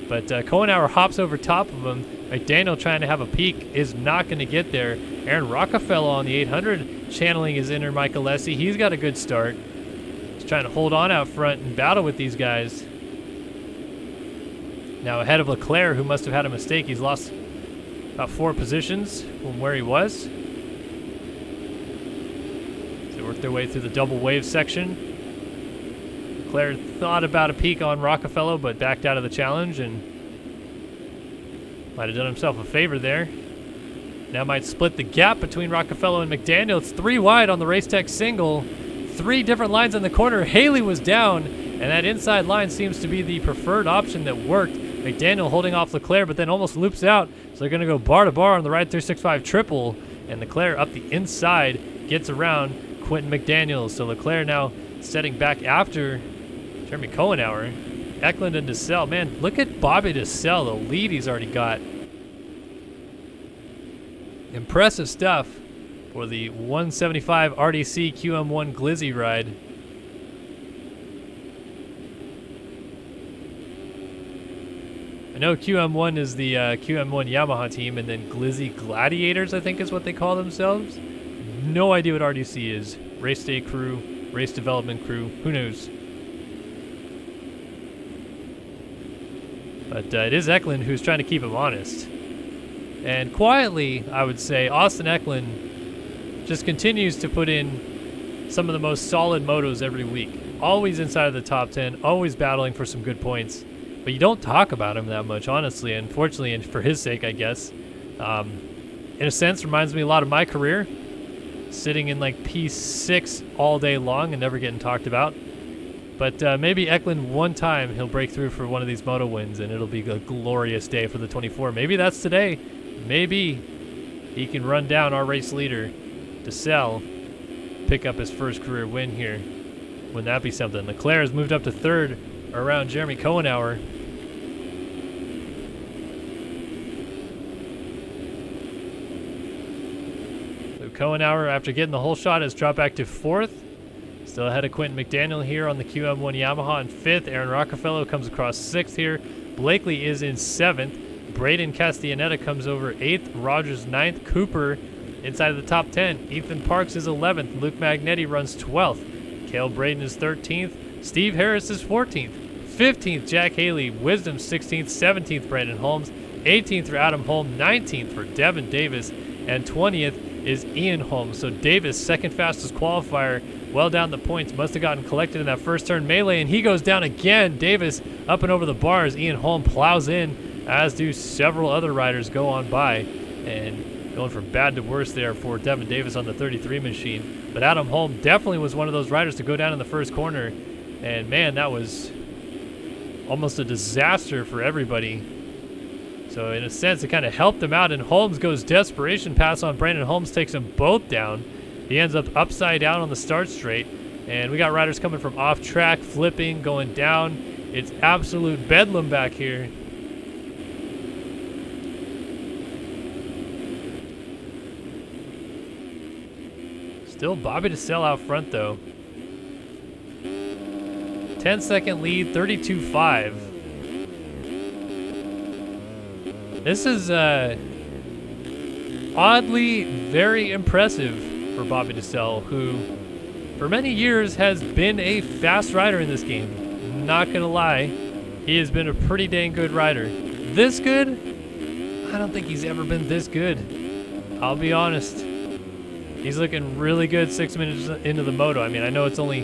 But Cohenauer hops over top of him. McDaniel trying to have a peek is not going to get there. Aaron Rockefeller on the 800 channeling his inner Michael Alessi. He's got a good start. He's trying to hold on out front and battle with these guys. Now ahead of Leclerc, who must have had a mistake. He's lost about 4 positions from where he was. So they work their way through the double wave section. Leclerc thought about a peek on Rockefeller, but backed out of the challenge and might have done himself a favor there. Now might split the gap between Rockefeller and McDaniel. It's 3 wide on the Race Tech single. 3 different lines in the corner. Haley was down, and that inside line seems to be the preferred option that worked. McDaniel holding off Leclerc, but then almost loops out. So they're going to go bar to bar on the right 365 triple, and Leclerc up the inside gets around Quentin McDaniel. So Leclerc now setting back after Jeremy Cohenauer. Eklund and DeSell. Man, look at Bobby DeSell, the lead he's already got. Impressive stuff for the 175 RDC QM1 Glizzy ride. I know QM1 is the QM1 Yamaha team, and then Glizzy Gladiators, I think is what they call themselves. No idea what RDC is. Race day crew, race development crew, who knows? But it is Eklund who's trying to keep him honest. And quietly, I would say, Austin Eklund just continues to put in some of the most solid motos every week. Always inside of the top 10, always battling for some good points. But you don't talk about him that much, honestly, unfortunately, and for his sake, I guess. In a sense, reminds me a lot of my career. Sitting in like P6 all day long and never getting talked about. But maybe Eklund one time he'll break through for one of these moto wins, and it'll be a glorious day for the 24. Maybe that's today. Maybe he can run down our race leader, DeSell, pick up his first career win here. Wouldn't that be something? Leclerc has moved up to third around Jeremy Cohenauer. So Cohenauer, after getting the whole shot, has dropped back to fourth. Still ahead of Quentin McDaniel here on the QM1 Yamaha in fifth. Aaron Rockefeller comes across sixth here. Blakely is in seventh. Braden Castellaneta comes over 8th, Rogers 9th, Cooper inside of the top 10. Ethan Parks is 11th, Luke Magnetti runs 12th, Cale Braden is 13th, Steve Harris is 14th, 15th, Jack Haley, Wisdom 16th, 17th, Brandon Holmes, 18th for Adam Holm, 19th for Devin Davis, and 20th is Ian Holmes. So Davis, second fastest qualifier, well down the points, must have gotten collected in that first turn melee, and he goes down again. Davis up and over the bars. Ian Holm plows in, as do several other riders go on by, and going from bad to worse there for Devin Davis on the 33 machine. But Adam Holm definitely was one of those riders to go down in the first corner, and man, that was almost a disaster for everybody. So in a sense, it kind of helped him out, and Holmes goes desperation pass on Brandon Holmes, takes them both down. He ends up upside down on the start straight, and we got riders coming from off track, flipping, going down. It's absolute bedlam back here. Still Bobby DeSell out front though. 10-second lead, 32.5. This is oddly very impressive for Bobby DeSell, who for many years has been a fast rider in this game. Not gonna lie, he has been a pretty dang good rider. This good? I don't think he's ever been this good. I'll be honest. He's looking really good 6 minutes into the moto. I mean, I know it's only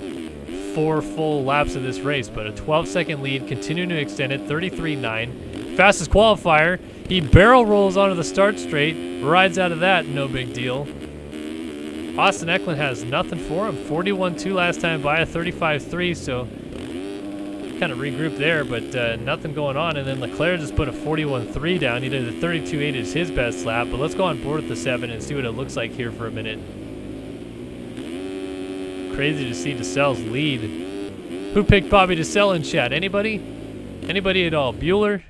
4 full laps of this race, but a 12-second lead, continuing to extend it, 33.9. Fastest qualifier. He barrel rolls onto the start straight, rides out of that, no big deal. Austin Eklund has nothing for him. 41.2 last time by, a 35.3, so kind of regrouped there, but nothing going on. And then Leclerc just put a 41.3 down. He did a 32.8 as his best lap, but let's go on board at the 7 and see what it looks like here for a minute. Crazy to see DeSell's lead. Who picked Bobby DeSell in chat? Anybody? Anybody at all? Bueller?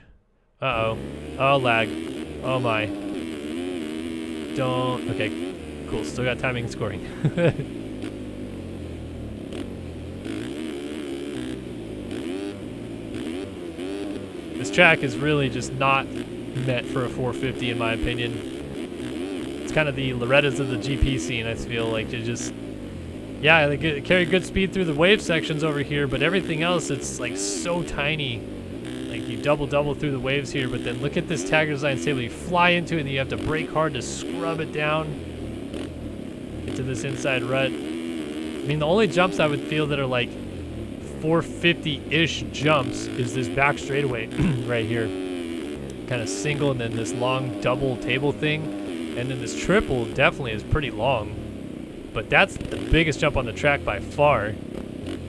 Uh-oh. Oh, lag. Oh, my. Don't. Okay. Cool, still got timing and scoring. This track is really just not meant for a 450 in my opinion. It's kind of the Loretta's of the GP scene, I feel like. It just, yeah, they carry good speed through the wave sections over here, but everything else, it's like so tiny. Like you double through the waves here, but then look at this tagger design table. You fly into it and you have to brake hard to scrub it down into this inside rut. I mean, the only jumps I would feel that are like 450-ish jumps is this back straightaway right here. Kind of single and then this long double table thing. And then this triple definitely is pretty long. But that's the biggest jump on the track by far.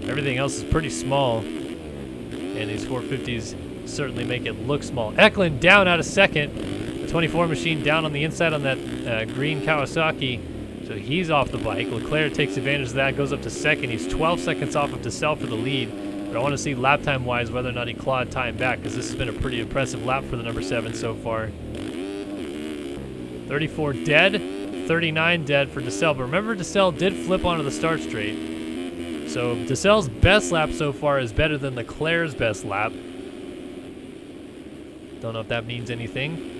Everything else is pretty small. And these 450s certainly make it look small. Eklund down out of second. The 24 machine down on the inside on that green Kawasaki. So he's off the bike. Leclerc takes advantage of that, goes up to second. He's 12 seconds off of DeSell for the lead. But I want to see lap time wise whether or not he clawed time back, because this has been a pretty impressive lap for the number 7 so far. 34 dead, 39 dead for DeSell. But remember, DeSell did flip onto the start straight. So DeSell's best lap so far is better than Leclerc's best lap. Don't know if that means anything.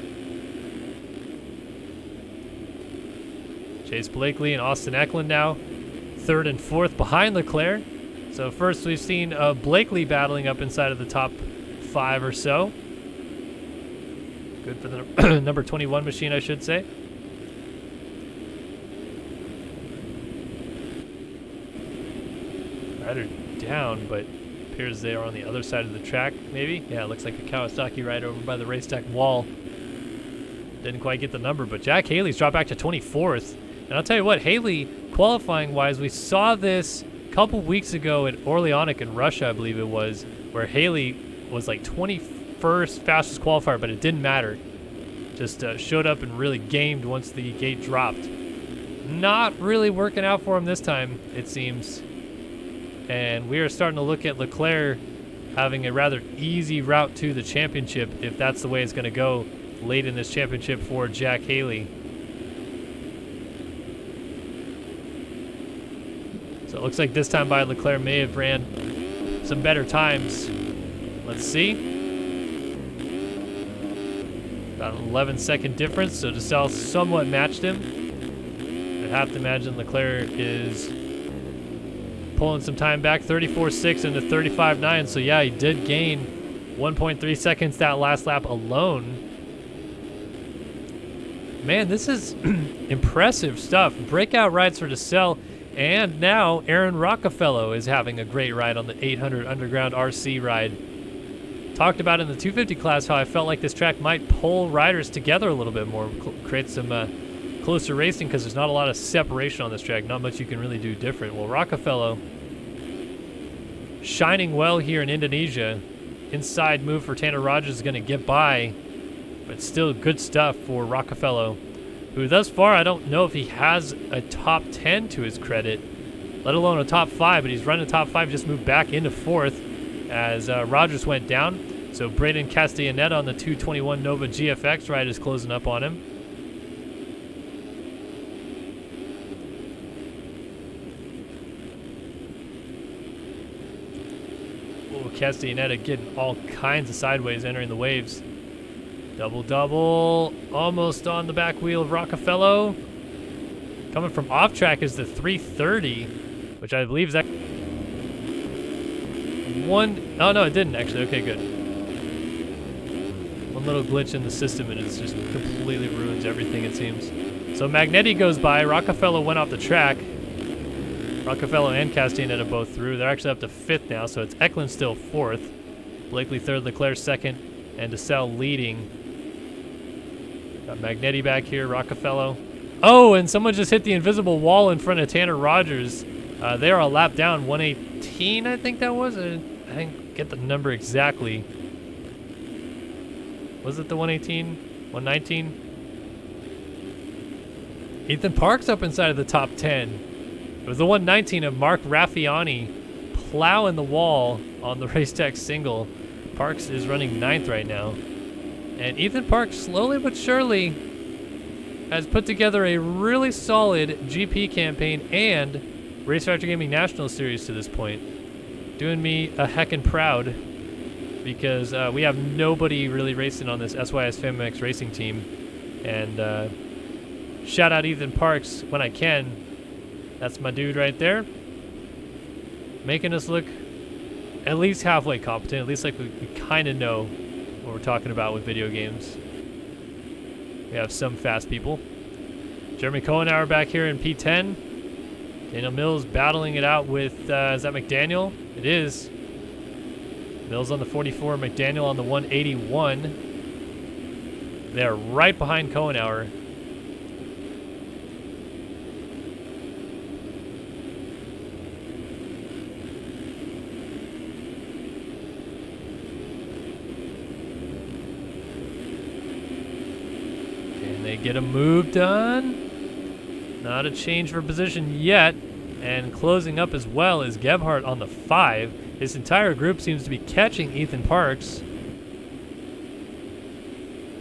Chase Blakely and Austin Eklund now 3rd and 4th behind Leclerc. So first we've seen Blakely battling up inside of the top 5 or so. Good for the number 21 machine, I should say. Rider down, but appears they are on the other side of the track, maybe. Yeah, it looks like a Kawasaki rider over by the racetrack wall. Didn't quite get the number, but Jack Haley's dropped back to 24th. And I'll tell you what, Haley, qualifying-wise, we saw this a couple weeks ago at Orleanic in Russia, I believe it was, where Haley was like 21st fastest qualifier, but it didn't matter. Just showed up and really gamed once the gate dropped. Not really working out for him this time, it seems. And we are starting to look at Leclerc having a rather easy route to the championship, if that's the way it's going to go late in this championship for Jack Haley. So it looks like this time by Leclerc may have ran some better times. Let's see. About an 11-second difference, so DeSalle somewhat matched him. I'd have to imagine Leclerc is pulling some time back, 34.6 into 35.9. So yeah, he did gain 1.3 seconds that last lap alone. Man, this is impressive stuff. Breakout rides for DeSalle, and now Aaron Rockefeller is having a great ride on the 800 Underground RC ride. Talked about in the 250 class how I felt like this track might pull riders together a little bit more, create some closer racing because there's not a lot of separation on this track, not much you can really do different. Well, Rockefeller shining well here in Indonesia. Inside move for Tanner Rogers is going to get by, but still good stuff for Rockefeller, who thus far I don't know if he has a top 10 to his credit, let alone a top 5, but he's running top 5, just moved back into 4th as Rogers went down. So Braden Castellaneta on the 221 Nova GFX ride is closing up on him. Castellaneta getting all kinds of sideways entering the waves. Double, almost on the back wheel of Rockefeller. Coming from off track is the 330, which I believe is that one. Oh no, it didn't actually. Okay, good. One little glitch in the system and it's just completely ruins everything, it seems. So Magnetti goes by. Rockefeller went off the track. Rockefeller and Castellaneta both through. They're actually up to 5th now, so it's Eklund still 4th. Blakely 3rd, Leclerc 2nd, and DeSalle leading. Got Magnetti back here, Rockefeller. Oh, and someone just hit the invisible wall in front of Tanner Rogers. They are a lap down, 118, I think that was. I didn't get the number exactly. Was it the 118? 119? Ethan Parks up inside of the top 10. It was the 119 of Mark Raffiani plowing the wall on the Race Tech single. Parks is running 9th right now. And Ethan Parks, slowly but surely, has put together a really solid GP campaign and Race Factor Gaming National Series to this point. Doing me a heckin' proud because we have nobody really racing on this SYS FamMX racing team. And shout out Ethan Parks when I can. That's my dude right there. Making us look at least halfway competent, at least like we kind of know what we're talking about with video games. We have some fast people. Jeremy Cohenauer back here in P10. Daniel Mills battling it out with, is that McDaniel? It is. Mills on the 44, McDaniel on the 181. They're right behind Cohenauer. Get a move done. Not a change for position yet. And closing up as well is Gebhardt on the 5. This entire group seems to be catching Ethan Parks.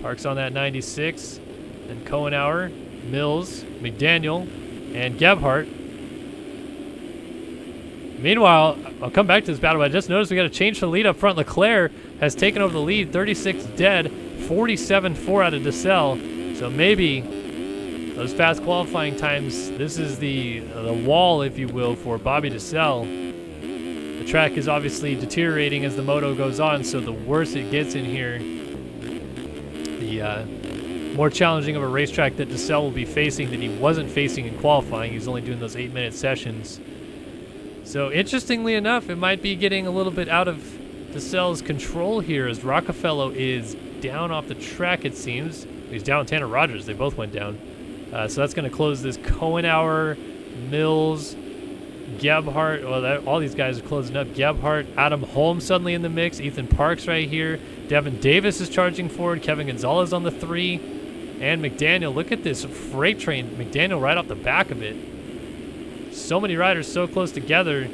Parks on that 96. And Cohenauer, Mills, McDaniel, and Gebhardt. Meanwhile, I'll come back to this battle, but I just noticed we got a change to the lead up front. Leclerc has taken over the lead, 36 dead, 47-4 out of DeSalle. So maybe those fast qualifying times, this is the wall, if you will, for Bobby DeSalle. The track is obviously deteriorating as the moto goes on, so the worse it gets in here, the more challenging of a racetrack that DeSalle will be facing that he wasn't facing in qualifying. He's only doing those 8-minute sessions. So interestingly enough, it might be getting a little bit out of DeSalle's control here as Rockefeller is down off the track, it seems. He's down Tanner Rogers. They both went down. So that's going to close this. Cohenauer, Mills, Gebhardt. Well, all these guys are closing up. Gebhardt, Adam Holmes suddenly in the mix. Ethan Parks right here. Devin Davis is charging forward. Kevin Gonzalez on the 3. And McDaniel. Look at this freight train. McDaniel right off the back of it. So many riders so close together.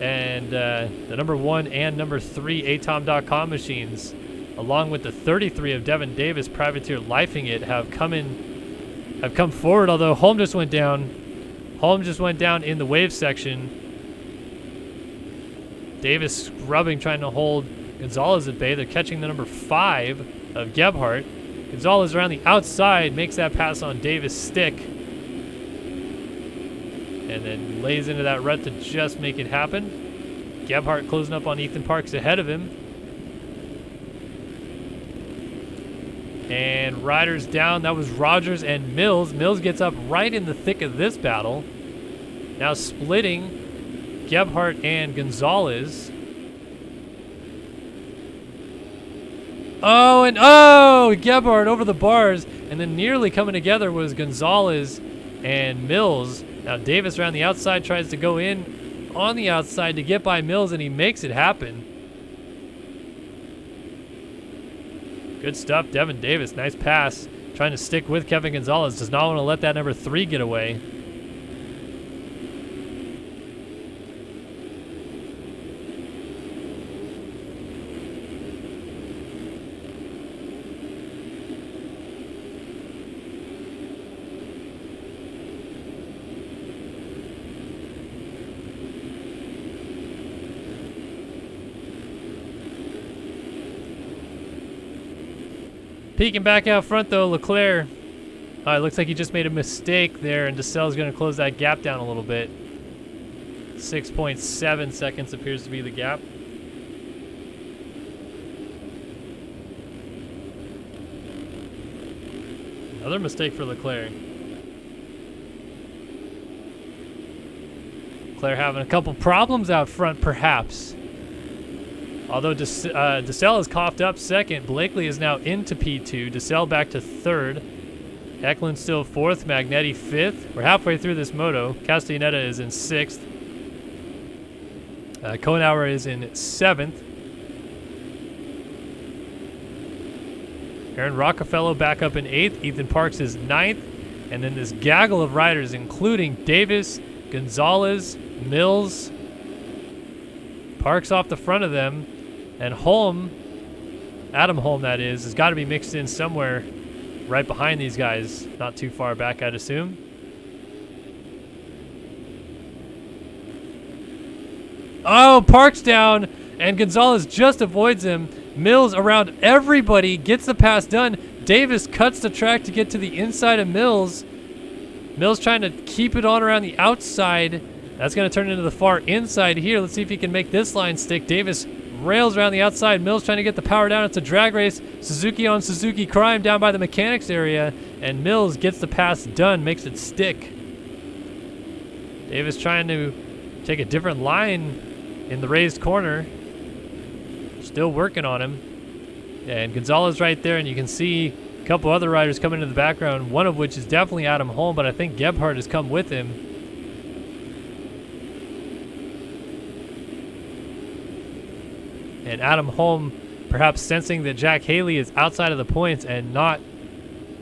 And the number 1 and number 3 atom.com machines, along with the 33 of Devin Davis, Privateer Lifing It, have come forward, although Holm just went down. Holm just went down in the wave section. Davis scrubbing, trying to hold Gonzalez at bay. They're catching the number 5 of Gebhardt. Gonzalez around the outside, makes that pass on Davis' stick. And then lays into that rut to just make it happen. Gebhardt closing up on Ethan Parks ahead of him. And riders down. That was Rogers and Mills. Mills gets up right in the thick of this battle. Now splitting Gebhardt and Gonzalez. Oh, Gebhardt over the bars. And then nearly coming together was Gonzalez and Mills. Now Davis around the outside tries to go in on the outside to get by Mills, and he makes it happen. Good stuff, Devin Davis. Nice pass. Trying to stick with Kevin Gonzalez. Does not want to let that number 3 get away. Peeking back out front, though, Leclerc. It looks like he just made a mistake there, and DeSelle's going to close that gap down a little bit. 6.7 seconds appears to be the gap. Another mistake for Leclerc. Leclerc having a couple problems out front, perhaps. Although DeSelle has coughed up second, Blakely is now into P2. DeSelle back to third. Eklund still fourth. Magnetti fifth. We're halfway through this moto. Castellaneta is in sixth. Kohnauer is in seventh. Aaron Rockefeller back up in eighth. Ethan Parks is ninth. And then this gaggle of riders, including Davis, Gonzalez, Mills, Parks off the front of them. And Holm, Adam Holm that is, has got to be mixed in somewhere right behind these guys. Not too far back, I'd assume. Oh, Parks down, and Gonzalez just avoids him. Mills around everybody, gets the pass done. Davis cuts the track to get to the inside of Mills. Mills trying to keep it on around the outside. That's going to turn into the far inside here. Let's see if he can make this line stick. Davis rails around the outside. Mills trying to get the power down. It's a drag race. Suzuki on Suzuki crime down by the mechanics area. And Mills gets the pass done, makes it stick. Davis trying to take a different line in the raised corner. Still working on him. And Gonzalez right there, and you can see a couple other riders coming into the background, one of which is definitely Adam Holm, but I think Gebhardt has come with him. And Adam Holm perhaps sensing that Jack Haley is outside of the points and not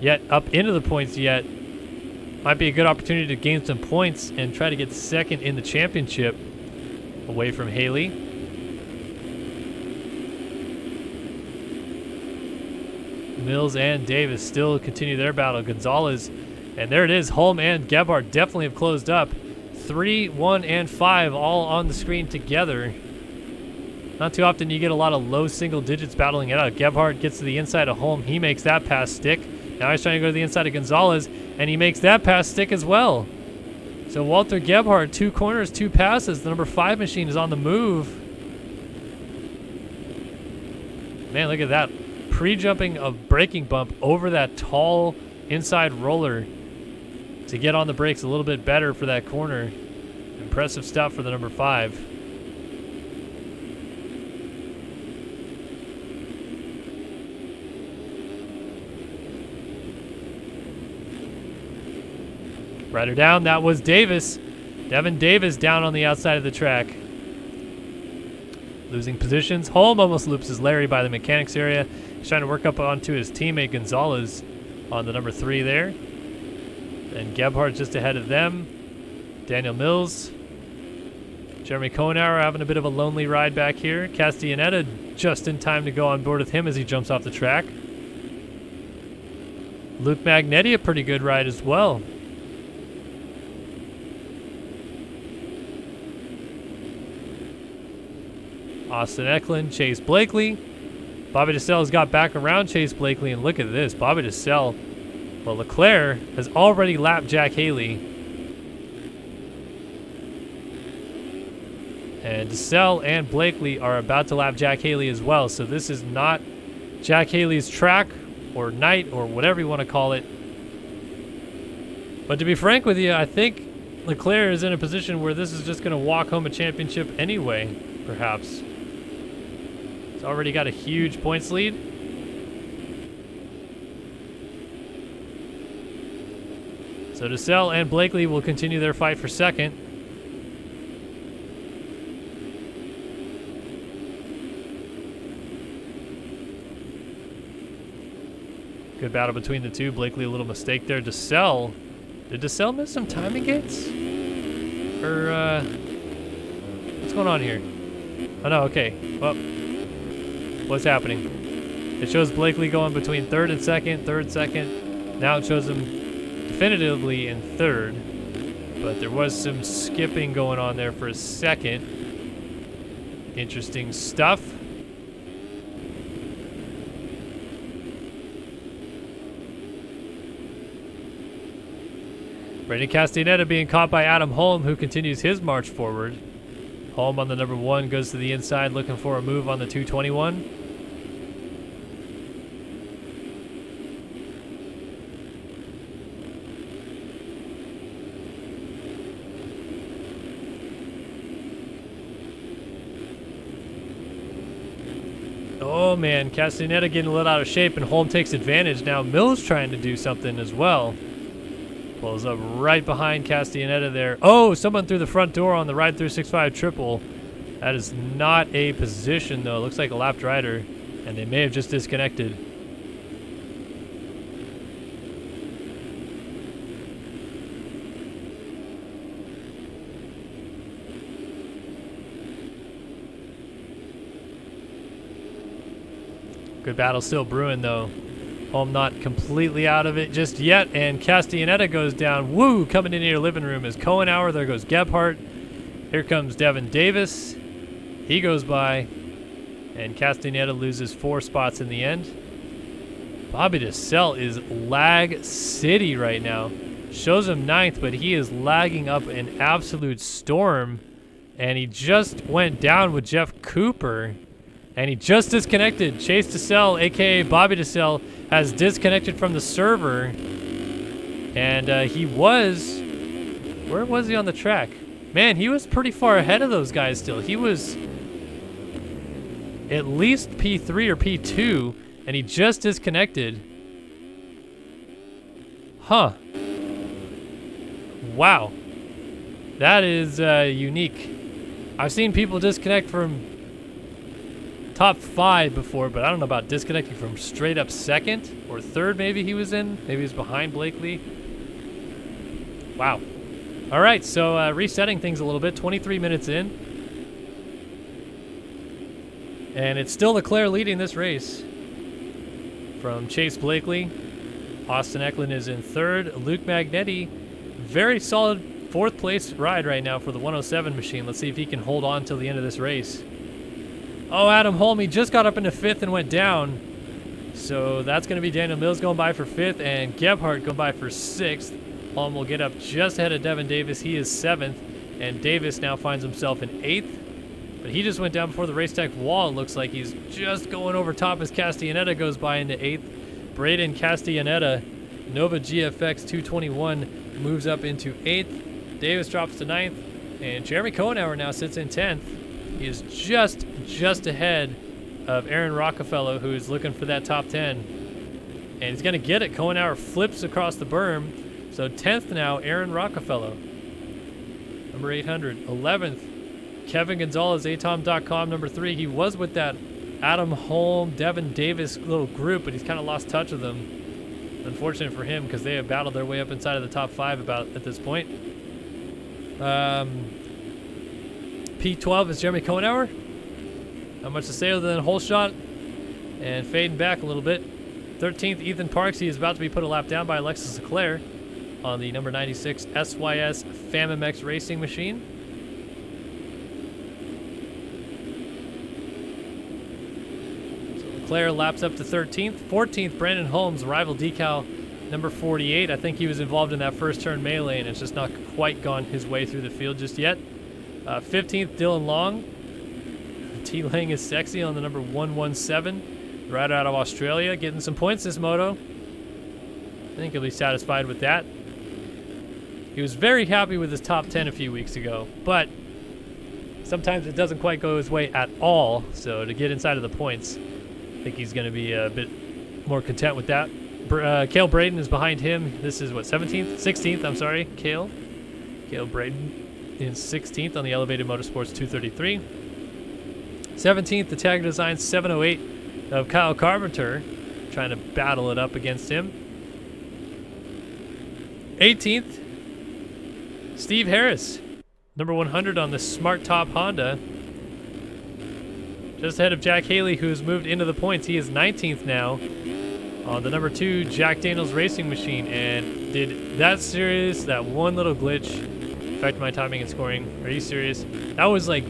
yet up into the points yet. Might be a good opportunity to gain some points and try to get second in the championship away from Haley. Mills and Davis still continue their battle. Gonzalez, and there it is. Holm and Gebhardt definitely have closed up. 3, 1, and 5 all on the screen together. Not too often you get a lot of low single digits battling it out. Gebhardt gets to the inside of Holm. He makes that pass stick. Now he's trying to go to the inside of Gonzalez, and he makes that pass stick as well. So Walter Gebhardt, 2 corners, 2 passes. The number 5 machine is on the move. Man, look at that. Pre-jumping a braking bump over that tall inside roller to get on the brakes a little bit better for that corner. Impressive stuff for the number 5. Rider down, that was Davis. Devin Davis down on the outside of the track. Losing positions. Holm almost loops his Larry by the mechanics area. He's trying to work up onto his teammate Gonzalez on the number 3 there. And Gebhardt just ahead of them. Daniel Mills. Jeremy Kohnauer having a bit of a lonely ride back here. Castellaneta just in time to go on board with him as he jumps off the track. Luke Magnetti, a pretty good ride as well. Austin Eklund, Chase Blakely. Bobby DeSelle's got back around Chase Blakely, and look at this. Bobby DeSelle, well, Leclerc has already lapped Jack Haley. And DeSelle and Blakely are about to lap Jack Haley as well. So this is not Jack Haley's track or night or whatever you want to call it. But to be frank with you, I think Leclerc is in a position where this is just going to walk home a championship anyway, perhaps. He's already got a huge points lead. So DeSelle and Blakely will continue their fight for second. Good battle between the two. Blakely a little mistake there. DeSelle. Did DeSelle miss some timing gates? Or, what's going on here? Oh, no, okay. Well, what's happening? It shows Blakely going between third, second. Now it shows him definitively in third. But there was some skipping going on there for a second. Interesting stuff. Brandon Castellaneta being caught by Adam Holm, who continues his march forward. Holm on the number 1 goes to the inside looking for a move on the 221. Oh man, Castellaneta getting a little out of shape, and Holm takes advantage. Now Mills trying to do something as well. Pulls up right behind Castellaneta there. Oh, someone through the front door on the Ride 365 triple. That is not a position, though. It looks like a lapped rider, and they may have just disconnected. Good battle still brewing, though. Holm not completely out of it just yet, and Castellaneta goes down. Woo! Coming into your living room is Cohenauer. There goes Gebhardt. Here comes Devin Davis. He goes by, and Castellaneta loses 4 spots in the end. Bobby DeSelle is lag city right now. Shows him 9th, but he is lagging up an absolute storm, and he just went down with Jeff Cooper. And he just disconnected. Chase DeSelle, a.k.a. Bobby DeSelle, has disconnected from the server. And he was... Where was he on the track? Man, he was pretty far ahead of those guys still. He was at least P3 or P2, and he just disconnected. Huh. Wow. That is unique. I've seen people disconnect from top 5 before, but I don't know about disconnecting from straight up second or third. Maybe he was in. Maybe he was behind Blakely. Wow. All right, so resetting things a little bit. 23 minutes in, and it's still Leclerc leading this race from Chase Blakely. Austin Eklund is in third. Luke Magnetti, very solid 4th place ride right now for the 107 machine. Let's see if he can hold on till the end of this race. Oh, Adam Holm, he just got up into 5th and went down. So that's going to be Daniel Mills going by for 5th and Gebhardt going by for 6th. Holm will get up just ahead of Devin Davis. He is 7th, and Davis now finds himself in 8th. But he just went down before the race tech wall. It looks like he's just going over top as Castellaneta goes by into 8th. Braden Castellaneta, Nova GFX 221, moves up into 8th. Davis drops to 9th, and Jeremy Cohenauer now sits in 10th. He is just ahead of Aaron Rockefeller, who is looking for that top 10. And he's going to get it. Cohenauer flips across the berm. So 10th now, Aaron Rockefeller. Number 800. 11th, Kevin Gonzalez, atom.com, number 3. He was with that Adam Holm, Devin Davis little group, but he's kind of lost touch with them. Unfortunate for him, because they have battled their way up inside of the top 5 about at this point. P12 is Jeremy Cohenauer. Not much to say other than a hole shot and fading back a little bit. 13th, Ethan Parks. He is about to be put a lap down by Alexis Leclerc on the number 96 SYS FAMMX racing machine. So Leclerc laps up to 13th. 14th, Brandon Holmes, rival decal number 48. I think he was involved in that first turn melee, and it's just not quite gone his way through the field just yet. 15th, Dylan Long. T-Lang is sexy on the number 117. Right out of Australia, getting some points this moto. I think he'll be satisfied with that. He was very happy with his top 10 a few weeks ago, but sometimes it doesn't quite go his way at all. So to get inside of the points, I think he's going to be a bit more content with that. Cale Braden is behind him. This is what, 17th? 16th, I'm sorry, Cale. Cale Braden is 16th on the Elevated Motorsports 233. 17th, the Tag Design 708 of Kyle Carpenter, trying to battle it up against him. 18th, Steve Harris, number 100 on the Smart Top Honda. Just ahead of Jack Haley, who's moved into the points. He is 19th now on the number 2 Jack Daniels Racing Machine, and did that serious, that one little glitch affect my timing and scoring? Are you serious? That was like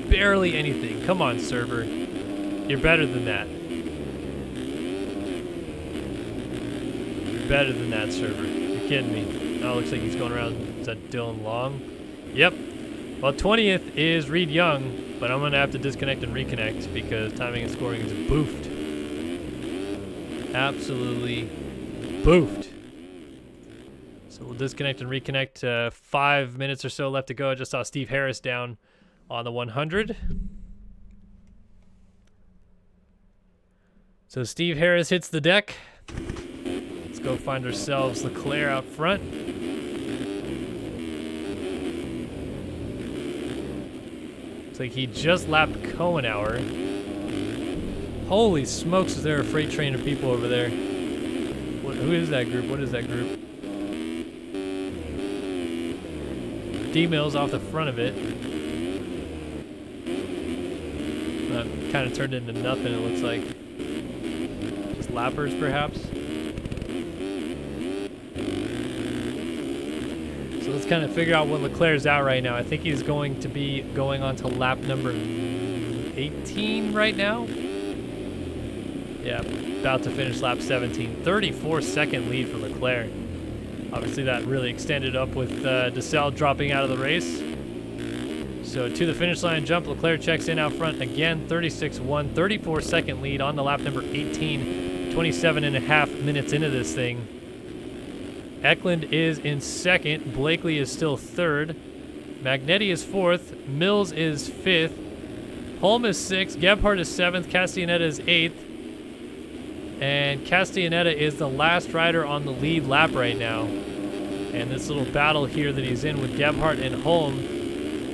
barely anything. Come on, server. You're better than that. You're better than that, server. You're kidding me. Oh, looks like he's going around. Is that Dylan Long? Yep. Well, 20th is Reed Young, but I'm going to have to disconnect and reconnect because timing and scoring is boofed. Absolutely boofed. So we'll disconnect and reconnect. 5 minutes or so left to go. I just saw Steve Harris down on the 100. So Steve Harris hits the deck. Let's go find ourselves Leclerc out front. Looks like he just lapped Cohenauer. Holy smokes, is there a freight train of people over there? Who is that group? What is that group? D-Mills off the front of it. Kind of turned into nothing, it looks like. Just lappers, perhaps. So let's kind of figure out what Leclerc's out right now. I think he's going to be going on to lap number 18 right now. Yeah, about to finish lap 17. 34-second lead for Leclerc. Obviously that really extended up with DeSalle dropping out of the race. So to the finish line jump, Leclerc checks in out front again, 36-1, 34-second lead on the lap number 18, 27.5 minutes into this thing. Eklund is in second, Blakely is still third, Magnetti is fourth, Mills is fifth, Holm is sixth, Gebhardt is seventh, Castellaneta is eighth, and Castellaneta is the last rider on the lead lap right now. And this little battle here that he's in with Gebhardt and Holm,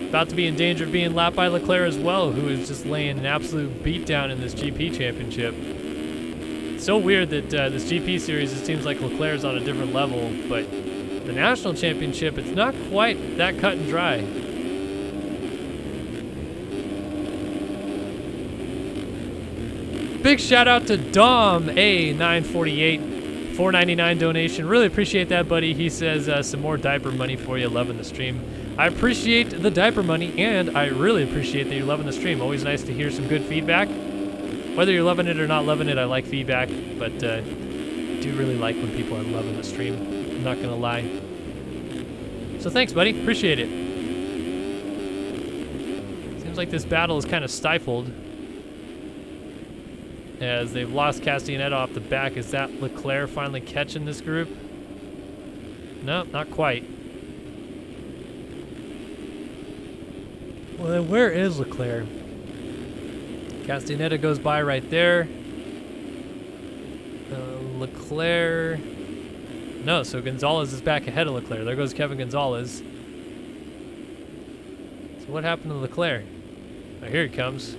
about to be in danger of being lapped by Leclerc as well, who is just laying an absolute beatdown in this GP championship. It's so weird that this GP series, it seems like Leclerc's on a different level, but the national championship, it's not quite that cut and dry. Big shout out to Dom A948, $4.99 donation. Really appreciate that, buddy. He says some more diaper money for you. Loving the stream. I appreciate the diaper money, and I really appreciate that you're loving the stream. Always nice to hear some good feedback. Whether you're loving it or not loving it, I like feedback, but I do really like when people are loving the stream. I'm not going to lie. So thanks, buddy. Appreciate it. Seems like this battle is kind of stifled as they've lost Castellaneta off the back. Is that Leclerc finally catching this group? No, not quite. Well, then where is Leclerc? Castellaneta goes by right there. Leclerc. No, so Gonzalez is back ahead of Leclerc. There goes Kevin Gonzalez. So what happened to Leclerc? Oh, here he comes.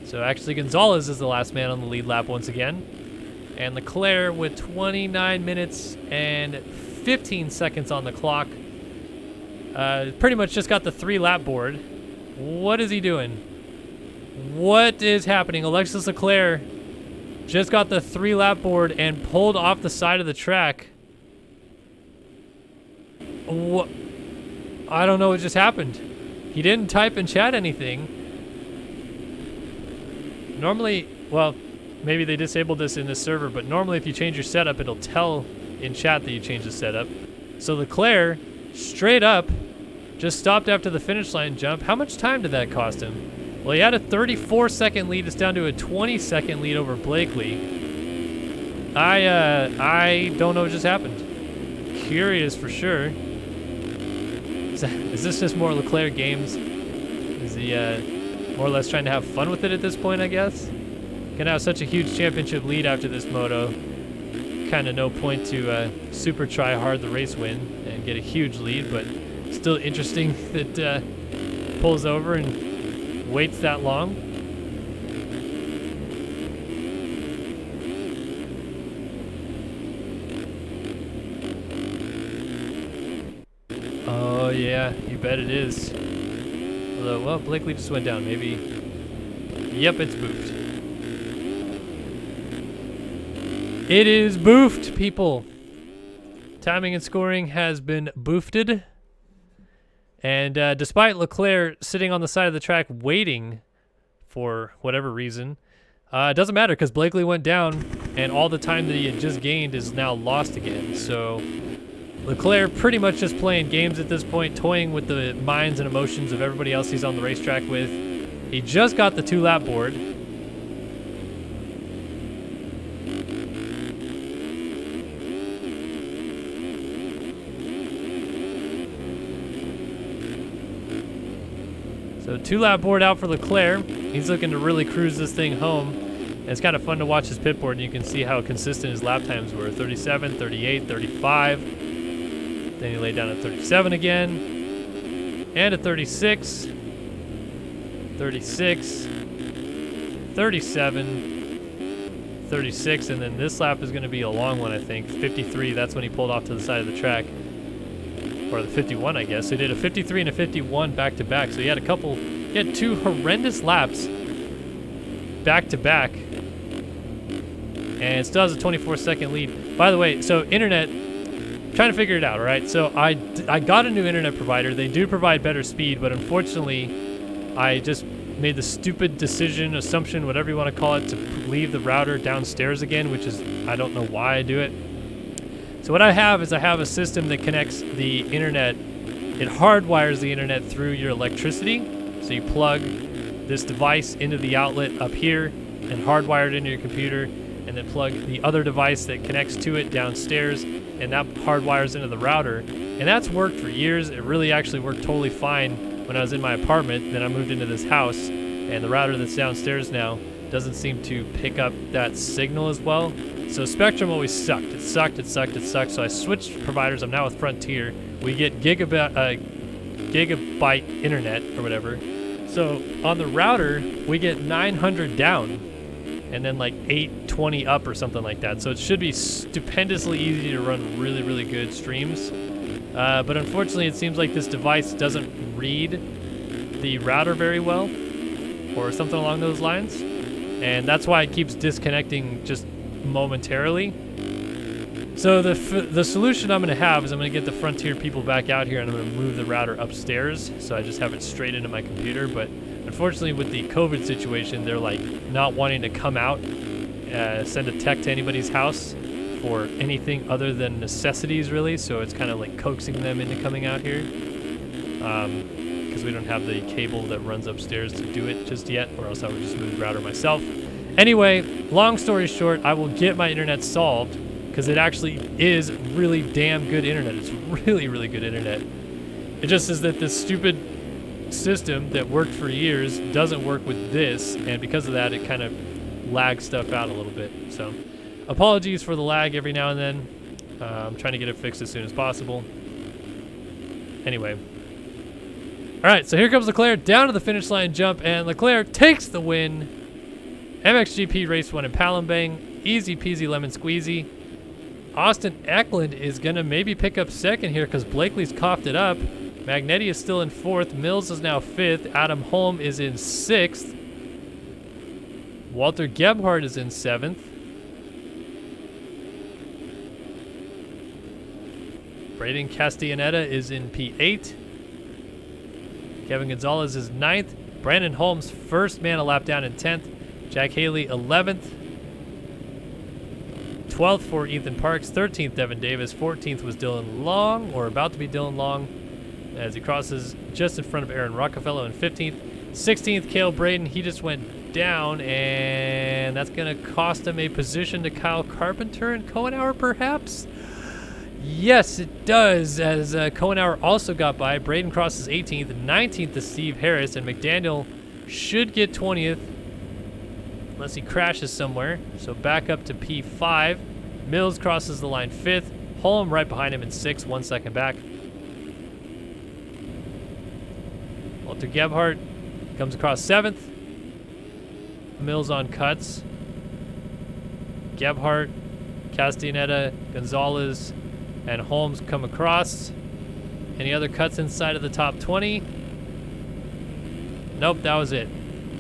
So actually Gonzalez is the last man on the lead lap once again. And Leclerc with 29 minutes and 15 seconds on the clock. Pretty much just got the 3-lap board. What is he doing? What is happening? Alexis Leclerc just got the 3-lap board and pulled off the side of the track. What? I don't know what just happened. He didn't type in chat anything. Normally, well, maybe they disabled this in this server, but normally if you change your setup, it'll tell in chat that you changed the setup. So Leclerc, straight up, just stopped after the finish line jump. How much time did that cost him? Well, he had a 34-second lead. It's down to a 20-second lead over Blakely. I don't know what just happened. Curious for sure. Is this just more Leclerc games? Is he more or less trying to have fun with it at this point, I guess? Gonna have such a huge championship lead after this moto. Kind of no point to super try hard the race win and get a huge lead, but still interesting that pulls over and waits that long. Oh yeah, you bet it is. Although, well, Blakely just went down. Maybe. Yep, it's boofed. It is boofed, people. Timing and scoring has been boofed. And despite Leclerc sitting on the side of the track waiting for whatever reason, it doesn't matter because Blakely went down and all the time that he had just gained is now lost again. So Leclerc pretty much just playing games at this point, toying with the minds and emotions of everybody else he's on the racetrack with. He just got the 2-lap board. So 2-lap board out for Leclerc. He's looking to really cruise this thing home. And it's kind of fun to watch his pit board, and you can see how consistent his lap times were. 37, 38, 35. Then he laid down at 37 again. And at 36. 36. 37. 36. And then this lap is going to be a long one, I think. 53, that's when he pulled off to the side of the track. Or the 51, I guess. So he did a 53 and a 51 back-to-back. So he had he had 2 horrendous laps back-to-back. And still has a 24-second lead. By the way, so internet, trying to figure it out, all right? So I got a new internet provider. They do provide better speed, but unfortunately, I just made the stupid assumption, whatever you want to call it, to leave the router downstairs again, which is, I don't know why I do it. So what I have is a system that connects the internet. It hardwires the internet through your electricity. So you plug this device into the outlet up here and hardwire it into your computer, and then plug the other device that connects to it downstairs, and that hardwires into the router. And that's worked for years. It really actually worked totally fine when I was in my apartment. Then I moved into this house, and the router that's downstairs now doesn't seem to pick up that signal as well. So Spectrum always sucked. It sucked. So I switched providers. I'm now with Frontier. We get gigabyte internet or whatever. So on the router, we get 900 down and then like 820 up or something like that. So it should be stupendously easy to run really, really good streams. But unfortunately, it seems like this device doesn't read the router very well or something along those lines. And that's why it keeps disconnecting just momentarily. So the solution I'm going to have is I'm going to get the Frontier people back out here, and I'm going to move the router upstairs so I just have it straight into my computer. But unfortunately, with the COVID situation, they're like not wanting to come out, send a tech to anybody's house for anything other than necessities, really. So it's kind of like coaxing them into coming out here because we don't have the cable that runs upstairs to do it just yet, or else I would just move the router myself. Anyway, long story short, I will get my internet solved because it actually is really damn good internet. It's really, really good internet. It just is that this stupid system that worked for years doesn't work with this, and because of that, it kind of lags stuff out a little bit. So apologies for the lag every now and then. I'm trying to get it fixed as soon as possible. Anyway. All right, so here comes Leclerc down to the finish line jump, and Leclerc takes the win. MXGP race 1 in Palembang. Easy peasy lemon squeezy. Austin Eklund is going to maybe pick up second here because Blakely's coughed it up. Magnetti is still in 4th. Mills is now 5th. Adam Holm is in 6th. Walter Gebhardt is in 7th. Braden Castellaneta is in P8. Kevin Gonzalez is 9th. Brandon Holmes, first man a lap down in 10th. Jack Haley 11th. 12th for Ethan Parks. 13th, Devin Davis. 14th was Dylan Long, or about to be Dylan Long, as he crosses just in front of Aaron Rockefeller in 15th. 16th, Cale Braden. He just went down, and that's going to cost him a position to Kyle Carpenter and Cohenauer, perhaps? Yes, it does, as Cohenauer also got by. Braden crosses 18th. 19th to Steve Harris, and McDaniel should get 20th unless he crashes somewhere. So back up to P5. Mills crosses the line 5th. Holm right behind him in 6th, 1 second back. Walter Gebhardt comes across 7th. Mills on cuts. Gebhardt, Castaneda, Gonzalez, and Holmes come across. Any other cuts inside of the top 20? Nope, that was it.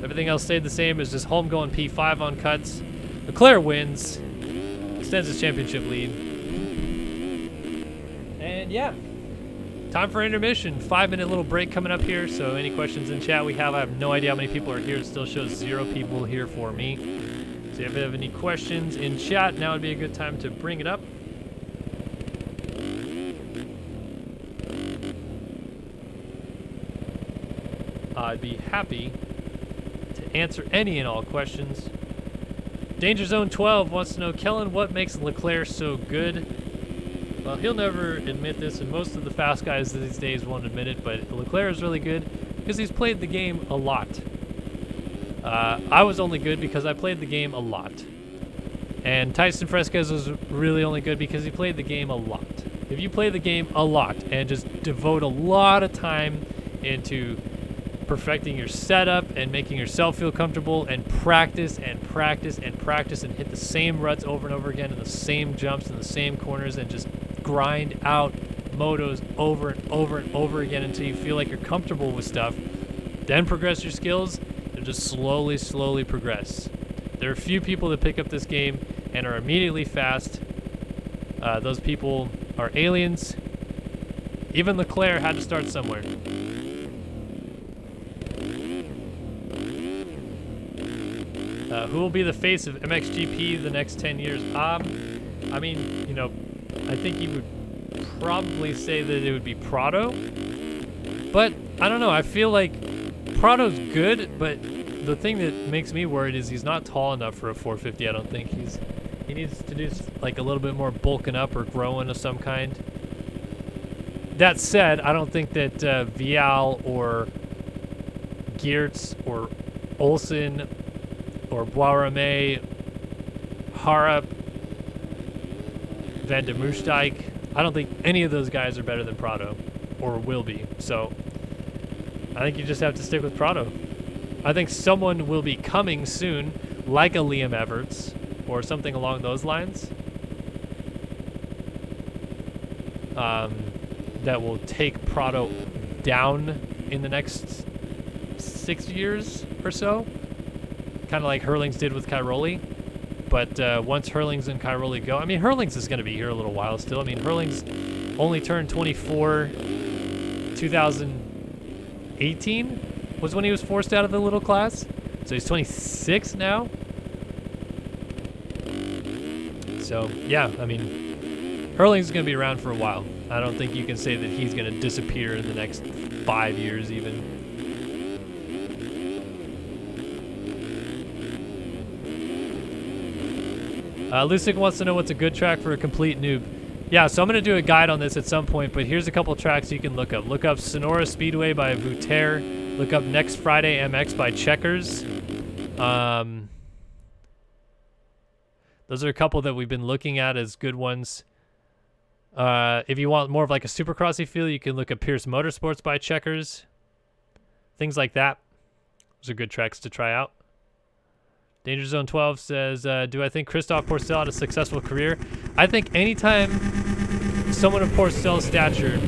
Everything else stayed the same. It's just Holm going P5 on cuts. Leclerc wins, extends his championship lead. And yeah, time for intermission. 5-minute little break coming up here. So any questions in chat we have? I have no idea how many people are here. It still shows 0 people here for me. So if you have any questions in chat, now would be a good time to bring it up. I'd be happy to answer any and all questions. Danger Zone 12 wants to know, Kellen, what makes Leclerc so good? Well, he'll never admit this, and most of the fast guys these days won't admit it, but Leclerc is really good because he's played the game a lot. I was only good because I played the game a lot. And Tyson Fresquez was really only good because he played the game a lot. If you play the game a lot and just devote a lot of time into perfecting your setup and making yourself feel comfortable and practice and practice and practice and hit the same ruts over and over again and the same jumps and the same corners and just grind out motos over and over and over again until you feel like you're comfortable with stuff, then progress your skills and just slowly progress. There are few people that pick up this game and are immediately fast. Those people are aliens. Even Leclerc had to start somewhere. Who will be the face of MXGP the next 10 years? I mean, you know, I think you would probably say that it would be Prado. But, I don't know, I feel like Prado's good, but the thing that makes me worried is he's not tall enough for a 450, I don't think. He needs to do, like, a little bit more bulking up or growing of some kind. That said, I don't think that Vial or Geertz or Olsen or Boisramé, Harap, Van der Moosdijk, I don't think any of those guys are better than Prado, or will be. So I think you just have to stick with Prado. I think someone will be coming soon, like a Liam Everts, or something along those lines, that will take Prado down in the next 6 years or so. Kind of like Hurlings did with Cairoli. But once Hurlings and Cairoli go, I mean, Hurlings is going to be here a little while still. I mean, Hurlings only turned 24, 2018 was when he was forced out of the little class. So he's 26 now. So, yeah, I mean, Hurlings is going to be around for a while. I don't think you can say that he's going to disappear in the next 5 years even. Lucic wants to know what's a good track for a complete noob. Yeah, so I'm going to do a guide on this at some point, but here's a couple tracks you can look up. Look up Sonora Speedway by Vuter. Look up Next Friday MX by Checkers. Those are a couple that we've been looking at as good ones. If you want more of like a supercrossy feel, you can look at Pierce Motorsports by Checkers. Things like that. Those are good tracks to try out. Danger Zone 12 says, do I think Christophe Pourcel had a successful career? I think anytime someone of Pourcel's stature,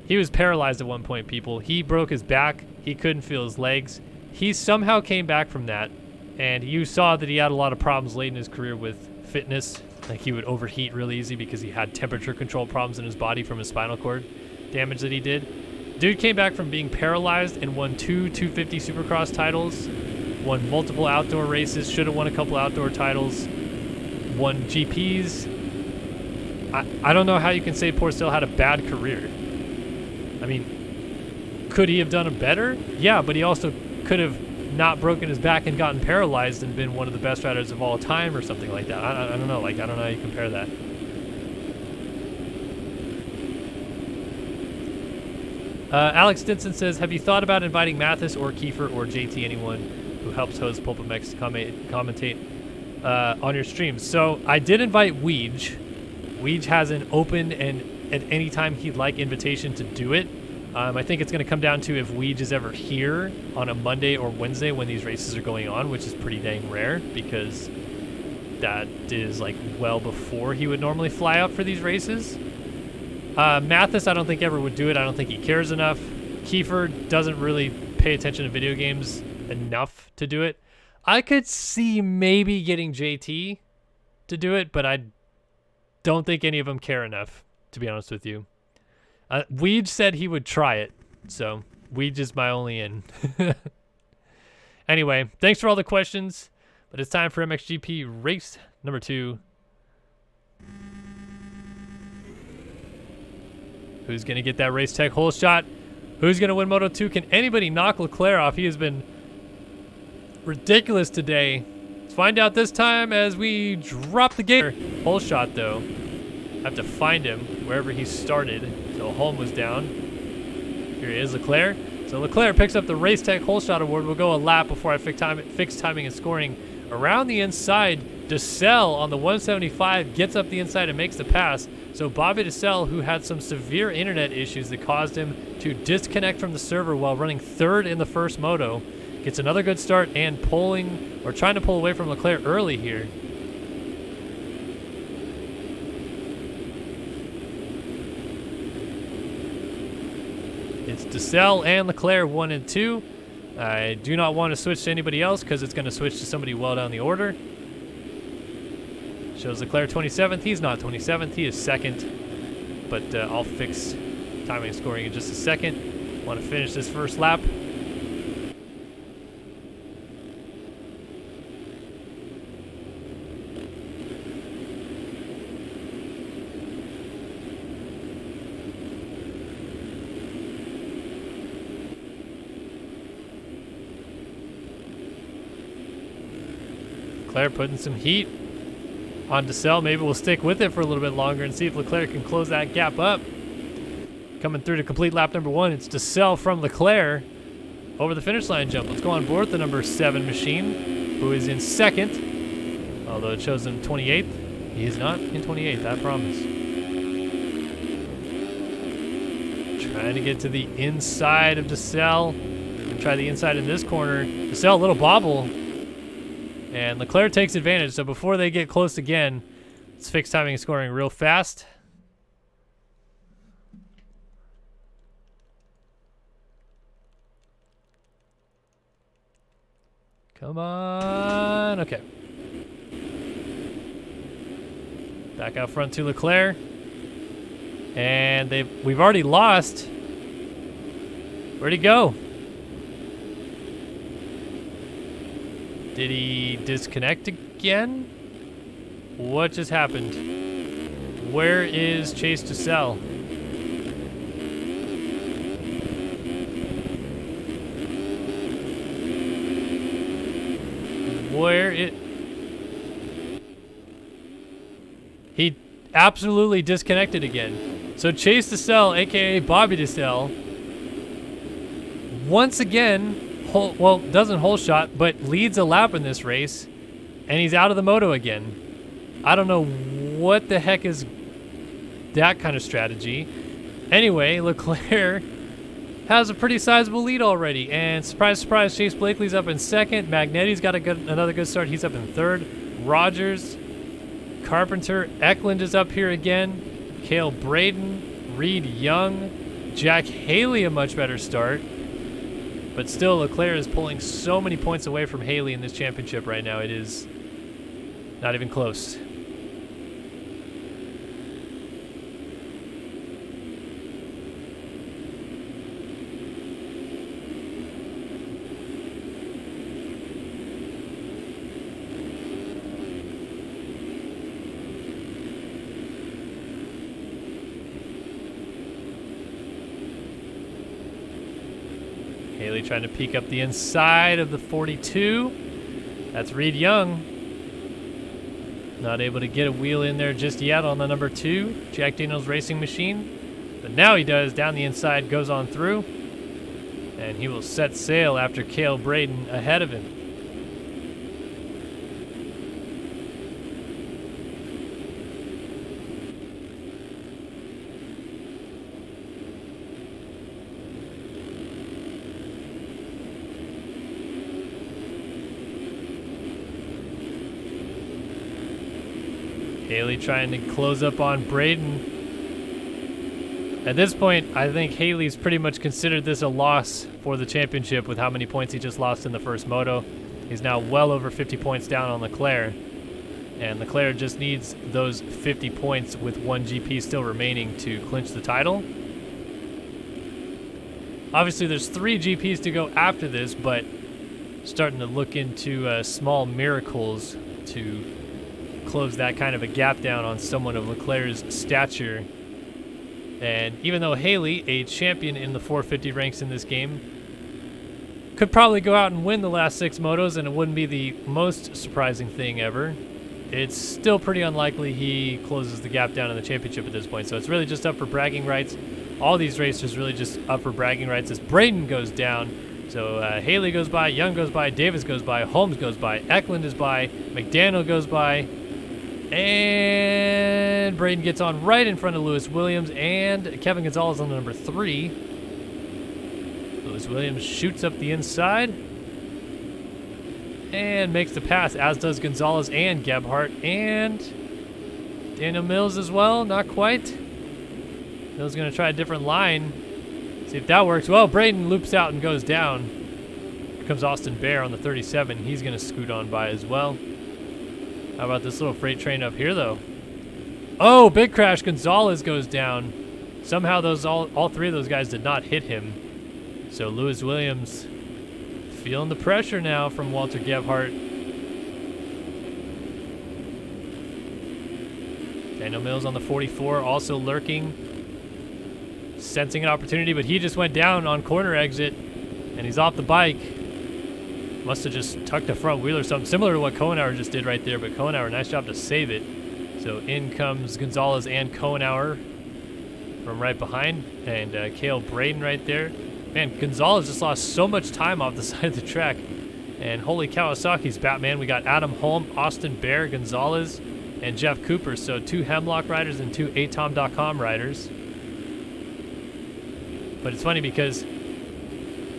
he was paralyzed at one point, people. He broke his back. He couldn't feel his legs. He somehow came back from that, and you saw that he had a lot of problems late in his career with fitness. Like he would overheat really easy because he had temperature control problems in his body from his spinal cord damage that he did. Dude came back from being paralyzed and won 2 250 Supercross titles won multiple outdoor races, should have won a couple outdoor titles, won GPs. I don't know how you can say Porcel had a bad career. I mean, could he have done it better? Yeah, but he also could have not broken his back and gotten paralyzed and been one of the best riders of all time or something like that. I don't know. Like, I don't know how you compare that. Alex Stinson says, have you thought about inviting Mathis or Kiefer or JT, anyone who helps host Pulp MX commentate on your streams? So I did invite Weege. Weege has an open and at any time he'd like invitation to do it. I think it's going to come down to if Weege is ever here on a Monday or Wednesday when these races are going on, which is pretty dang rare because that is like well before he would normally fly up for these races. Mathis, I don't think ever would do it. I don't think he cares enough. Kiefer doesn't really pay attention to video games enough to do it. I could see maybe getting JT to do it, but I don't think any of them care enough, to be honest with you. Weege said he would try it, so Weege is my only in. Anyway, thanks for all the questions, but it's time for MXGP race number 2. Who's going to get that race tech hole shot? Who's going to win Moto 2? Can anybody knock Leclerc off? He has been ridiculous today. Let's find out this time as we drop the gate. Hole shot, though. I have to find him wherever he started. So Holm was down. Here he is, Leclerc. So Leclerc picks up the Race Tech Hole Shot Award. We'll go a lap before I fix timing and scoring. Around the inside, DeSalle on the 175 gets up the inside and makes the pass. So Bobby DeSalle, who had some severe internet issues that caused him to disconnect from the server while running 3rd in the first moto, gets another good start and trying to pull away from Leclerc early here. It's DeSalle and Leclerc 1 and 2. I do not want to switch to anybody else because it's going to switch to somebody well down the order. Shows Leclerc 27th. He's not 27th. He is 2nd. But I'll fix timing and scoring in just a second. Want to finish this first lap. Leclerc putting some heat on DeSalle. Maybe we'll stick with it for a little bit longer and see if Leclerc can close that gap up. Coming through to complete lap number 1, it's DeSalle from Leclerc over the finish line jump. Let's go on board the number 7 machine, who is in 2nd, although it shows him 28th. He is not in 28th, I promise. Trying to get to the inside of DeSalle. Try the inside in this corner. DeSalle, a little bobble. And Leclerc takes advantage, so before they get close again, let's fix timing and scoring real fast. Come on. Okay. Back out front to Leclerc. And we've already lost. Where'd he go? Did he disconnect again? What just happened? Where is Chase DeSalle? He absolutely disconnected again. So Chase DeSalle, aka Bobby DeSalle, once again, doesn't hole shot, but leads a lap in this race, and he's out of the moto again. I don't know what the heck is that kind of strategy. Anyway, Leclerc has a pretty sizable lead already, and surprise, surprise, Chase Blakely's up in 2nd. Magnetti's got another good start. He's up in 3rd. Rogers, Carpenter, Eklund is up here again. Cale Braden, Reed Young, Jack Haley a much better start. But still, Leclerc is pulling so many points away from Haley in this championship right now. It is not even close. Haley trying to peek up the inside of the 42. That's Reed Young. Not able to get a wheel in there just yet on the number 2, Jack Daniels Racing Machine. But now he does, down the inside, goes on through. And he will set sail after Cale Braden ahead of him. Haley trying to close up on Braden. At this point, I think Haley's pretty much considered this a loss for the championship with how many points he just lost in the first moto. He's now well over 50 points down on Leclerc. And Leclerc just needs those 50 points with 1 GP still remaining to clinch the title. Obviously, there's 3 GPs to go after this, but starting to look into small miracles to close that kind of a gap down on someone of Leclerc's stature. And even though Haley, a champion in the 450 ranks in this game, could probably go out and win the last 6 motos, and it wouldn't be the most surprising thing ever, it's still pretty unlikely he closes the gap down in the championship at this point. So it's really just up for bragging rights. All these racers really just up for bragging rights as Braden goes down. So Haley goes by, Young goes by, Davis goes by, Holmes goes by, Eklund is by, McDaniel goes by, and Braden gets on right in front of Lewis Williams and Kevin Gonzalez on the number 3. Lewis Williams shoots up the inside and makes the pass, as does Gonzalez and Gebhardt and Daniel Mills as well. Not quite. Mills going to try a different line. See if that works. Well, Braden loops out and goes down. Here comes Austin Bear on the 37. He's going to scoot on by as well. How about this little freight train up here, though? Oh, big crash. Gonzalez goes down. Somehow all 3 of those guys did not hit him. So Lewis Williams feeling the pressure now from Walter Gebhardt. Daniel Mills on the 44 also lurking. Sensing an opportunity, but he just went down on corner exit. And he's off the bike. Must have just tucked a front wheel or something, similar to what Kohenauer just did right there, but Kohenauer, nice job to save it. So in comes Gonzalez and Kohenauer from right behind, and Cale Braden right there. Man, Gonzalez just lost so much time off the side of the track. And holy Kawasaki's Batman, we got Adam Holm, Austin Bear, Gonzalez, and Jeff Cooper. So 2 Hemlock riders and 2 atom.com riders. But it's funny because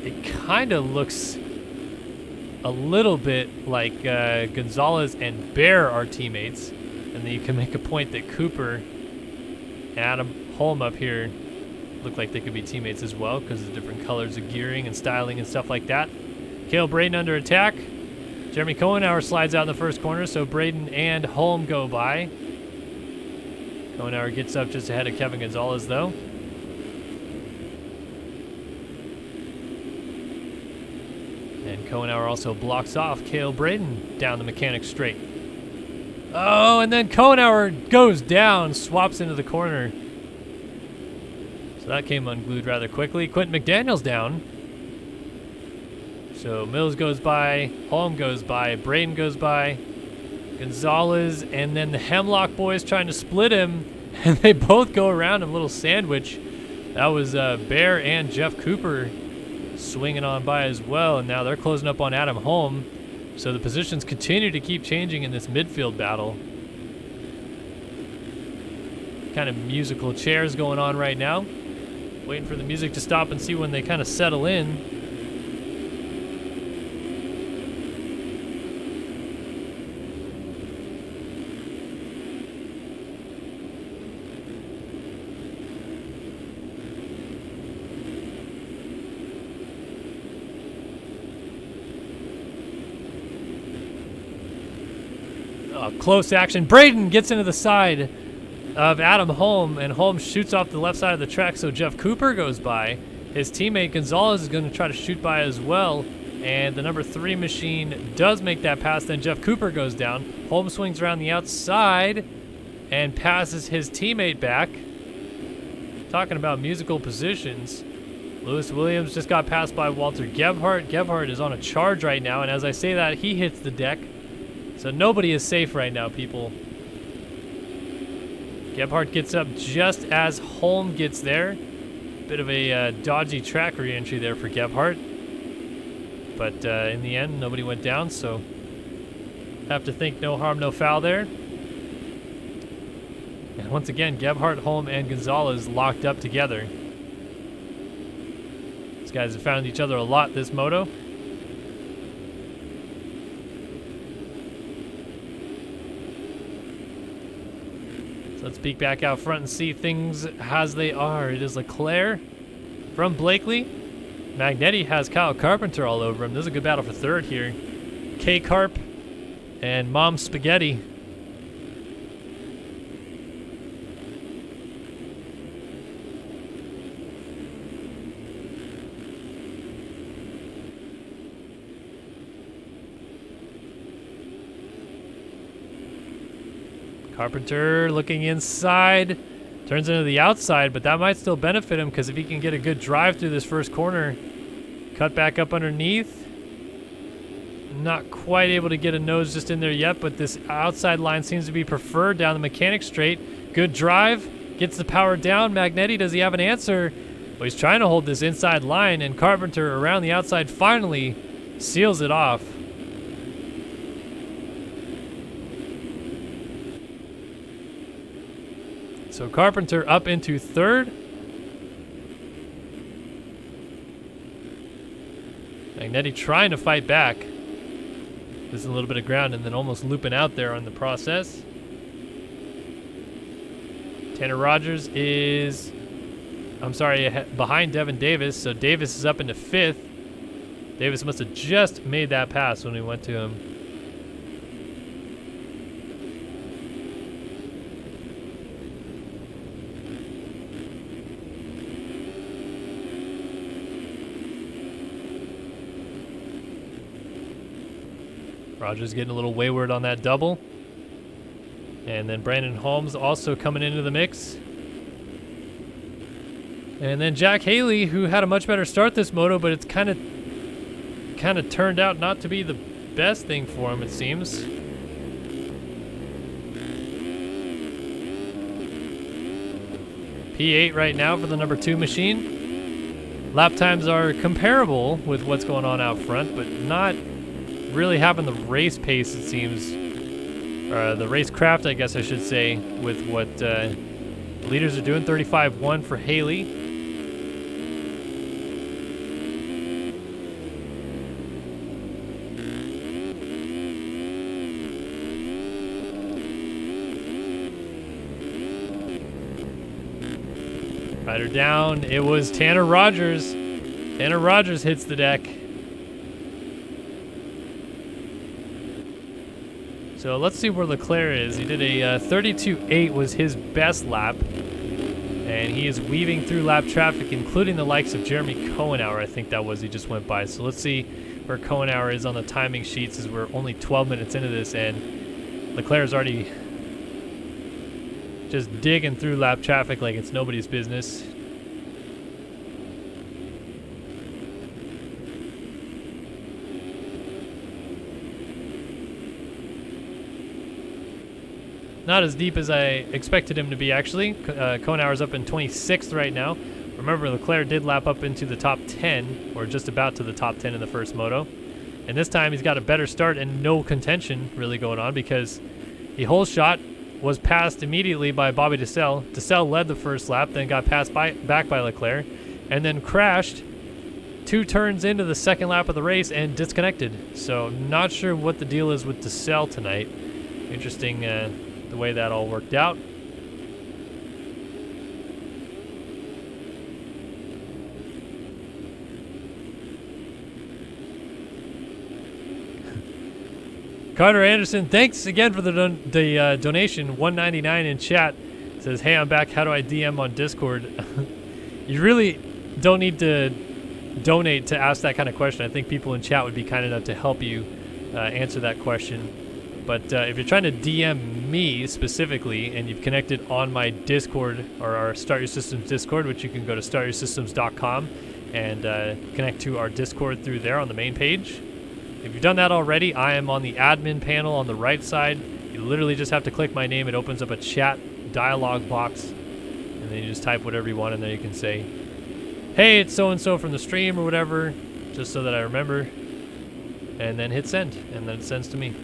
it kind of looks a little bit like Gonzalez and Bear are teammates, and then you can make a point that Cooper and Adam Holm up here look like they could be teammates as well because of the different colors of gearing and styling and stuff like that. Cale Braden under attack. Jeremy Kohenauer slides out in the first corner, so Braden and Holm go by. Kohenauer gets up just ahead of Kevin Gonzalez, though. And Kohenauer also blocks off Cale Braden down the mechanic straight. Oh, and then Kohenauer goes down, swaps into the corner. So that came unglued rather quickly. Quentin McDaniel's down. So Mills goes by, Holm goes by, Braden goes by, Gonzalez, and then the Hemlock boys trying to split him, and they both go around in a little sandwich. That was Bear and Jeff Cooper swinging on by as well, and now they're closing up on Adam Holm. So the positions continue to keep changing in this midfield battle. Kind of musical chairs going on right now. Waiting for the music to stop and see when they kind of settle in. Close action. Braden gets into the side of Adam Holm, and Holm shoots off the left side of the track, so Jeff Cooper goes by. His teammate Gonzalez is going to try to shoot by as well, and the number 3 machine does make that pass. Then Jeff Cooper goes down. Holm swings around the outside and passes his teammate back. Talking about musical positions. Lewis Williams just got passed by Walter Gebhardt. Gebhardt is on a charge right now, and as I say that, he hits the deck. So nobody is safe right now, people. Gebhardt gets up just as Holm gets there. Bit of a dodgy track re-entry there for Gebhardt. But in the end, nobody went down, so have to think no harm, no foul there. And once again, Gebhardt, Holm, and Gonzalez locked up together. These guys have found each other a lot this moto. So let's peek back out front and see things as they are. It is Leclerc from Blakely. Magnetti has Kyle Carpenter all over him. This is a good battle for third here. K-Carp and Mom Spaghetti. Carpenter looking inside, turns into the outside, but that might still benefit him because if he can get a good drive through this first corner, cut back up underneath. Not quite able to get a nose just in there yet, but this outside line seems to be preferred down the mechanic straight. Good drive, gets the power down. Magnetti, does he have an answer? Well, he's trying to hold this inside line, and Carpenter around the outside finally seals it off. So Carpenter up into third. Magnetti trying to fight back. Losing a little bit of ground and then almost looping out there on the process. Tanner Rogers is, behind Devin Davis. So Davis is up into fifth. Davis must have just made that pass when we went to him. Rogers getting a little wayward on that double. And then Brandon Holmes also coming into the mix. And then Jack Haley, who had a much better start this moto, but it's kind of turned out not to be the best thing for him, it seems. P8 right now for the number 2 machine. Lap times are comparable with what's going on out front, but not really having the race pace, it seems. The racecraft, I guess I should say, with what leaders are doing. 35-1 for Haley. Rider down. It was Tanner Rogers. Tanner Rogers hits the deck. So let's see where Leclerc is. He did a 32.8 was his best lap. And he is weaving through lap traffic, including the likes of Jeremy Cohenauer, I think that was, he just went by. So let's see where Cohenauer is on the timing sheets as we're only 12 minutes into this, and Leclerc is already just digging through lap traffic like it's nobody's business. Not as deep as I expected him to be, actually. Cohenauer's up in 26th right now. Remember, Leclerc did lap up into the top 10, or just about to the top 10 in the first moto. And this time he's got a better start and no contention really going on because the whole shot was passed immediately by Bobby Dissel. Dissel led the first lap, then got passed back by Leclerc, and then crashed 2 turns into the second lap of the race and disconnected. So not sure what the deal is with Dissel tonight. Interesting the way that all worked out. Carter Anderson, thanks again for the donation. $1.99 in chat. Says, hey, I'm back. How do I DM on Discord? You really don't need to donate to ask that kind of question. I think people in chat would be kind enough to help you answer that question. But if you're trying to DM me specifically and you've connected on my Discord or our Start Your Systems Discord, which you can go to startyoursystems.com and connect to our Discord through there on the main page. If you've done that already, I am on the admin panel on the right side. You literally just have to click my name. It opens up a chat dialog box, and then you just type whatever you want in there. You can say, hey, it's so-and-so from the stream or whatever, just so that I remember, and then hit send, and then it sends to me.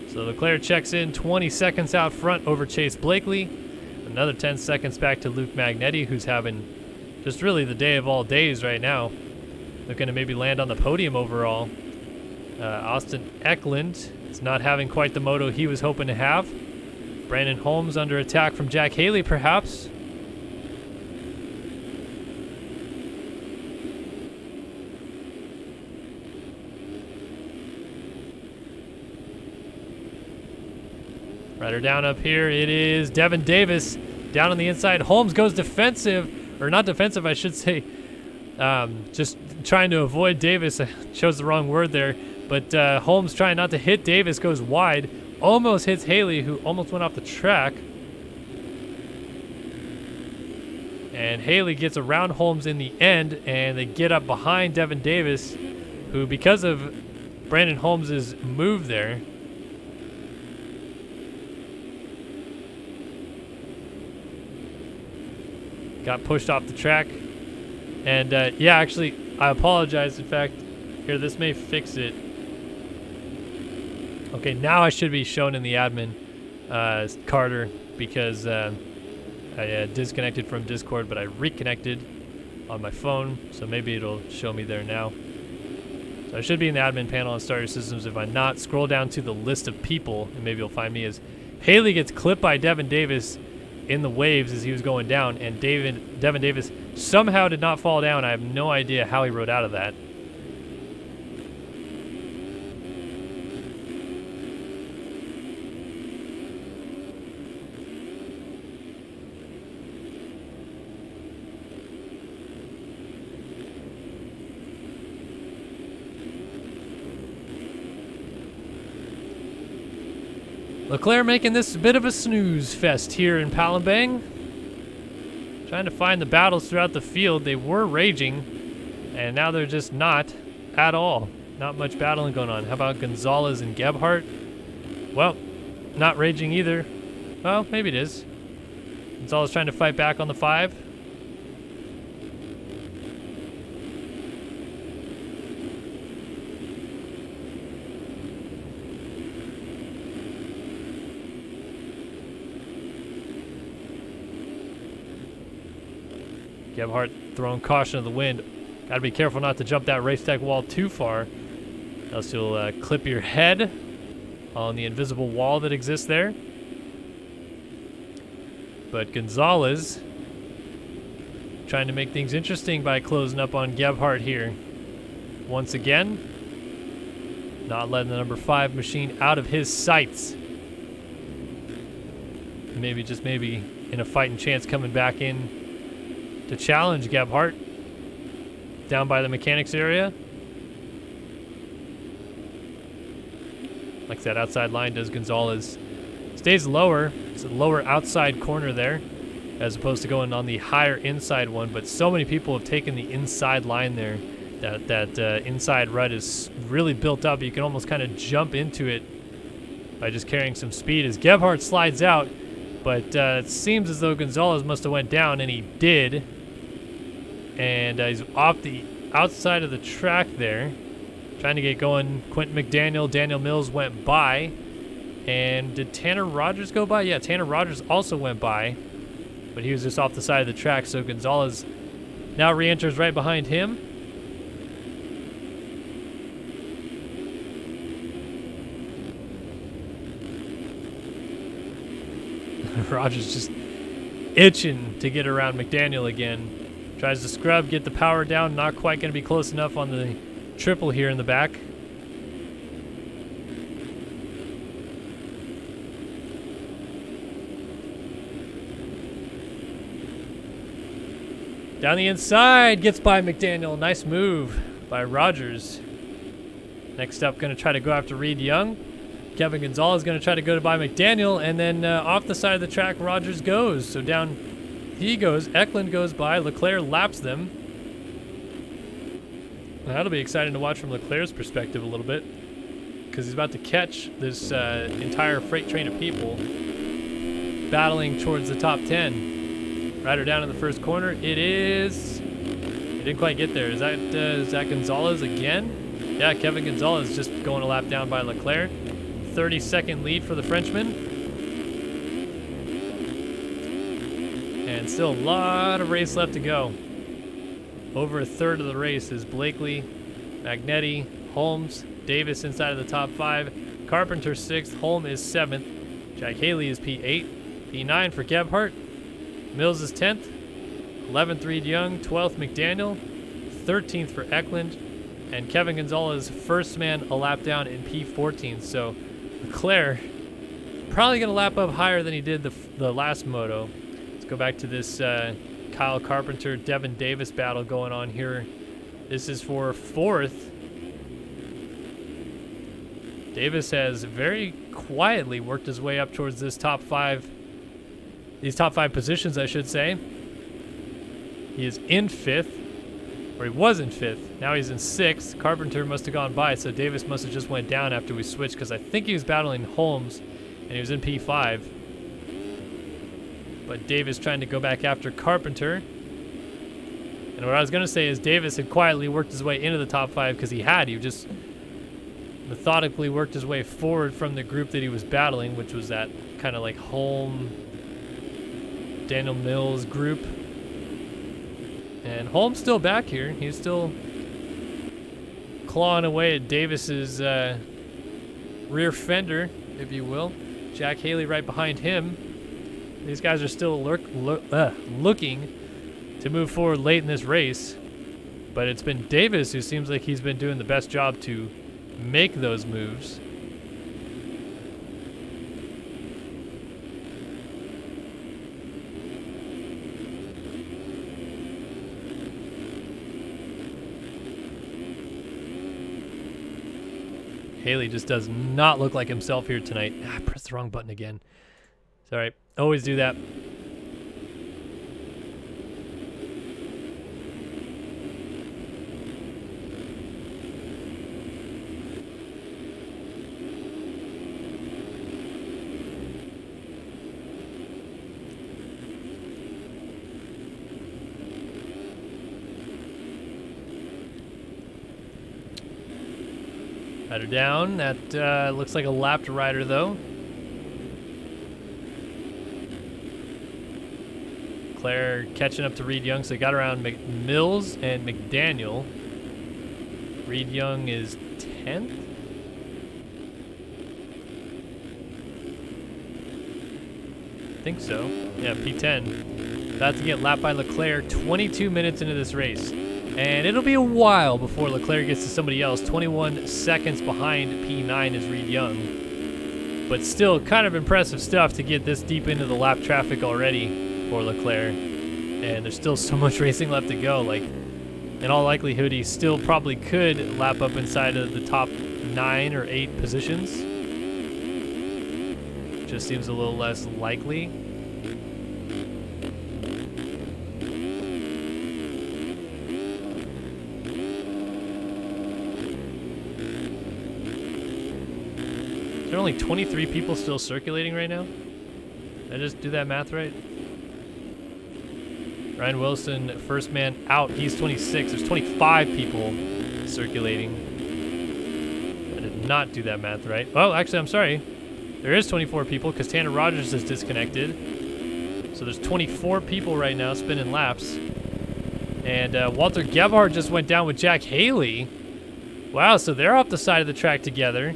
So Leclerc checks in 20 seconds out front over Chase Blakely. Another 10 seconds back to Luke Magnetti, who's having just really the day of all days right now. Looking to maybe land on the podium overall. Austin Eklund is not having quite the moto he was hoping to have. Brandon Holmes under attack from Jack Haley, perhaps. Rider down up here, it is Devin Davis down on the inside. Holmes goes defensive, or not defensive, I should say. Just trying to avoid Davis. I chose the wrong word there. But Holmes trying not to hit Davis, goes wide. Almost hits Haley, who almost went off the track. And Haley gets around Holmes in the end, and they get up behind Devin Davis, who, because of Brandon Holmes' move there, got pushed off the track. And yeah, actually, I apologize. In fact, here, this may fix it. Okay, now I should be shown in the admin, Carter, because I disconnected from Discord, but I reconnected on my phone, so maybe it'll show me there now. So I should be in the admin panel on Starter Systems. If I'm not, scroll down to the list of people, and maybe you'll find me as Haley gets clipped by Devin Davis in the waves as he was going down, and Devin Davis somehow did not fall down. I have no idea how he rode out of that. Leclerc making this a bit of a snooze fest here in Palembang. Trying to find the battles throughout the field. They were raging, and now they're just not at all. Not much battling going on. How about Gonzalez and Gebhardt? Well, not raging either. Well, maybe it is. Gonzalez trying to fight back on the 5. Gebhardt throwing caution to the wind. Got to be careful not to jump that race tech wall too far, else you'll clip your head on the invisible wall that exists there. But Gonzalez trying to make things interesting by closing up on Gebhardt here. Once again, not letting the number 5 machine out of his sights. Maybe, just maybe, in a fighting chance coming back in to challenge Gebhardt down by the mechanics area. Like that outside line does Gonzalez. Stays lower. It's a lower outside corner there as opposed to going on the higher inside one, but so many people have taken the inside line there that inside rut is really built up. You can almost kind of jump into it by just carrying some speed as Gebhardt slides out, but it seems as though Gonzalez must have went down, and he did. And he's off the outside of the track there, trying to get going. Quentin McDaniel, Daniel Mills went by. And did Tanner Rogers go by? Yeah, Tanner Rogers also went by, but he was just off the side of the track, so Gonzalez now re-enters right behind him. Rogers just itching to get around McDaniel again. Tries to scrub, get the power down. Not quite going to be close enough on the triple here in the back. Down the inside, gets by McDaniel. Nice move by Rogers. Next up, going to try to go after Reed Young. Kevin Gonzalez is going to try to go by McDaniel, and then off the side of the track, Rogers goes. So down he goes. Eklund goes by. Leclerc laps them. That'll be exciting to watch from Leclerc's perspective a little bit, because he's about to catch this entire freight train of people battling towards the top 10. Rider down in the first corner. It is... It didn't quite get there. Is that Gonzalez again? Yeah, Kevin Gonzalez just going a lap down by Leclerc. 30-second lead for the Frenchman. And still a lot of race left to go. Over a third of the race is Blakely, Magnetti, Holmes, Davis inside of the top 5. Carpenter 6th, Holm is 7th. Jack Haley is P8. P9 for Gebhardt. Mills is 10th. 11th Reed Young, 12th McDaniel, 13th for Eklund, and Kevin Gonzalez first man a lap down in P14. So Leclerc probably going to lap up higher than he did the last moto. Let's go back to this Kyle Carpenter, Devin Davis battle going on here. This is for 4th. Davis has very quietly worked his way up towards this top 5, these top 5 positions, I should say. He is in 5th, or he was in 5th. Now he's in 6th. Carpenter must have gone by, so Davis must have just went down after we switched, because I think he was battling Holmes, and he was in P5. But Davis trying to go back after Carpenter. And what I was going to say is Davis had quietly worked his way into the top 5, because he just methodically worked his way forward from the group that he was battling, which was that kind of like Holm, Daniel Mills group. And Holmes still back here. He's still clawing away at Davis's rear fender, if you will. Jack Haley right behind him. These guys are still looking to move forward late in this race. But it's been Davis who seems like he's been doing the best job to make those moves. Haley just does not look like himself here tonight. I pressed the wrong button again. It's all right. Always do that. Rider down. That looks like a lapped rider, though. Claire catching up to Reed Young, so he got around Mills and McDaniel. Reed Young is 10th. I think so. Yeah, P10. About to get lapped by Leclerc 22 minutes into this race. And it'll be a while before Leclerc gets to somebody else. 21 seconds behind P9 is Reed Young. But still kind of impressive stuff to get this deep into the lap traffic already for Leclerc. And there's still so much racing left to go. Like, in all likelihood, he still probably could lap up inside of the top 9 or 8 positions. Just seems a little less likely. Is there only 23 people still circulating right now? Did I just do that math right? Ryan Wilson, first man out. He's 26. There's 25 people circulating. I did not do that math right. Oh, actually, I'm sorry. There is 24 people because Tanner Rogers is disconnected. So there's 24 people right now spinning laps. And Walter Gebhardt just went down with Jack Haley. Wow, so they're off the side of the track together.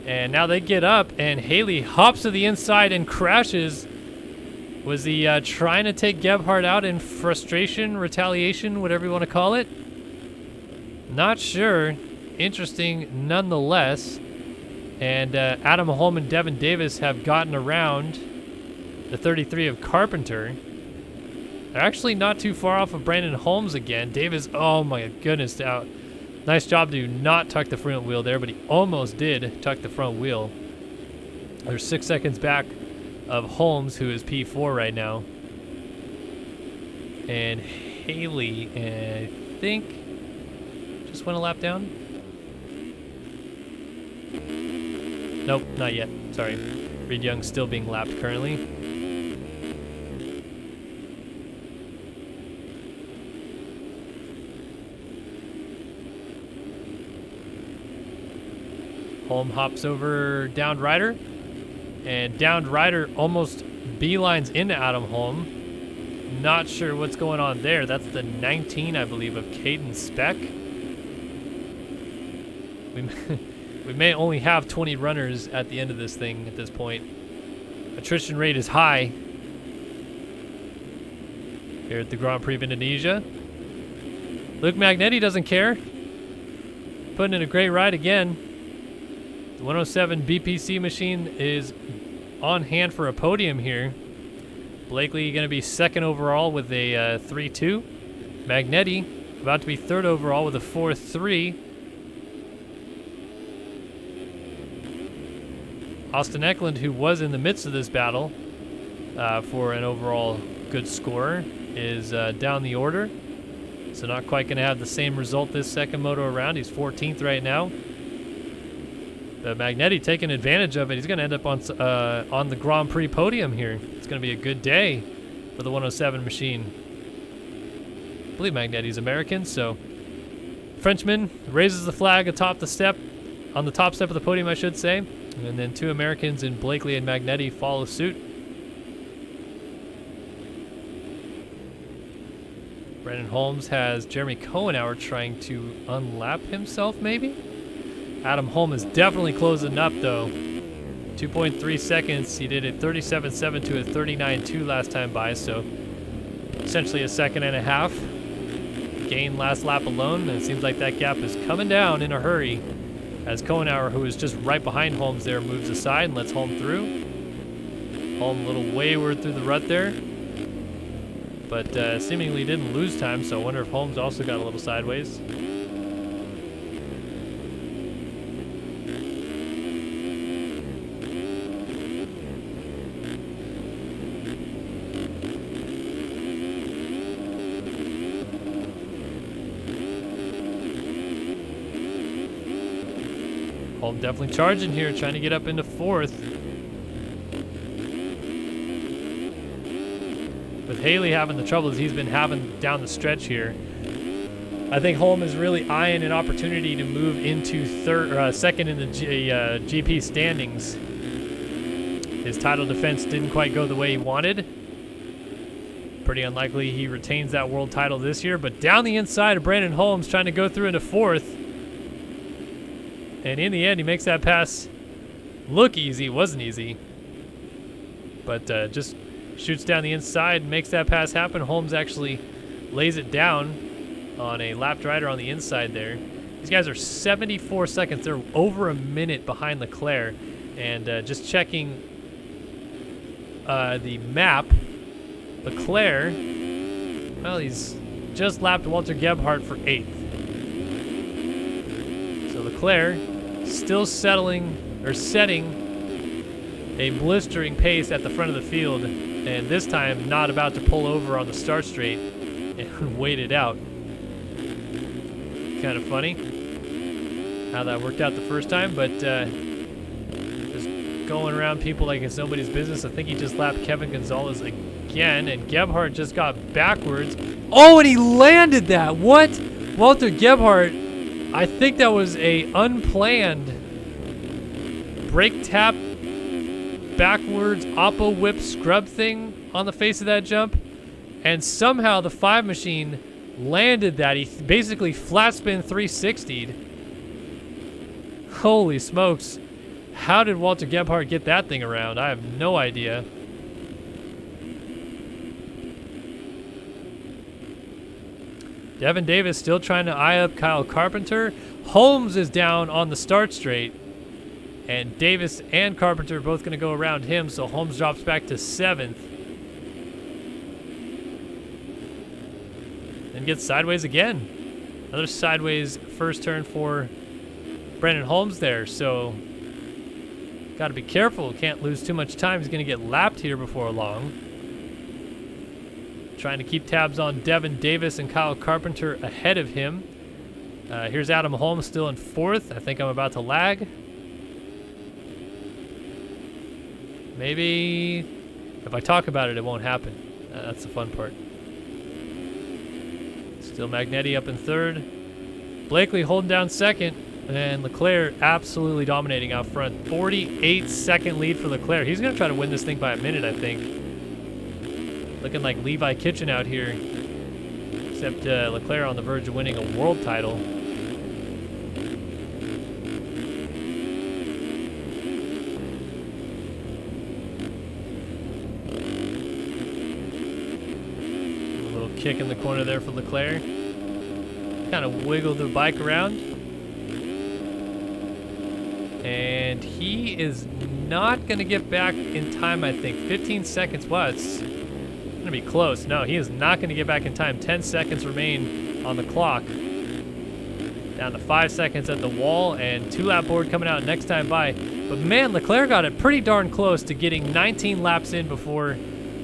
And now they get up, and Haley hops to the inside and crashes. Was he trying to take Gebhardt out in frustration, retaliation, whatever you want to call it? Not sure. Interesting nonetheless. And Adam Holm and Devin Davis have gotten around the 33 of Carpenter. They're actually not too far off of Brandon Holmes again. Davis, oh my goodness. Nice job to not tuck the front wheel there, but he almost did tuck the front wheel. They're 6 seconds back of Holmes, who is P4 right now. And Haley, I think, just went a lap down. Nope, not yet. Sorry. Reed Young's still being lapped currently. Holm hops over Downed Rider, and Downed Rider almost beelines into Adam Holm. Not sure what's going on there. That's the 19, I believe, of Caden Speck. We may only have 20 runners at the end of this thing at this point. Attrition rate is high here at the Grand Prix of Indonesia. Luke Magnetti doesn't care. Putting in a great ride again. The 107 BPC machine is on hand for a podium here. Blakely going to be second overall with a 3.2. Magnetti about to be third overall with a 4.3. Austin Eklund, who was in the midst of this battle for an overall good score, is down the order. So not quite going to have the same result this second moto around. He's 14th right now. But Magnetti taking advantage of it. He's going to end up on the Grand Prix podium here. It's going to be a good day for the 107 machine. I believe Magnetti's American, so Frenchman raises the flag atop the step, on the top step of the podium, I should say. And then two Americans in Blakely and Magnetti follow suit. Brandon Holmes has Jeremy Cohenauer trying to unlap himself, maybe? Adam Holm is definitely closing up, though. 2.3 seconds. He did it 37.7 to a 39.2 last time by, so essentially a second and a half. Gain last lap alone, and it seems like that gap is coming down in a hurry as Cohenauer, who is just right behind Holmes there, moves aside and lets Holm through. Holm a little wayward through the rut there, but seemingly didn't lose time, so I wonder if Holmes also got a little sideways. Holm definitely charging here, trying to get up into fourth. With Haley having the troubles he's been having down the stretch here, I think Holm is really eyeing an opportunity to move into second in the GP standings. His title defense didn't quite go the way he wanted. Pretty unlikely he retains that world title this year, but down the inside of Brandon Holmes trying to go through into fourth. And in the end, he makes that pass look easy. It wasn't easy. But just shoots down the inside and makes that pass happen. Holmes actually lays it down on a lapped rider on the inside there. These guys are 74 seconds. They're over a minute behind Leclerc. And just checking the map, Leclerc, well, he's just lapped Walter Gebhardt for 8th. So Leclerc still setting a blistering pace at the front of the field, and this time not about to pull over on the start straight and wait it out. Kind of funny how that worked out the first time, but just going around people like it's nobody's business. I think he just lapped Kevin Gonzalez again, and Gebhardt just got backwards. Oh, and he landed that. What? Walter Gebhardt, I think that was a unplanned brake tap backwards oppo whip scrub thing on the face of that jump, and somehow the 5 machine landed that. He basically flat spin 360'd. Holy smokes. How did Walter Gebhardt get that thing around? I have no idea. Devin Davis still trying to eye up Kyle Carpenter. Holmes is down on the start straight, and Davis and Carpenter are both going to go around him, so Holmes drops back to 7th. And gets sideways again. Another sideways first turn for Brandon Holmes there, so Got to be careful. Can't lose too much time. He's going to get lapped here before long. Trying to keep tabs on Devin Davis and Kyle Carpenter ahead of him. Here's Adam Holmes still in 4th. I think I'm about to lag. Maybe if I talk about it, it won't happen. That's the fun part. Still Magnetti up in 3rd. Blakely holding down 2nd. And Leclerc absolutely dominating out front. 48-second lead for Leclerc. He's going to try to win this thing by a minute, I think. Looking like Levi Kitchen out here. Except Leclerc on the verge of winning a world title. A little kick in the corner there for Leclerc. Kind of wiggled the bike around. And he is not going to get back in time, I think. 15 seconds. Wow, it's going to be close. No, he is not going to get back in time. 10 seconds remain on the clock. Down to 5 seconds at the wall, and 2-lap board coming out next time by. But man, Leclerc got it pretty darn close to getting 19 laps in before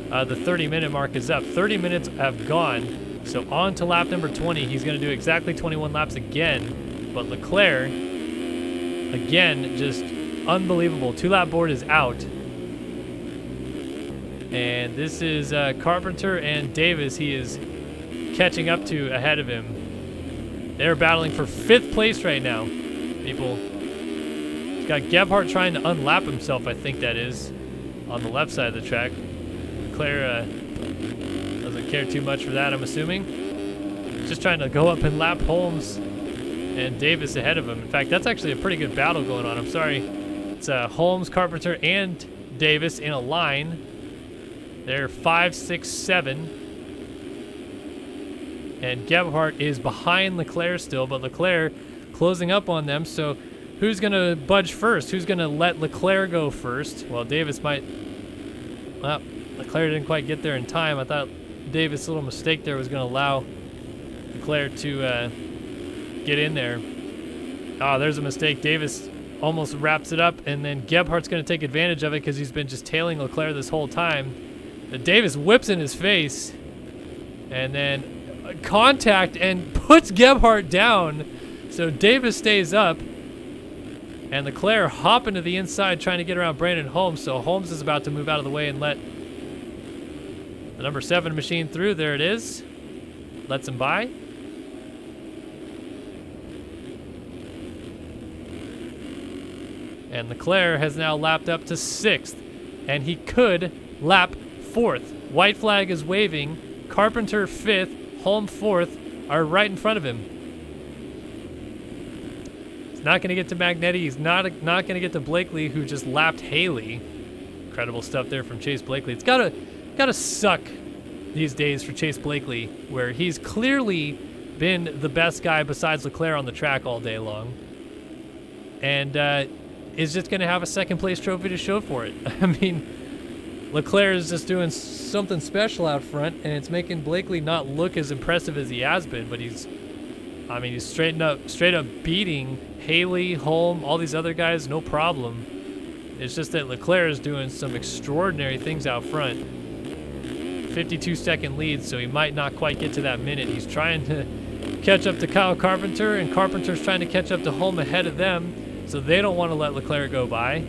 the 30-minute mark is up. 30 minutes have gone. So on to lap number 20. He's going to do exactly 21 laps again. But Leclerc, again, just unbelievable. 2-lap board is out. And this is Carpenter and Davis. He is catching up to ahead of him. They're battling for 5th place right now, people. He's got Gebhardt trying to unlap himself, I think that is, on the left side of the track. Leclerc doesn't care too much for that, I'm assuming. Just trying to go up and lap Holmes and Davis ahead of him. In fact, that's actually a pretty good battle going on. I'm sorry. It's Holmes, Carpenter, and Davis in a line. They're 5, 6, 7. And Gebhardt is behind Leclerc still, but Leclerc closing up on them. So who's going to budge first? Who's going to let Leclerc go first? Well, Davis might... Well, Leclerc didn't quite get there in time. I thought Davis' little mistake there was going to allow Leclerc to get in there. Oh, there's a mistake. Davis almost wraps it up, and then Gebhardt's going to take advantage of it because he's been just tailing Leclerc this whole time. But Davis whips in his face, and then contact and puts Gebhardt down. So Davis stays up, and Leclerc hopping to the inside trying to get around Brandon Holmes. So Holmes is about to move out of the way and let the number 7 machine through. There it is. Lets him by. And Leclerc has now lapped up to 6th, and he could lap 4th. White flag is waving. Carpenter 5th, Holm 4th are right in front of him. He's not going to get to Magnetti. He's not going to get to Blakely, who just lapped Haley. Incredible stuff there from Chase Blakely. It's gotta suck these days for Chase Blakely, where he's clearly been the best guy besides Leclerc on the track all day long, and is just going to have a 2nd place trophy to show for it. I mean, Leclerc is just doing something special out front, and it's making Blakely not look as impressive as he has been, but he's straight up beating Haley, Holm, all these other guys, no problem. It's just that Leclerc is doing some extraordinary things out front. 52-second lead, so he might not quite get to that minute. He's trying to catch up to Kyle Carpenter, and Carpenter's trying to catch up to Holm ahead of them. So they don't want to let Leclerc go by.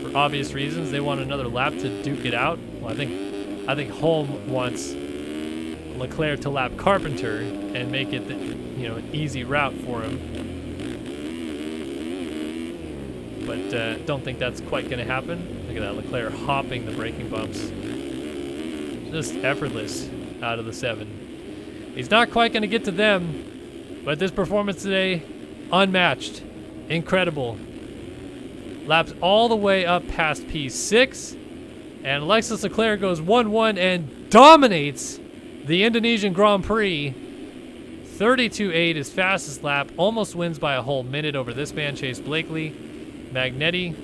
For obvious reasons, they want another lap to duke it out. Well, I think Holm wants Leclerc to lap Carpenter and make it an easy route for him. But don't think that's quite going to happen. Look at that, Leclerc hopping the braking bumps. Just effortless out of the 7. He's not quite going to get to them, but this performance today, unmatched. Incredible. Laps all the way up past P6. And Alexis Leclerc goes 1-1 and dominates the Indonesian Grand Prix. 32.8, his fastest lap. Almost wins by a whole minute over this man, Chase Blakely. Magnetti,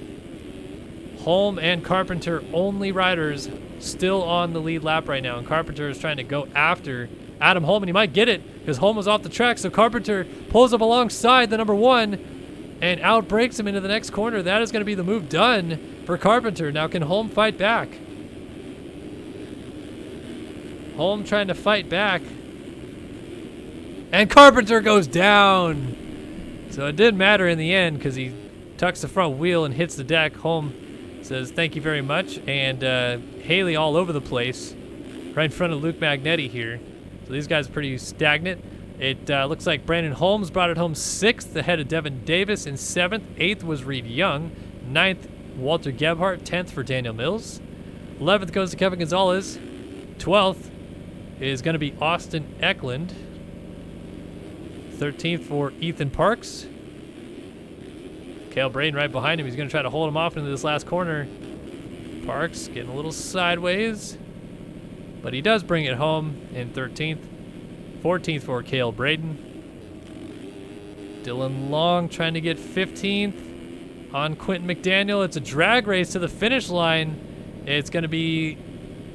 Holm, and Carpenter, only riders still on the lead lap right now. And Carpenter is trying to go after Adam Holm, and he might get it because Holm was off the track. So Carpenter pulls up alongside the number 1. and outbreaks him into the next corner. That is going to be the move done for Carpenter. Now can Holm fight back? Holm trying to fight back. And Carpenter goes down. So it didn't matter in the end because he tucks the front wheel and hits the deck. Holm says thank you very much. And Haley all over the place right in front of Luke Magnetti here. So these guys are pretty stagnant. It looks like Brandon Holmes brought it home 6th ahead of Devin Davis in 7th. 8th was Reed Young. 9th, Walter Gebhardt. 10th for Daniel Mills. 11th goes to Kevin Gonzalez. 12th is going to be Austin Eklund. 13th for Ethan Parks. Cale Braden right behind him. He's going to try to hold him off into this last corner. Parks getting a little sideways, but he does bring it home in 13th. 14th for Cale Braden. Dylan Long trying to get 15th on Quentin McDaniel. It's a drag race to the finish line. It's going to be...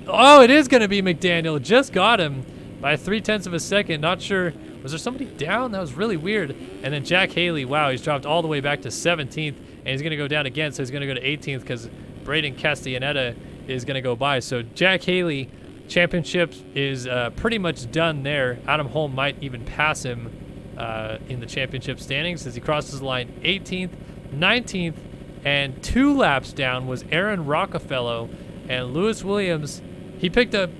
Oh, it is going to be McDaniel. Just got him by 0.3 of a second. Not sure. Was there somebody down? That was really weird. And then Jack Haley, wow, he's dropped all the way back to 17th. And he's going to go down again, so he's going to go to 18th because Braden Castellaneta is going to go by. So Jack Haley... Championship is pretty much done there. Adam Holm might even pass him in the championship standings as he crosses the line 18th, 19th, and 2 laps down was Aaron Rockefeller and Lewis Williams. He picked up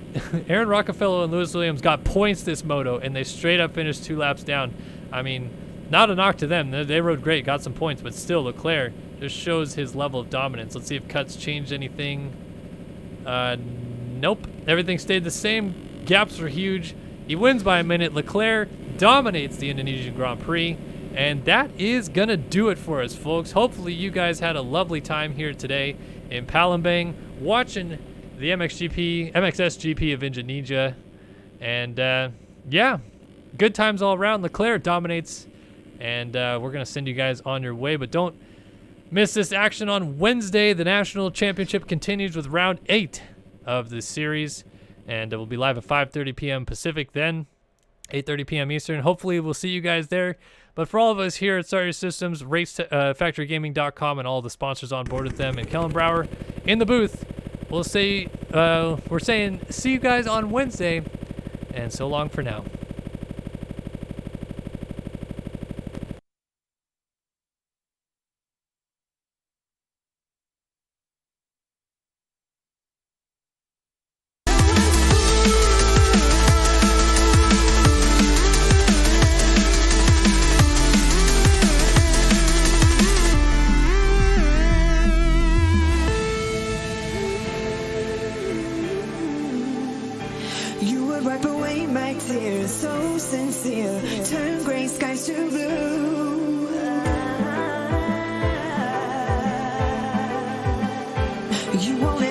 Aaron Rockefeller and Lewis Williams got points this moto, and they straight up finished 2 laps down. I mean, not a knock to them. They rode great, got some points, but still Leclerc just shows his level of dominance. Let's see if cuts changed anything. Nope. Everything stayed the same. Gaps were huge. He wins by a minute. Leclerc dominates the Indonesian Grand Prix. And that is going to do it for us, folks. Hopefully you guys had a lovely time here today in Palembang watching the MXSGP of Indonesia. And, yeah, good times all around. Leclerc dominates. And we're going to send you guys on your way. But don't miss this action on Wednesday. The National Championship continues with round 8 of this series, and it will be live at 5:30 p.m. Pacific, then 8:30 p.m. Eastern. Hopefully we'll see you guys there. But for all of us here at Start Your Systems, FactoryGaming.com, and all the sponsors on board with them, and Kellen Brower in the booth, we're saying see you guys on Wednesday, and so long for now. You would wipe away my tears, so sincere, turn gray skies to blue. You won't